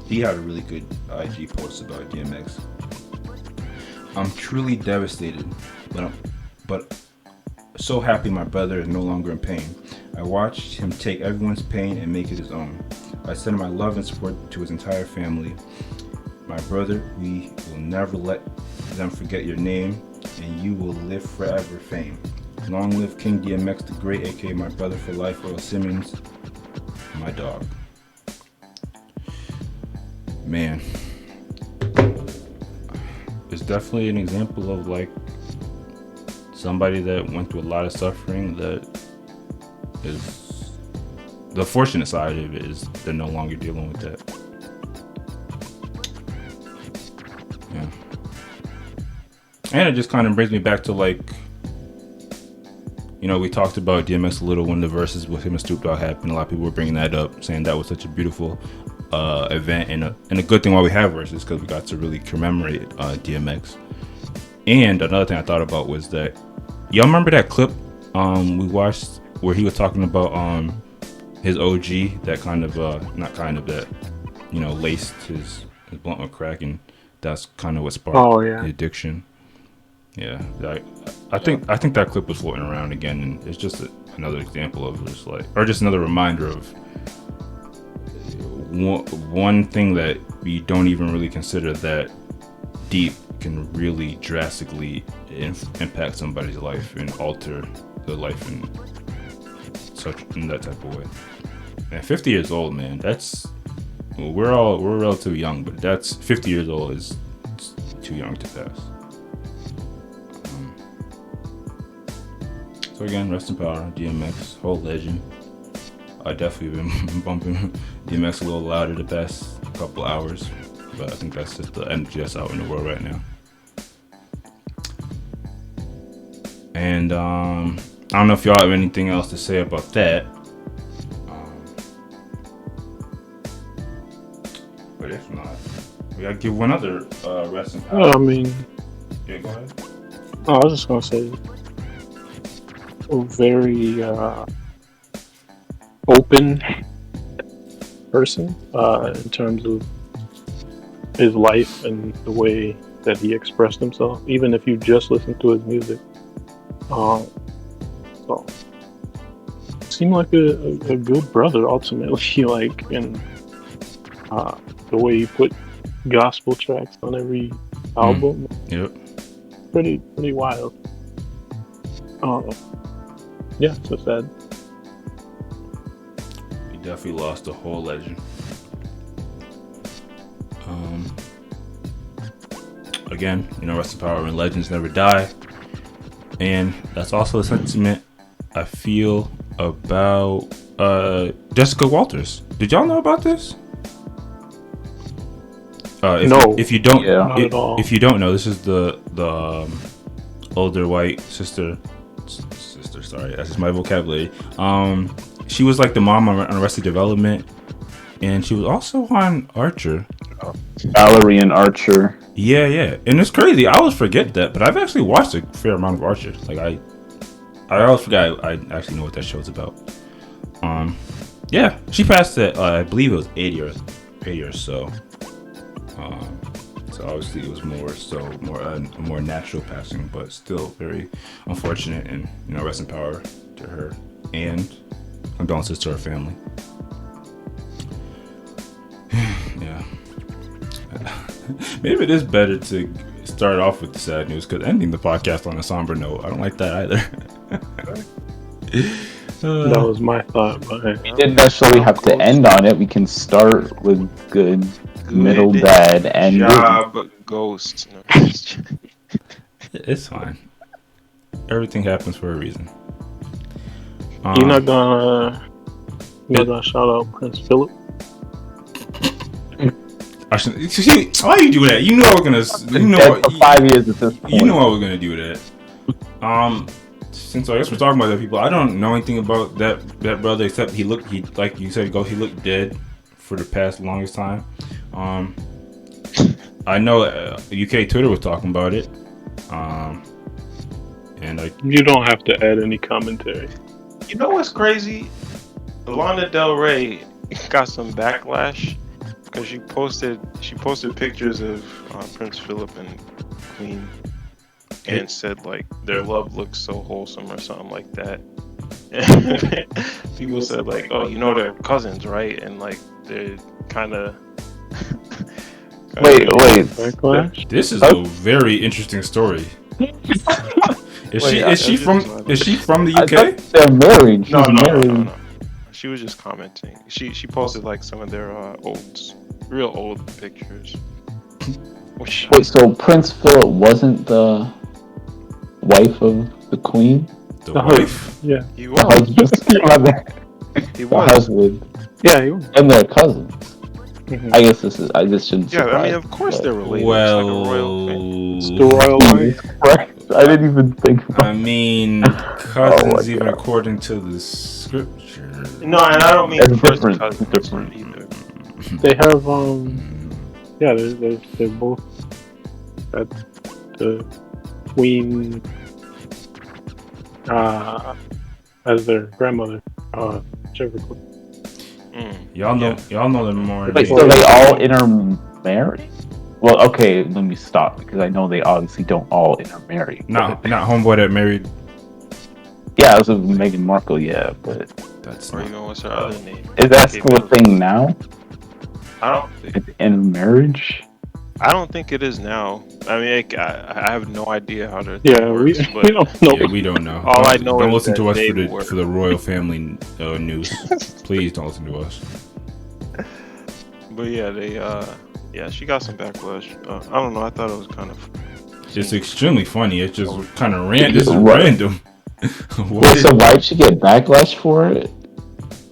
He had a really good IG post about DMX. I'm truly devastated, but so happy my brother is no longer in pain. I watched him take everyone's pain and make it his own. I send my love and support to his entire family. My brother, we will never let them forget your name, and you will live forever fame. Long live King DMX the Great, aka my brother for life, Earl Simmons, my dog. Man, it's definitely an example of like somebody that went through a lot of suffering. That is the fortunate side of it is they're no longer dealing with that. Yeah, and it just kind of brings me back to like, you know, we talked about DMX a little when the verses with him and Snoop Dogg happened. A lot of people were bringing that up, saying that was such a beautiful event and a good thing why we have verses, because we got to really commemorate DMX. And another thing I thought about was that y'all remember that clip we watched where he was talking about his OG that kind of that, you know, laced his blunt with crack, and that's kind of what sparked the addiction. Yeah, I think that clip was floating around again, and it's just another example of just like, or just another reminder of one thing that we don't even really consider that deep can really drastically impact somebody's life and alter their life in that type of way. And 50 years old, man, that's, we're relatively young, but that's 50 years old is too young to pass. So again, rest in power, DMX, whole legend. I definitely been bumping DMX a little louder the past couple hours, but I think that's just the energy that's out in the world right now. And I don't know if y'all have anything else to say about that. But if not, we gotta give one other rest in power. Well, I mean, yeah, go ahead. I was just gonna say, a very open person in terms of his life and the way that he expressed himself, even if you just listen to his music. So seemed like a good brother ultimately, like, and the way he put gospel tracks on every album. Yep. Pretty wild. Yeah, so sad. He definitely lost a whole legend. Again, you know, rest in power and legends never die. And that's also a sentiment I feel about Jessica Walters. Did y'all know about this? No. If you don't, not at all. If you don't know, this is the older white sister. Sorry, that's just my vocabulary. She was like the mom on Arrested Development, and she was also on Archer. Valerie and Archer. Yeah, and it's crazy. I always forget that, but I've actually watched a fair amount of Archer. Like I always forget I actually know what that show's about. Yeah, she passed at I believe it was 80 or so. So obviously it was a more natural passing, but still very unfortunate. And you know, rest in power to her, and condolences to her family. Yeah. Maybe it is better to start off with the sad news, because ending the podcast on a somber note, I don't like that either. That was my thought, but we didn't necessarily have to end on it. We can start with good middle, bad, and job ghost. No. It's fine. Everything happens for a reason. You're not gonna shout out Prince Philip? See, why you do that? You know we're gonna. You know for 5 years at this point. You know why we're gonna do that. Since I guess we're talking about that people, I don't know anything about that brother except he like you said, he looked dead for the past longest time. I know UK Twitter was talking about it. And you don't have to add any commentary. You know what's crazy? Lana Del Rey got some backlash because she posted pictures of Prince Philip and Queen and said like their love looks so wholesome or something like that. And people said like, oh, you know they're cousins, right? And like they're kind of. Wait. Backlash? this is a very interesting story. Is she from the UK? They're married. No. She was just commenting. She posted like some of their real old pictures. Wait, so Prince Philip wasn't the wife of the Queen? The wife? Yeah. He The was. husband. He The was. husband. Yeah, he was. And they're cousins. Mm-hmm. I guess I just shouldn't. Yeah, I mean, surprise of course me, they're related. It's like a royal thing. It's the royal line. Right. I didn't even think about I mean, cousins, my even God. according to the scripture. No, and I don't mean It's first different. cousins It's different. either. They have yeah, they're both at the Queen as their grandmother, whichever queen. Y'all know them more. Wait, so they all intermarry? Well, okay, let me stop because I know they obviously don't all intermarry. not homeboy that married. Yeah, it was with Meghan Markle, yeah, but That's Or not. you know what's her other name? is that still a thing now? I don't Intermarriage? I don't think it is now. I mean, I have no idea how to. Yeah, we but don't know. Yeah, we don't know. All I know don't is listen that to us they for the were- for the royal family news. Please don't listen to us. But yeah, they she got some backlash. I don't know. I thought it was kind of. It's extremely funny. It's just kind of random. This is Right. random. Wait, so why'd she get backlash for it?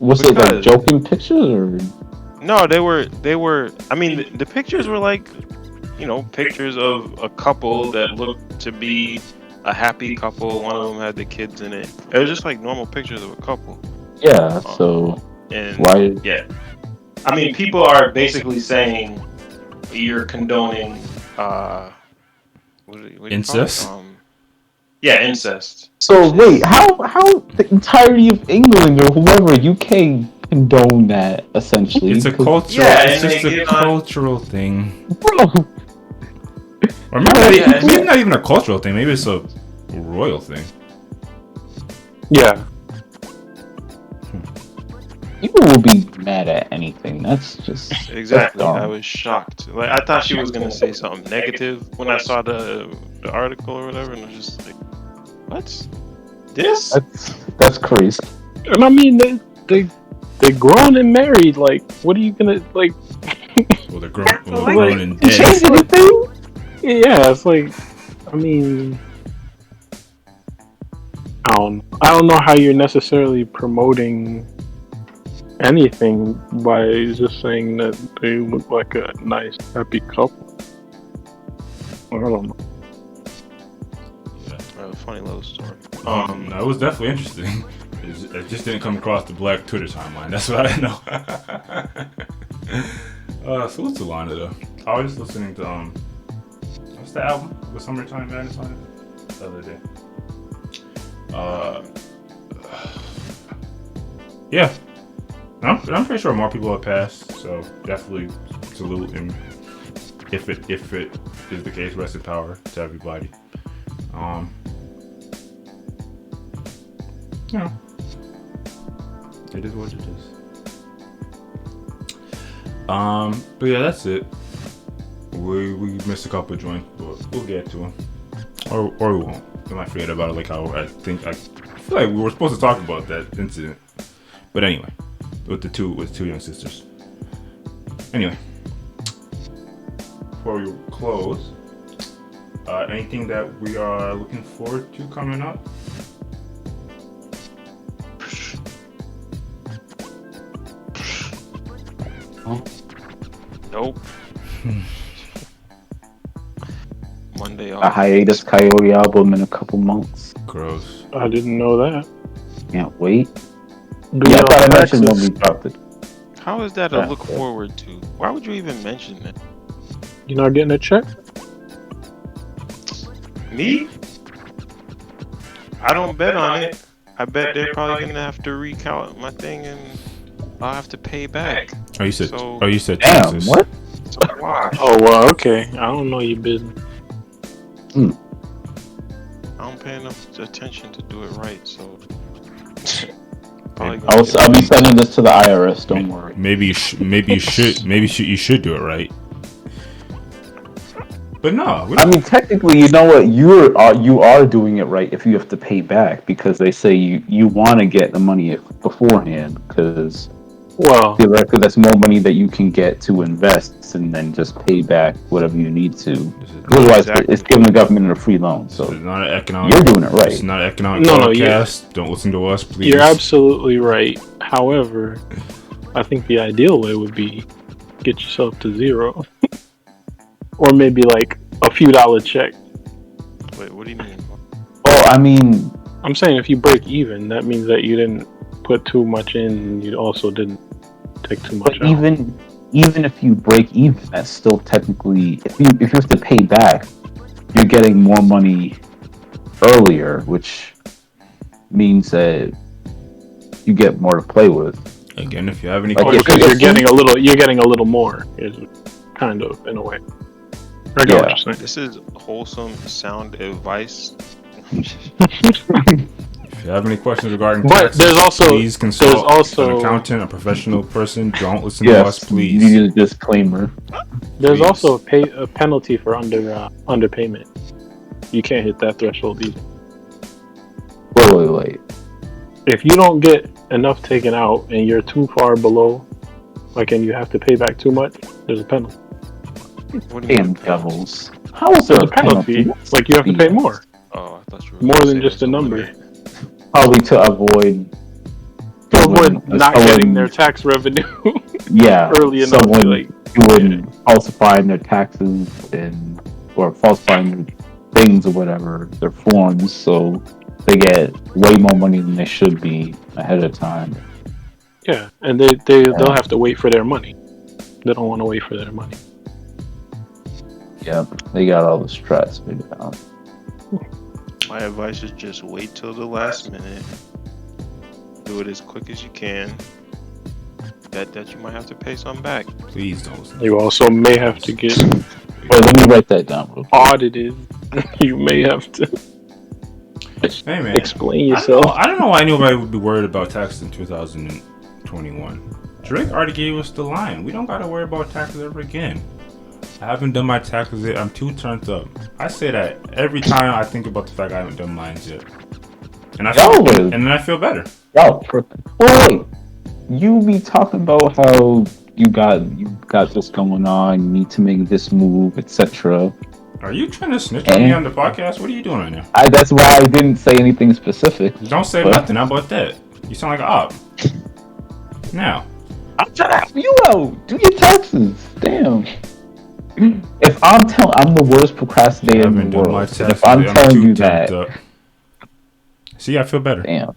Was it like Because- joking pictures or? No, they were. I mean, the pictures were like, pictures of a couple that looked to be a happy couple. One of them had the kids in it. It was just like normal pictures of a couple. Yeah, so And why? yeah, I mean, people are basically saying you're condoning what do you call it? Incest? Yeah, incest. So wait, how the entirety of England or whoever UK condone that essentially? It's a Because- cultural. Yeah, it's and just they a get on- cultural thing. Bro, Or maybe, Yeah, maybe not even a cultural thing. Maybe it's a royal thing. Yeah, people will be mad at anything. That's just Exactly. That's dumb. I was shocked. Like I thought she was gonna say something negative when I saw the article or whatever, and I was just like, "What? This?" That's crazy. and I mean they grown and married. Like, what are you gonna like? Well, they're grown and dead. Change anything? Yeah, it's like, I mean, I don't know how you're necessarily promoting anything by just saying that they look like a nice, happy couple. I don't know. Funny little story. No, it was definitely interesting. It just didn't come across the Black Twitter timeline. That's what I know. So what's Alana though? I was just listening to what's the album with Summertime Madness on it the other day. Yeah, I'm pretty sure more people have passed. So definitely salute him. If it is the case, rest in power to everybody. Yeah, it is what it is. But yeah, that's it. We missed a couple of joints, but we'll get to them, or we won't. We might forget about it. Like how I feel like we were supposed to talk about that incident, but anyway, with two young sisters. Anyway, before we close, anything that we are looking forward to coming up? Nope. Monday A off. hiatus Coyote album in a couple months. Gross. I didn't know that. Can't wait. Do Yeah, I y'all thought I mentioned taxes? when we dropped it. How is that a Yeah. look forward to? Why would you even mention that? You not getting a check? Me? I don't bet on it. I bet they're probably gonna have to recount my thing and I'll have to pay back. Oh, you said. So- Oh, you said Damn, Texas. what? So watch. Oh well, okay. I don't know your business. I don't pay enough attention to do it right, so. Probably gonna I'll get- be sending this to the IRS. Don't worry. Maybe you should do it right. But no, we I don't. mean, technically, you know what? You are doing it right if you have to pay back because they say you want to get the money beforehand because Well, theoretically that's more money that you can get to invest and then just pay back whatever you need to. This is Otherwise, Exactly. it's giving the government a free loan. This So is not an economic. you're doing it right. It's not an economic No, podcast. Don't listen to us, please. you're absolutely right. However, I think the ideal way would be get yourself to zero, or maybe like a few dollar check. Wait, what do you mean? Well, I mean, I'm saying if you break even, that means that you didn't put too much in, and you also didn't take too much but out. even if you break even, that's still technically if you have to pay back, you're getting more money earlier, which means that you get more to play with. Again, if you have any Like, Oh, questions, because if- you're getting a little more, is kind of in a way. I get what you're saying. This is wholesome sound advice. if you have any questions regarding But taxes, there's also- please consult there's also- an accountant, a professional person. Don't listen to us, Yes, please. you need a disclaimer. There's Please. also a penalty for underpayment. You can't hit that threshold either. Wait. If you don't get enough taken out and you're too far below, like, and you have to pay back too much, there's a penalty. What do you Damn mean? devils. How is there There's a penalty. Like, you have to pay more. Oh, I thought you were More gonna than say just there's a a number. limit. Probably to avoid To avoid someone- not someone- getting their tax revenue yeah, early enough. someone Like, doing falsifying their taxes or falsifying their things or whatever, their forms, so they get way more money than they should be ahead of time. yeah, and they'll have to wait for their money. They don't want to wait for their money. Yep, they got all the stress figured out. My advice is just wait till the last minute. Do it as quick as you can. That you might have to pay some back. Please don't listen. You also may have to get Wait, let me write that down real quick. audited. You may have to Hey man, explain yourself. I don't know why anybody would be worried about taxes in 2021. Drake already gave us the line. We don't gotta worry about taxes ever again. I haven't done my taxes yet. I'm too turned up. I say that every time I think about the fact I haven't done mine yet, and then I feel better. Wait, you be talking about how you got this going on, you need to make this move, etc. Are you trying to snitch on me on the podcast? What are you doing right now? That's why I didn't say anything specific. Don't say What? nothing. How about that? You sound like an op. Now, I'm trying to help you out. Do your taxes. Damn. If I'm the worst I procrastinator in haven't the done my world. taxes. If I'm I'm telling too you turned that, up. See, I feel better. damn.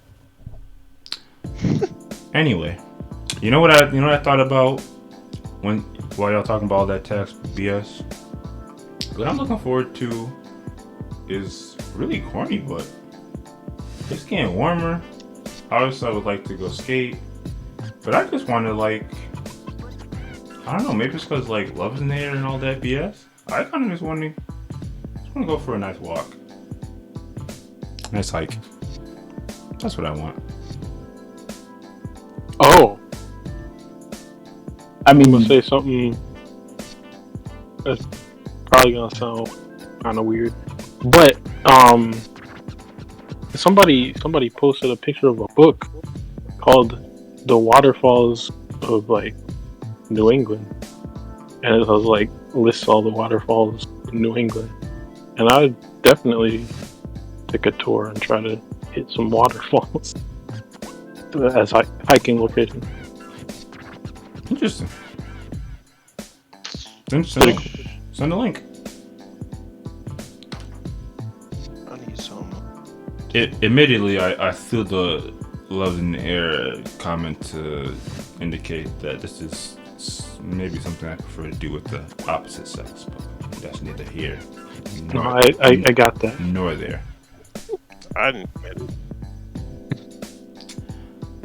Anyway, you know what I thought about while y'all talking about all that tax BS? What I'm looking forward to is really corny, but it's getting warmer. Obviously, I would like to go skate, but I just want to I don't know, maybe it's because love's in the air and all that BS. I kind of just want to go for a nice walk, nice hike. That's what I want. Oh, I I'm mean, gonna say something that's probably gonna sound kind of weird, but somebody posted a picture of a book called "The Waterfalls of New England," and it was lists all the waterfalls in New England, and I would definitely take a tour and try to hit some waterfalls as hiking location. Interesting. Send a link. I need some Admittedly, I threw the love in the air comment to indicate that this is maybe something I prefer to do with the opposite sex, but that's neither here No, I got that. nor there. I didn't.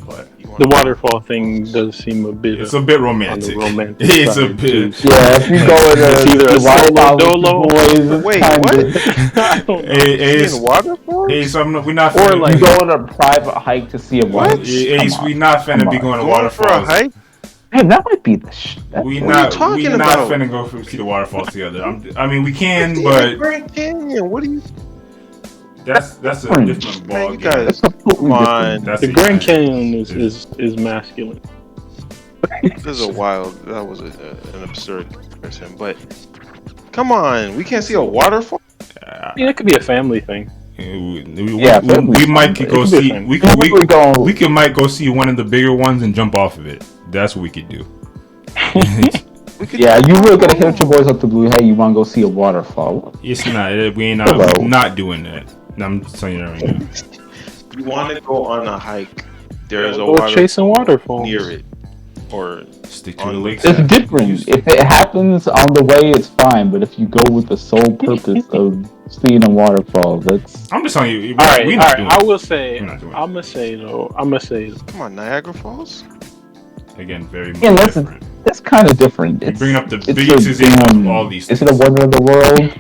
But The waterfall thing does seem a bit. it's a bit on romantic. the romantic It's a side, bit. too. Yeah, if you go It's either a to waterfall solo with dolo. the boys, Wait, it's what? kinda- I don't know. Ace, Seeing waterfalls? Ace, we're not Or finna, like- You go on a private hike to see a What? water. Ace, Come we on. not finna Come be on. going to Going for a waterfalls. hike? Man, that might be the that's We What are you not talking not about? finna go see the waterfalls together. I mean, we can, but Grand Canyon. What are you? that's a different Man, ball you game. guys. That's completely Come on. different. That's The a- Grand Canyon is masculine. This is a wild. That was an absurd comparison. But come on, we can't see a waterfall. I mean, it could be a family thing. We might could go It could be a see. thing. We could might go see one of the bigger ones and jump off of it. That's what we could do. We could Yeah, you really gotta hit your boys up the blue. Hey, you wanna go see a waterfall? It's not. We ain't Hello. not doing that. I'm just telling you that right now. You want to go on a hike? There's a Or water chasing waterfalls. near it, or Stick to On the the- lakes. It's different. If it happens on the way, it's fine. But if you go with the sole purpose of seeing a waterfall, that's I'm just telling you. All right, We're all not right. doing I it. will say, We're not doing it. I'm gonna say though. I'm gonna say come on, Niagara Falls. Again, very yeah, much that's different. that's kind of different. It's bring up the it's biggest a example of damn- all these Is it a things. wonder of the world?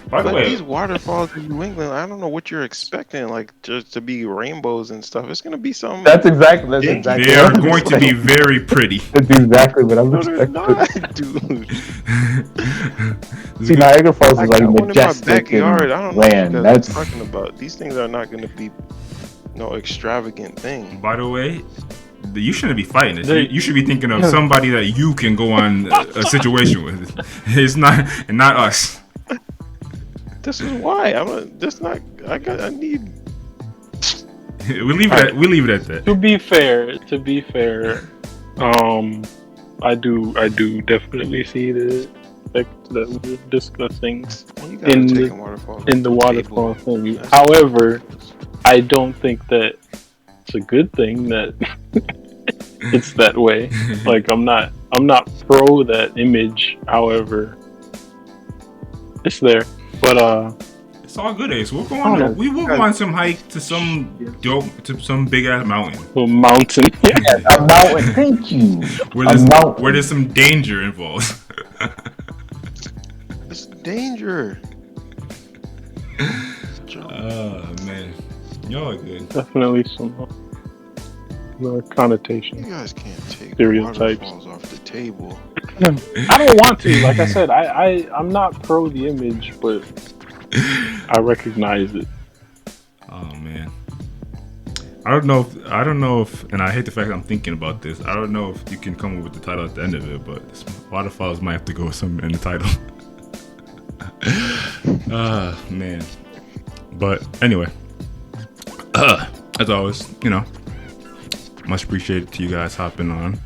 By the But way, these waterfalls in New England, I don't know what you're expecting. Like just to be rainbows and stuff. It's gonna be some. That's exactly. That's They exactly. they what are I'm going to be expecting. very pretty. That's exactly what I'm No, they're expecting. not, dude. See, Niagara Falls I is like got one in my majestic backyard. I don't know what you land. guys That's are talking about. These things are not gonna be no extravagant thing. By the way, you shouldn't be fighting this. They- You should be thinking of somebody that you can go on a situation with. It's not us. This is why This not. I need. We leave it at that. to be fair, I do definitely see the effect that we're discussing You guys In are the- taking waterfalls. in the waterfall thing. That's- However, I don't think that it's a good thing that it's that way. Like I'm not pro that image. However, it's there. But It's all good, Ace. We'll go I don't know. on. We will go on some hike to some big ass mountain a mountain. a mountain. Thank you. where A mountain. there's some danger involved. It's danger. Oh man, y'all are good. Definitely some connotation. You guys can't take Stereotypes. waterfalls off the table. I don't want to. Like I said, I'm not pro the image, but I recognize it. Oh man, I don't know if, and I hate the fact that I'm thinking about this. I don't know if you can come up with the title at the end of it, but waterfalls might have to go with something in the title. Man. But anyway, as always, much appreciated to you guys hopping on,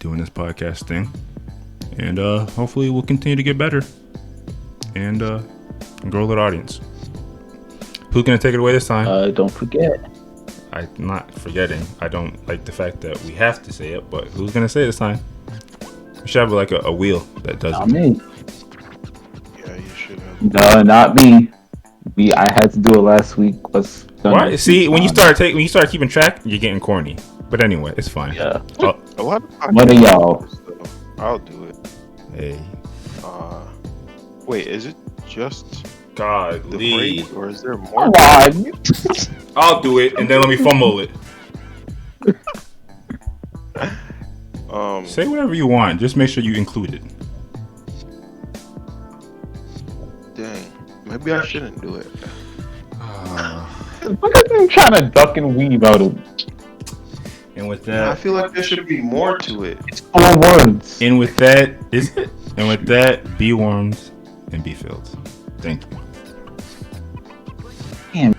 doing this podcast thing, and hopefully we'll continue to get better and grow the audience. Who's gonna take it away this time? Don't forget. I'm not forgetting. I don't like the fact that we have to say it, but who's gonna say it this time? We should have like a wheel that does Not it. me. Yeah, you should have. No, not me. I had to do it last week. Was Why? See, when you start keeping track, you're getting corny. But anyway, it's fine. Yeah. Oh, A lot of What are y'all? I'll do it. hey, Wait, is it just God, the Lee. phrase, or is there more? Come on. I'll do it, and then let me fumble it. Say whatever you want. Just make sure you include it. Dang, maybe I shouldn't do it. Look at them trying to duck and weave out of And with I that, feel like there should be more to it. 4 words. is it? And with that, be warmed and be filled. Thank you. Damn.